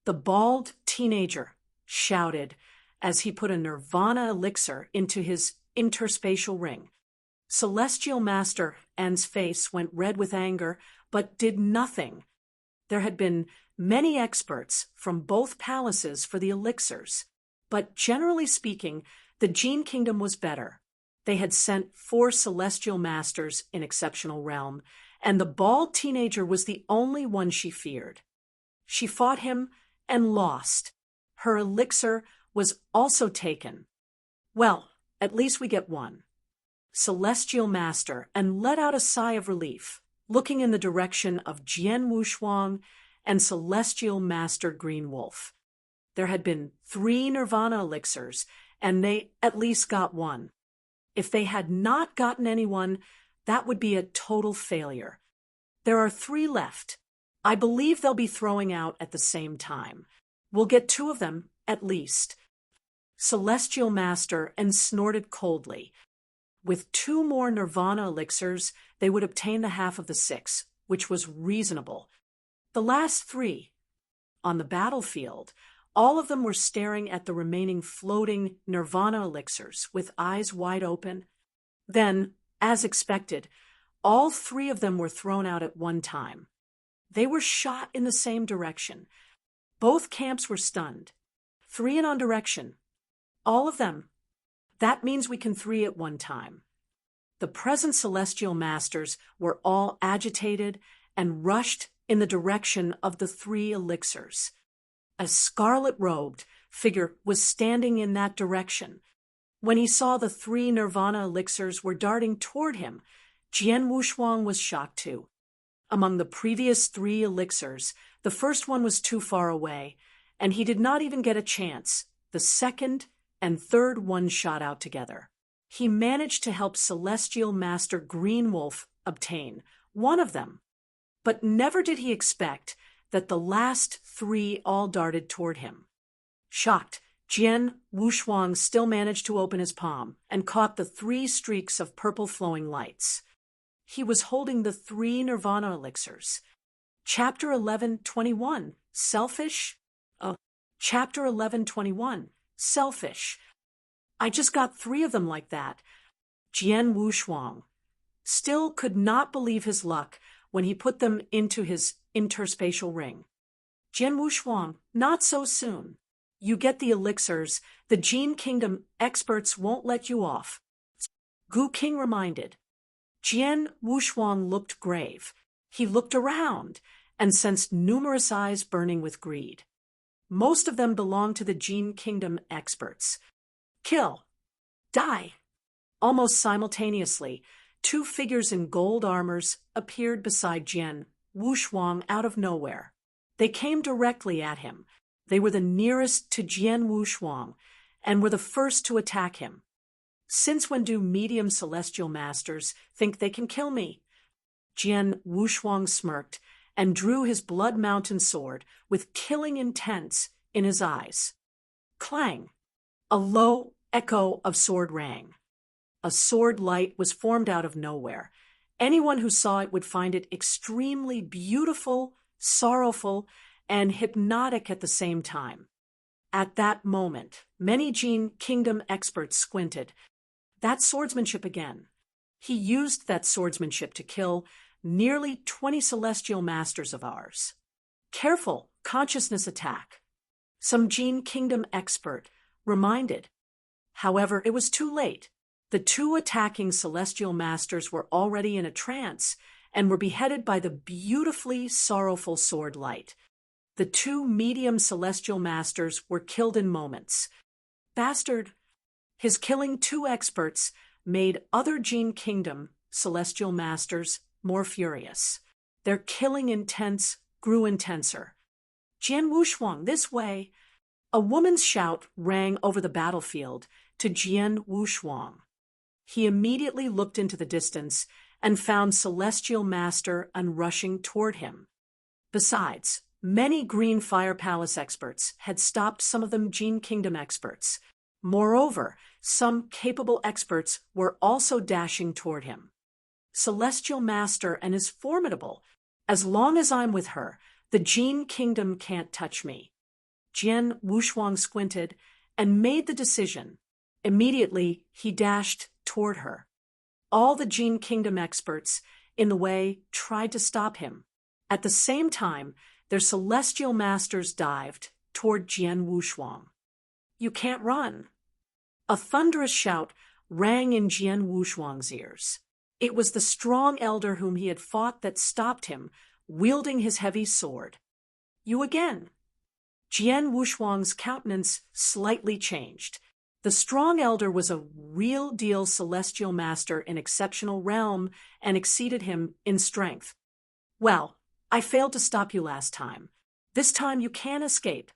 the bald teenager shouted as he put a Nirvana elixir into his interspatial ring. Celestial Master An's face went red with anger, but did nothing. There had been many experts from both palaces for the elixirs, but generally speaking, the Jian kingdom was better. They had sent 4 celestial masters in exceptional realm, and the bald teenager was the only one she feared. She fought him and lost. Her elixir was also taken. Well, at least we get one. Celestial Master and let out a sigh of relief, looking in the direction of Jian Wushuang and Celestial Master Green Wolf. There had been 3 Nirvana elixirs, and they at least got one. If they had not gotten anyone, that would be a total failure. There are 3 left. I believe they'll be throwing out at the same time. We'll get 2 of them, at least. Celestial Master and snorted coldly. With 2 more Nirvana elixirs, they would obtain the half of the 6, which was reasonable. The last 3. On the battlefield, all of them were staring at the remaining floating Nirvana elixirs with eyes wide open. Then, as expected, All three of them were thrown out at one time. They were shot in the same direction. Both camps were stunned. 3 in on direction. All of them. That means we can 3 at one time. The present celestial masters were all agitated and rushed in the direction of the 3 elixirs. A scarlet-robed figure was standing in that direction. When he saw the 3 Nirvana elixirs were darting toward him, Jian Wushuang was shocked too. Among the previous 3 elixirs, the first one was too far away, and he did not even get a chance. The second and third one shot out together. He managed to help Celestial Master Green Wolf obtain one of them, but never did he expect that the last 3 all darted toward him. Shocked, Jian Wushuang still managed to open his palm and caught the 3 streaks of purple flowing lights. He was holding the 3 Nirvana elixirs. Chapter 11:21, Selfish? Chapter 11:21, Selfish. I just got 3 of them like that. Jian Wushuang still could not believe his luck when he put them into his interspatial ring. Jian Wushuang, not so soon. You get the elixirs. The Jian Kingdom experts won't let you off. Gu King reminded. Jian Wushuang looked grave. He looked around and sensed numerous eyes burning with greed. Most of them belonged to the Jian Kingdom experts. Kill. Die. Almost simultaneously, 2 figures in gold armors appeared beside Jian Wushuang out of nowhere. They came directly at him. They were the nearest to Jian Wushuang and were the first to attack him. Since when do medium celestial masters think they can kill me? Jian Wushuang smirked and drew his blood mountain sword with killing intent in his eyes. Clang! A low echo of sword rang. A sword light was formed out of nowhere. Anyone who saw it would find it extremely beautiful, sorrowful, and hypnotic at the same time. At that moment, many Jian Kingdom experts squinted. That swordsmanship again. He used that swordsmanship to kill nearly 20 celestial masters of ours. Careful, consciousness attack. Some Jian Kingdom expert reminded. However, it was too late. The 2 attacking celestial masters were already in a trance and were beheaded by the beautifully sorrowful sword light. The 2 medium celestial masters were killed in moments. Bastard! His killing 2 experts made other Jian Kingdom celestial masters more furious. Their killing intent grew intenser. Jian Wushuang, this way! A woman's shout rang over the battlefield to Jian Wushuang. He immediately looked into the distance and found Celestial Master rushing toward him. Besides, many Green Fire Palace experts had stopped some of them Jian Kingdom experts. Moreover, some capable experts were also dashing toward him. Celestial Master is formidable. As long as I'm with her, the Jian Kingdom can't touch me. Jian Wushuang squinted and made the decision. Immediately, he dashed toward her. All the Jian Kingdom experts, in the way, tried to stop him. At the same time, their celestial masters dived toward Jian Wushuang. You can't run. A thunderous shout rang in Jian Wushuang's ears. It was the strong elder whom he had fought that stopped him, wielding his heavy sword. You again. Jian Wushuang's countenance slightly changed. The strong elder was a real-deal celestial master in exceptional realm and exceeded him in strength. Well, I failed to stop you last time. This time you can escape.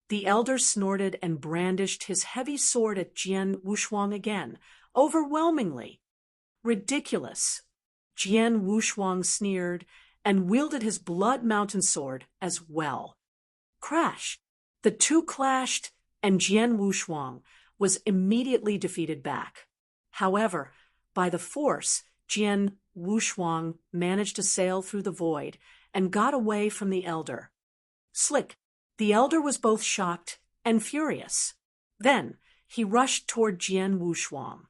The elder snorted and brandished his heavy sword at Jian Wushuang again, overwhelmingly. Ridiculous. Jian Wushuang sneered and wielded his blood mountain sword as well. Crash! The 2 clashed, and Jian Wushuang was immediately defeated back. However, by the force, Jian Wushuang managed to sail through the void and got away from the elder. Slick! The elder was both shocked and furious. Then he rushed toward Jian Wushuang.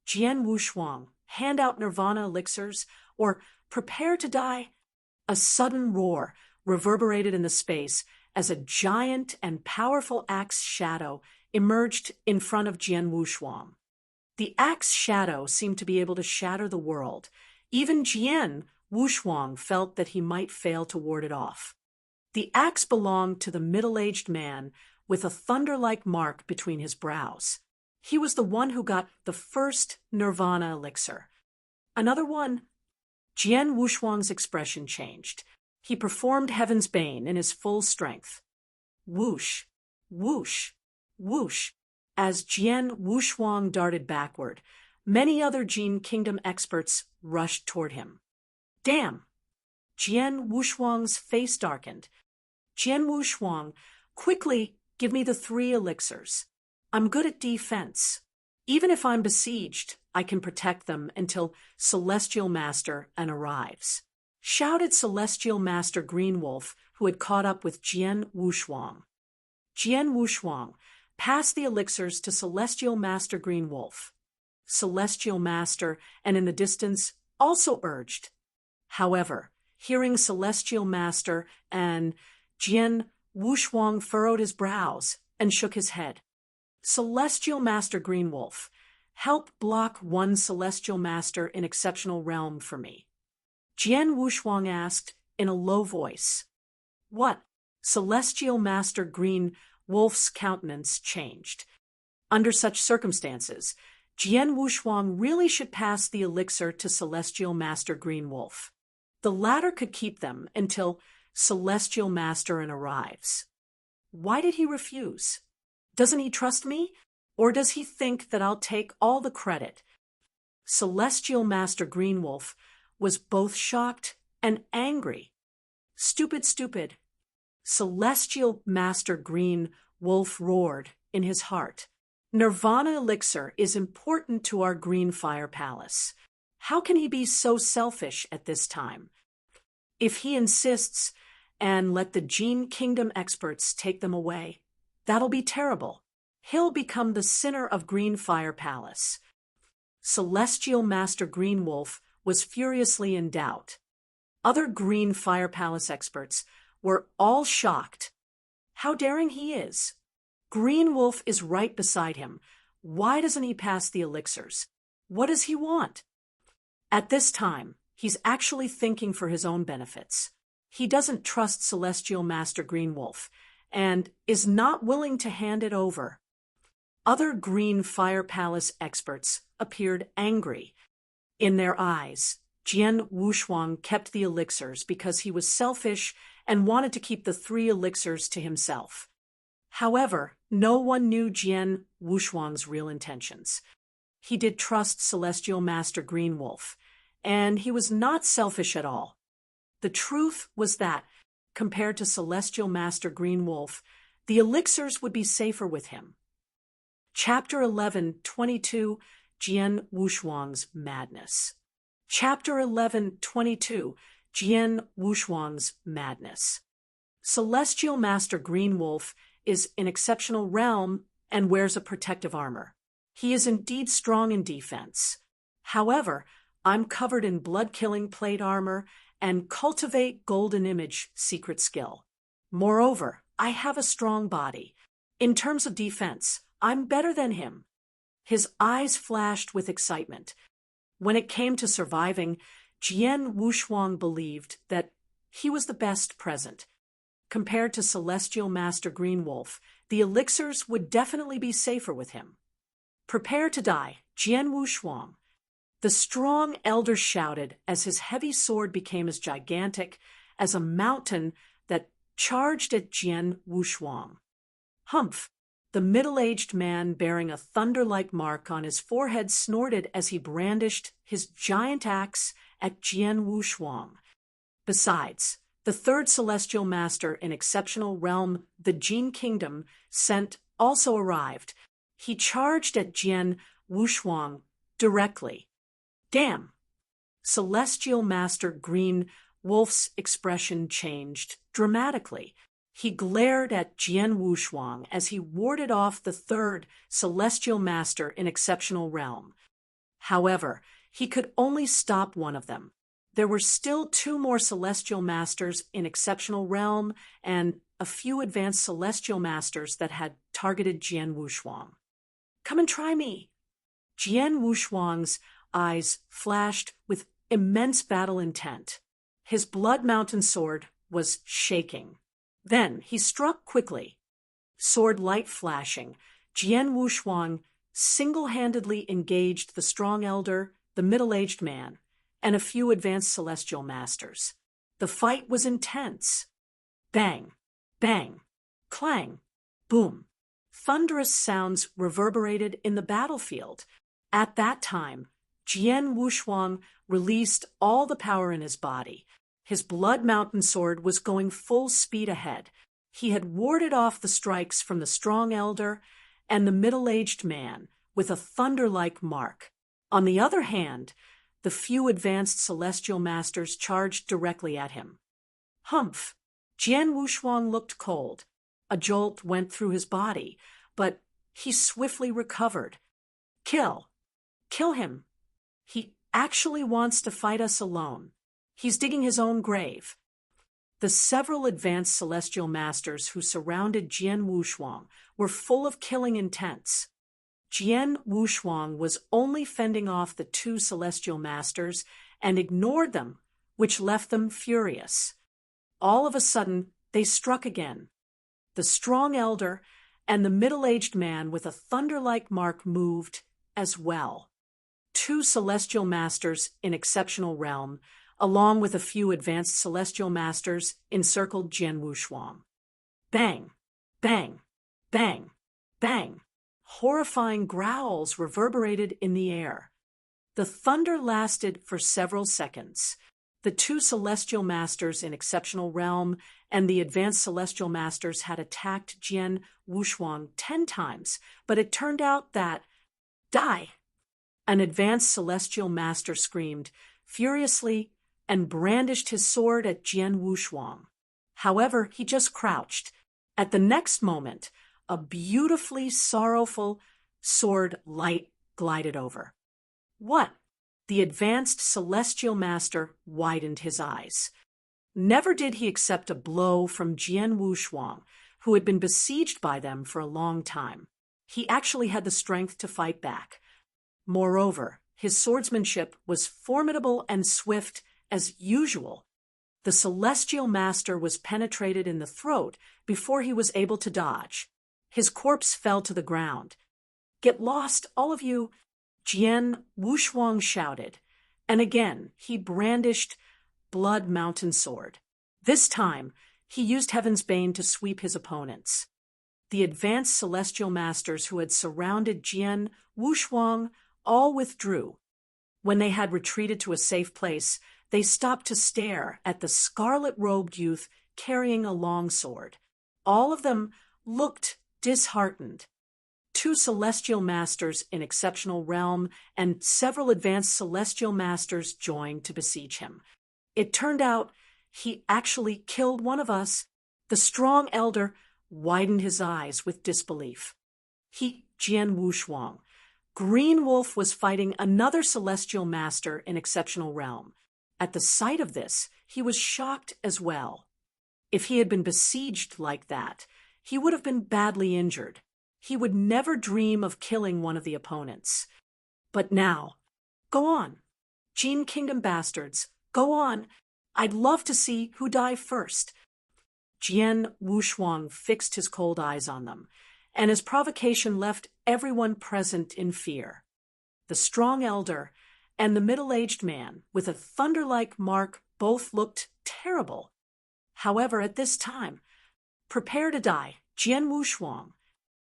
Jian Wushuang, hand out Nirvana elixirs or prepare to die. A sudden roar reverberated in the space as a giant and powerful axe shadow emerged in front of Jian Wushuang. The axe shadow seemed to be able to shatter the world. Even Jian Wushuang felt that he might fail to ward it off. The axe belonged to the middle-aged man with a thunder-like mark between his brows. He was the one who got the first Nirvana elixir. Another one. Jian Wushuang's expression changed. He performed Heaven's Bane in his full strength. Whoosh, whoosh, whoosh. As Jian Wushuang darted backward, many other Jin Kingdom experts rushed toward him. Damn! Jian Wushuang's face darkened. Jian Wushuang, quickly give me the 3 elixirs. I'm good at defense. Even if I'm besieged, I can protect them until Celestial Master arrives, shouted Celestial Master Green Wolf, who had caught up with Jian Wushuang. Jian Wushuang, pass the elixirs to Celestial Master Green Wolf. Celestial Master, and in the distance, also urged. However, hearing Celestial Master and Jian Wushuang furrowed his brows and shook his head. Celestial Master Green Wolf, help block 1 Celestial Master in Exceptional Realm for me. Jian Wushuang asked in a low voice. What? Celestial Master Green Wolf's countenance changed. Under such circumstances, Jian Wushuang really should pass the elixir to Celestial Master Green Wolf. The latter could keep them until Celestial Master arrives. Why did he refuse? Doesn't he trust me? Or does he think that I'll take all the credit? Celestial Master Green Wolf was both shocked and angry. Stupid, stupid. Celestial Master Green Wolf roared in his heart. Nirvana elixir is important to our Green Fire Palace. How can he be so selfish at this time? If he insists and let the Jin Kingdom experts take them away, that'll be terrible. He'll become the sinner of Green Fire Palace. Celestial Master Green Wolf was furiously in doubt. Other Green Fire Palace experts were all shocked. How daring he is! Green Wolf is right beside him. Why doesn't he pass the elixirs? What does he want? At this time, he's actually thinking for his own benefits. He doesn't trust Celestial Master Green Wolf and is not willing to hand it over. Other Green Fire Palace experts appeared angry. In their eyes, Jian Wushuang kept the elixirs because he was selfish and wanted to keep the 3 elixirs to himself. However, no one knew Jian Wushuang's real intentions. He did trust Celestial Master Green Wolf, and he was not selfish at all. The truth was that, compared to Celestial Master Green Wolf, the elixirs would be safer with him. Chapter 11:22 Jian Wushuang's Madness. Chapter 11:22 Jian Wushuang's Madness. Celestial Master Green Wolf is in Exceptional Realm and wears a protective armor. He is indeed strong in defense. However, I'm covered in blood-killing plate armor and cultivate golden image secret skill. Moreover, I have a strong body. In terms of defense, I'm better than him. His eyes flashed with excitement. When it came to surviving, Jian Wushuang believed that he was the best present. Compared to Celestial Master Green Wolf, the elixirs would definitely be safer with him. Prepare to die, Jian Wushuang. The strong elder shouted as his heavy sword became as gigantic as a mountain that charged at Jian Wushuang. Humph! The middle-aged man bearing a thunder-like mark on his forehead snorted as he brandished his giant axe at Jian Wushuang. Besides, the 3rd Celestial Master in Exceptional Realm, the Jin Kingdom, sent also arrived. He charged at Jian Wushuang directly. Damn! Celestial Master Green Wolf's expression changed dramatically. He glared at Jian Wushuang as he warded off the 3rd Celestial Master in Exceptional Realm. However, he could only stop one of them. there were still 2 more celestial masters in Exceptional Realm and a few advanced celestial masters that had targeted Jian Wushuang. "Come and try me." Jian Wushuang's eyes flashed with immense battle intent. His blood mountain sword was shaking. Then he struck quickly. Sword light flashing, Jian Wushuang single-handedly engaged the strong elder, the middle-aged man, and a few advanced celestial masters. The fight was intense. Bang, bang, clang, boom. Thunderous sounds reverberated in the battlefield. At that time, Jian Wushuang released all the power in his body. His blood mountain sword was going full speed ahead. He had warded off the strikes from the strong elder and the middle-aged man with a thunder-like mark. On the other hand, the few advanced celestial masters charged directly at him. Humph! Jian Wushuang looked cold. A jolt went through his body, but he swiftly recovered. Kill! Kill him! He actually wants to fight us alone. He's digging his own grave. The several advanced celestial masters who surrounded Jian Wushuang were full of killing intents. Jian Wushuang was only fending off the 2 celestial masters and ignored them, which left them furious. All of a sudden, they struck again. The strong elder and the middle-aged man with a thunder-like mark moved as well. 2 celestial masters in Exceptional Realm, along with a few advanced celestial masters, encircled Jian Wushuang. Bang, bang, bang, bang. Horrifying growls reverberated in the air. The thunder lasted for several seconds. The 2 celestial masters in Exceptional Realm and the advanced celestial masters had attacked Jian Wushuang 10 times, but it turned out that, die! An advanced celestial master screamed furiously and brandished his sword at Jian Wushuang. However, he just crouched. At the next moment, a beautifully sorrowful sword light glided over. What? The advanced celestial master widened his eyes. Never did he accept a blow from Jian Wushuang, who had been besieged by them for a long time. He actually had the strength to fight back. Moreover, his swordsmanship was formidable and swift as usual. The celestial master was penetrated in the throat before he was able to dodge. His corpse fell to the ground. "Get lost, all of you!" Jian Wushuang shouted, and again he brandished Blood Mountain Sword. This time, he used Heaven's Bane to sweep his opponents. The advanced celestial masters who had surrounded Jian Wushuang all withdrew. When they had retreated to a safe place, they stopped to stare at the scarlet-robed youth carrying a long sword. All of them looked disheartened. 2 celestial masters in Exceptional Realm and several advanced celestial masters joined to besiege him. It turned out he actually killed one of us. The strong elder widened his eyes with disbelief. Jian Wushuang. Green Wolf was fighting another celestial master in Exceptional Realm. At the sight of this, he was shocked as well. If he had been besieged like that, he would have been badly injured. He would never dream of killing one of the opponents. But now, go on. Gene Kingdom bastards, go on. I'd love to see who die first. Jian Wushuang fixed his cold eyes on them, and his provocation left everyone present in fear. The strong elder and the middle-aged man, with a thunder-like mark, both looked terrible. However, at this time, prepare to die, Jian Wushuang.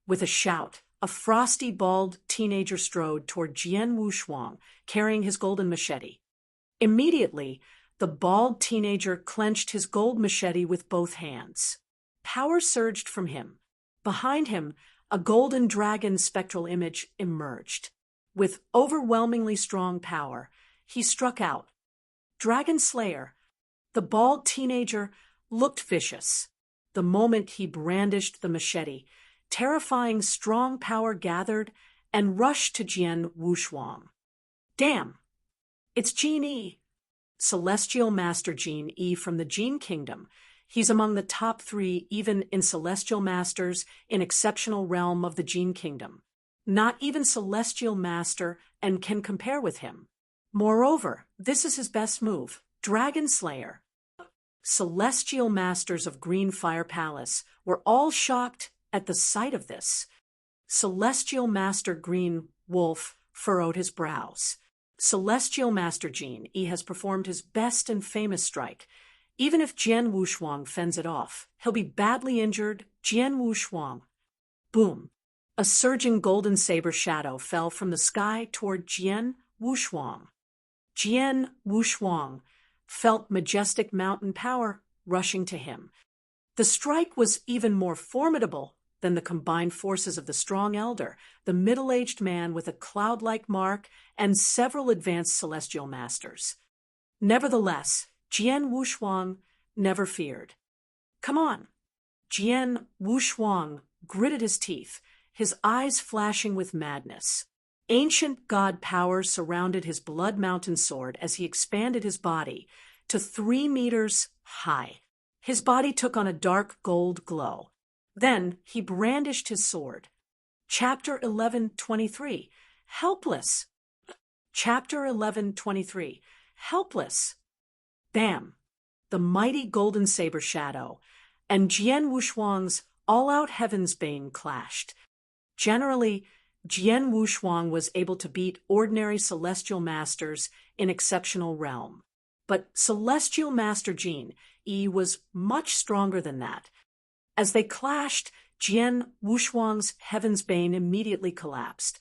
With a shout, a frosty, bald teenager strode toward Jian Wushuang, carrying his golden machete. Immediately, the bald teenager clenched his gold machete with both hands. Power surged from him. Behind him, a golden dragon spectral image emerged. With overwhelmingly strong power, he struck out. Dragon Slayer. The bald teenager looked vicious. The moment he brandished the machete, terrifying strong power gathered and rushed to Jian Wushuang. Damn! It's Genie! Celestial Master Jian from the Jian Kingdom. He's among the top 3 even in Celestial Masters in exceptional realm of the Jian Kingdom. Not even Celestial Master and can compare with him. Moreover, this is his best move, Dragon Slayer. Celestial Masters of Green Fire Palace were all shocked at the sight of this. Celestial Master Green Wolf furrowed his brows. Celestial Master Jian has performed his best and famous strike. Even if Jian Wushuang fends it off, he'll be badly injured. Jian Wushuang. Boom. A surging golden saber shadow fell from the sky toward Jian Wushuang. Jian Wushuang felt majestic mountain power rushing to him. The strike was even more formidable than the combined forces of the strong elder, the middle-aged man with a cloud-like mark, and several advanced celestial masters. Nevertheless, Jian Wushuang never feared. Come on. Jian Wushuang gritted his teeth, his eyes flashing with madness. Ancient god power surrounded his blood mountain sword as he expanded his body to 3 meters high. His body took on a dark gold glow. Then he brandished his sword. Chapter 11:23. Helpless. Chapter 11:23. Helpless. Bam! The mighty golden saber shadow and Jian Wushuang's all-out Heaven's Bane clashed. Generally, Jian Wushuang was able to beat ordinary celestial masters in exceptional realm. But Celestial Master Jian was much stronger than that. As they clashed, Jian Wushuang's Heaven's Bane immediately collapsed.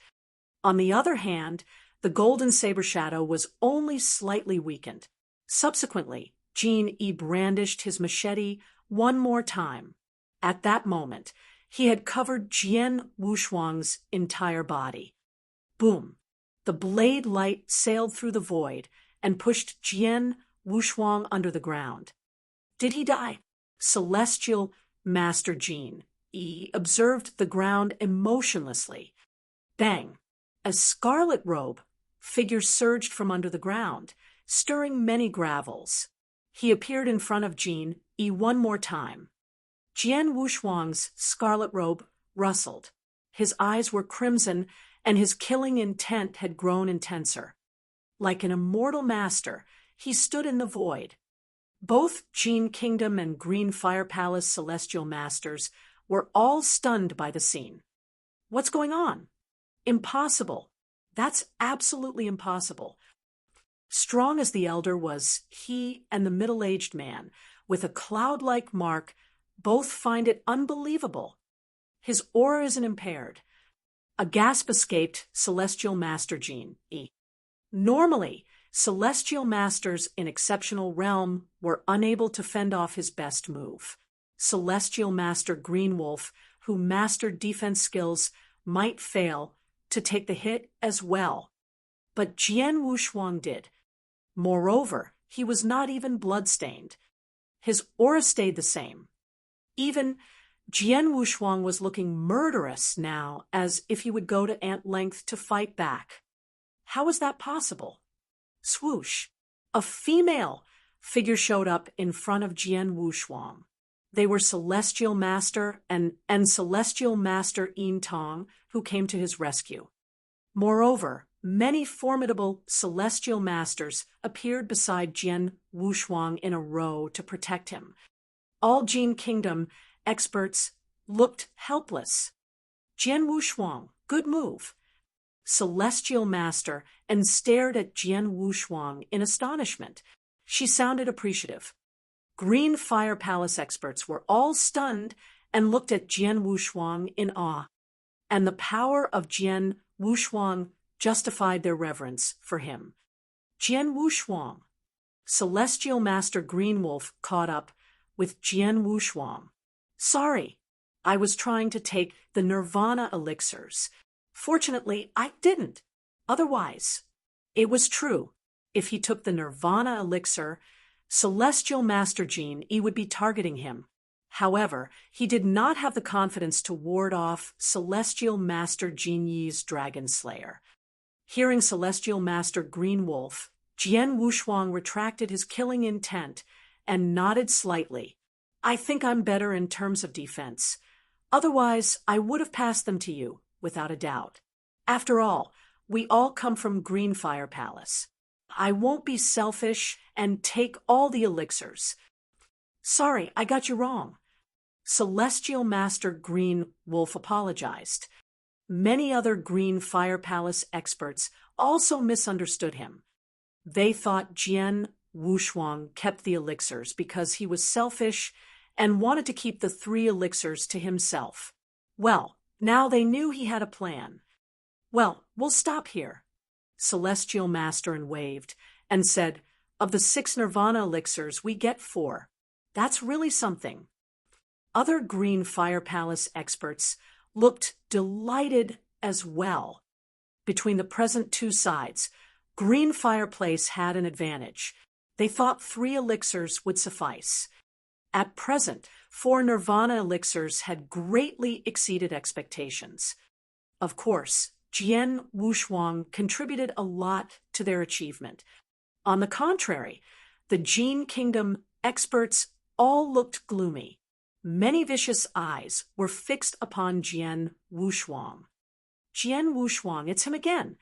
On the other hand, the golden saber shadow was only slightly weakened. Subsequently, Jian brandished his machete one more time. At that moment, he had covered Jian Wushuang's entire body. Boom! The blade light sailed through the void and pushed Jian Wushuang under the ground. Did he die? Celestial Master Jian observed the ground emotionlessly. Bang! A scarlet robe figure surged from under the ground, stirring many gravels. He appeared in front of Jian one more time. Jian Wushuang's scarlet robe rustled. His eyes were crimson, and his killing intent had grown intenser. Like an immortal master, he stood in the void. Both Jian Kingdom and Green Fire Palace celestial masters were all stunned by the scene. What's going on? Impossible. That's absolutely impossible. Strong as the elder was, he and the middle-aged man, with a cloud-like mark, both find it unbelievable. His aura isn't impaired. A gasp escaped Celestial Master Jian. Normally, celestial masters in exceptional realm were unable to fend off his best move. Celestial Master Green Wolf, who mastered defense skills, might fail to take the hit as well. But Jian Wushuang did. Moreover, he was not even bloodstained. His aura stayed the same. Even Jian Wushuang was looking murderous now, as if he would go to ant length to fight back. How was that possible? Swoosh! A female figure showed up in front of Jian Wushuang. They were Celestial Master and Celestial Master Tong, who came to his rescue. Moreover, many formidable celestial masters appeared beside Jian Wushuang in a row to protect him. All Jian Kingdom experts looked helpless. Jian Wushuang, good move. Celestial Master and stared at Jian Wushuang in astonishment. She sounded appreciative. Green Fire Palace experts were all stunned and looked at Jian Wushuang in awe. And the power of Jian Wushuang justified their reverence for him. Jian Wushuang. Celestial Master Green Wolf caught up with Jian Wushuang. Sorry, I was trying to take the Nirvana Elixirs. Fortunately, I didn't. Otherwise, it was true. If he took the Nirvana Elixir, Celestial Master Jian would be targeting him. However, he did not have the confidence to ward off Celestial Master Jian's Dragon Slayer. Hearing Celestial Master Green Wolf, Jian Wushuang retracted his killing intent and nodded slightly. I think I'm better in terms of defense. Otherwise, I would have passed them to you, without a doubt. After all, we all come from Green Fire Palace. I won't be selfish and take all the elixirs. Sorry, I got you wrong. Celestial Master Green Wolf apologized. Many other Green Fire Palace experts also misunderstood him. They thought Jian Wushuang kept the elixirs because he was selfish and wanted to keep the 3 elixirs to himself. Well, now they knew he had a plan. Well, we'll stop here. Celestial Master waved and said, of the 6 Nirvana elixirs, we get 4. That's really something. Other Green Fire Palace experts looked delighted as well. Between the present 2 sides, Green Fireplace had an advantage. They thought 3 elixirs would suffice. At present, 4 Nirvana elixirs had greatly exceeded expectations. Of course, Jian Wushuang contributed a lot to their achievement. On the contrary, the Jian Kingdom experts all looked gloomy. Many vicious eyes were fixed upon Jian Wushuang. Jian Wushuang, it's him again.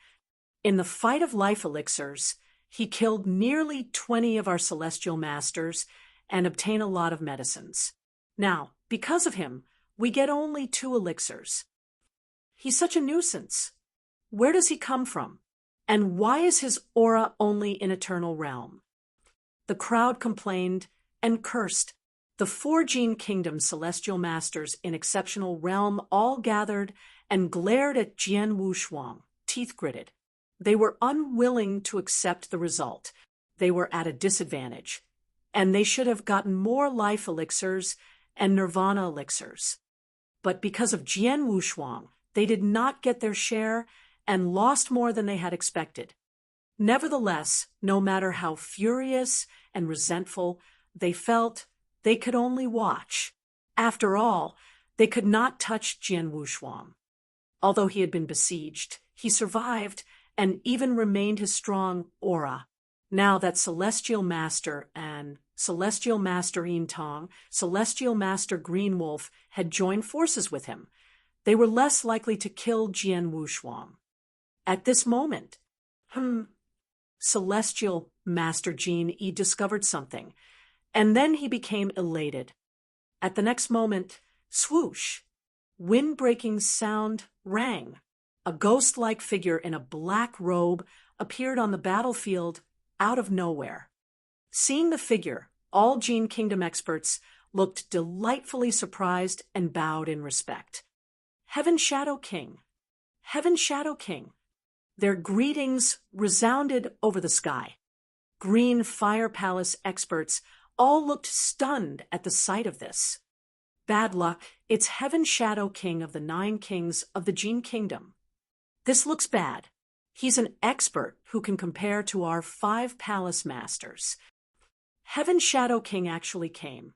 In the fight of life elixirs, he killed nearly 20 of our celestial masters and obtained a lot of medicines. Now, because of him, we get only 2 elixirs. He's such a nuisance. Where does he come from? And why is his aura only in Eternal Realm? The crowd complained and cursed. The 4 Jian Kingdom celestial masters in Exceptional Realm all gathered and glared at Jian Wushuang, teeth gritted. They were unwilling to accept the result. They were at a disadvantage, and they should have gotten more life elixirs and Nirvana elixirs. But because of Jian Wushuang, they did not get their share and lost more than they had expected. Nevertheless, no matter how furious and resentful they felt, they could only watch. After all, they could not touch Jian Wushuang. Although he had been besieged, he survived and even remained his strong aura. Now that Celestial Master and Celestial Master Yintong, Celestial Master Green Wolf had joined forces with him, they were less likely to kill Jian Wushuang. At this moment, Celestial Master Jian discovered something, and then he became elated. At the next moment, swoosh, wind-breaking sound rang. A ghost-like figure in a black robe appeared on the battlefield out of nowhere. Seeing the figure, all Jian Kingdom experts looked delightfully surprised and bowed in respect. Heaven Shadow King! Heaven Shadow King! Their greetings resounded over the sky. Green Fire Palace experts all looked stunned at the sight of this. Bad luck, it's Heaven Shadow King of the 9 kings of the Jian Kingdom. This looks bad. He's an expert who can compare to our 5 palace masters. Heaven Shadow King actually came.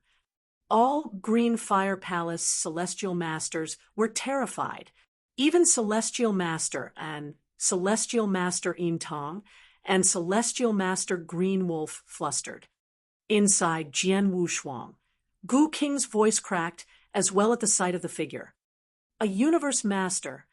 All Green Fire Palace celestial masters were terrified. Even Celestial Master and Celestial Master Yintong and Celestial Master Green Wolf flustered. Inside Jian Wushuang, Gu King's voice cracked as well at the sight of the figure. A universe master,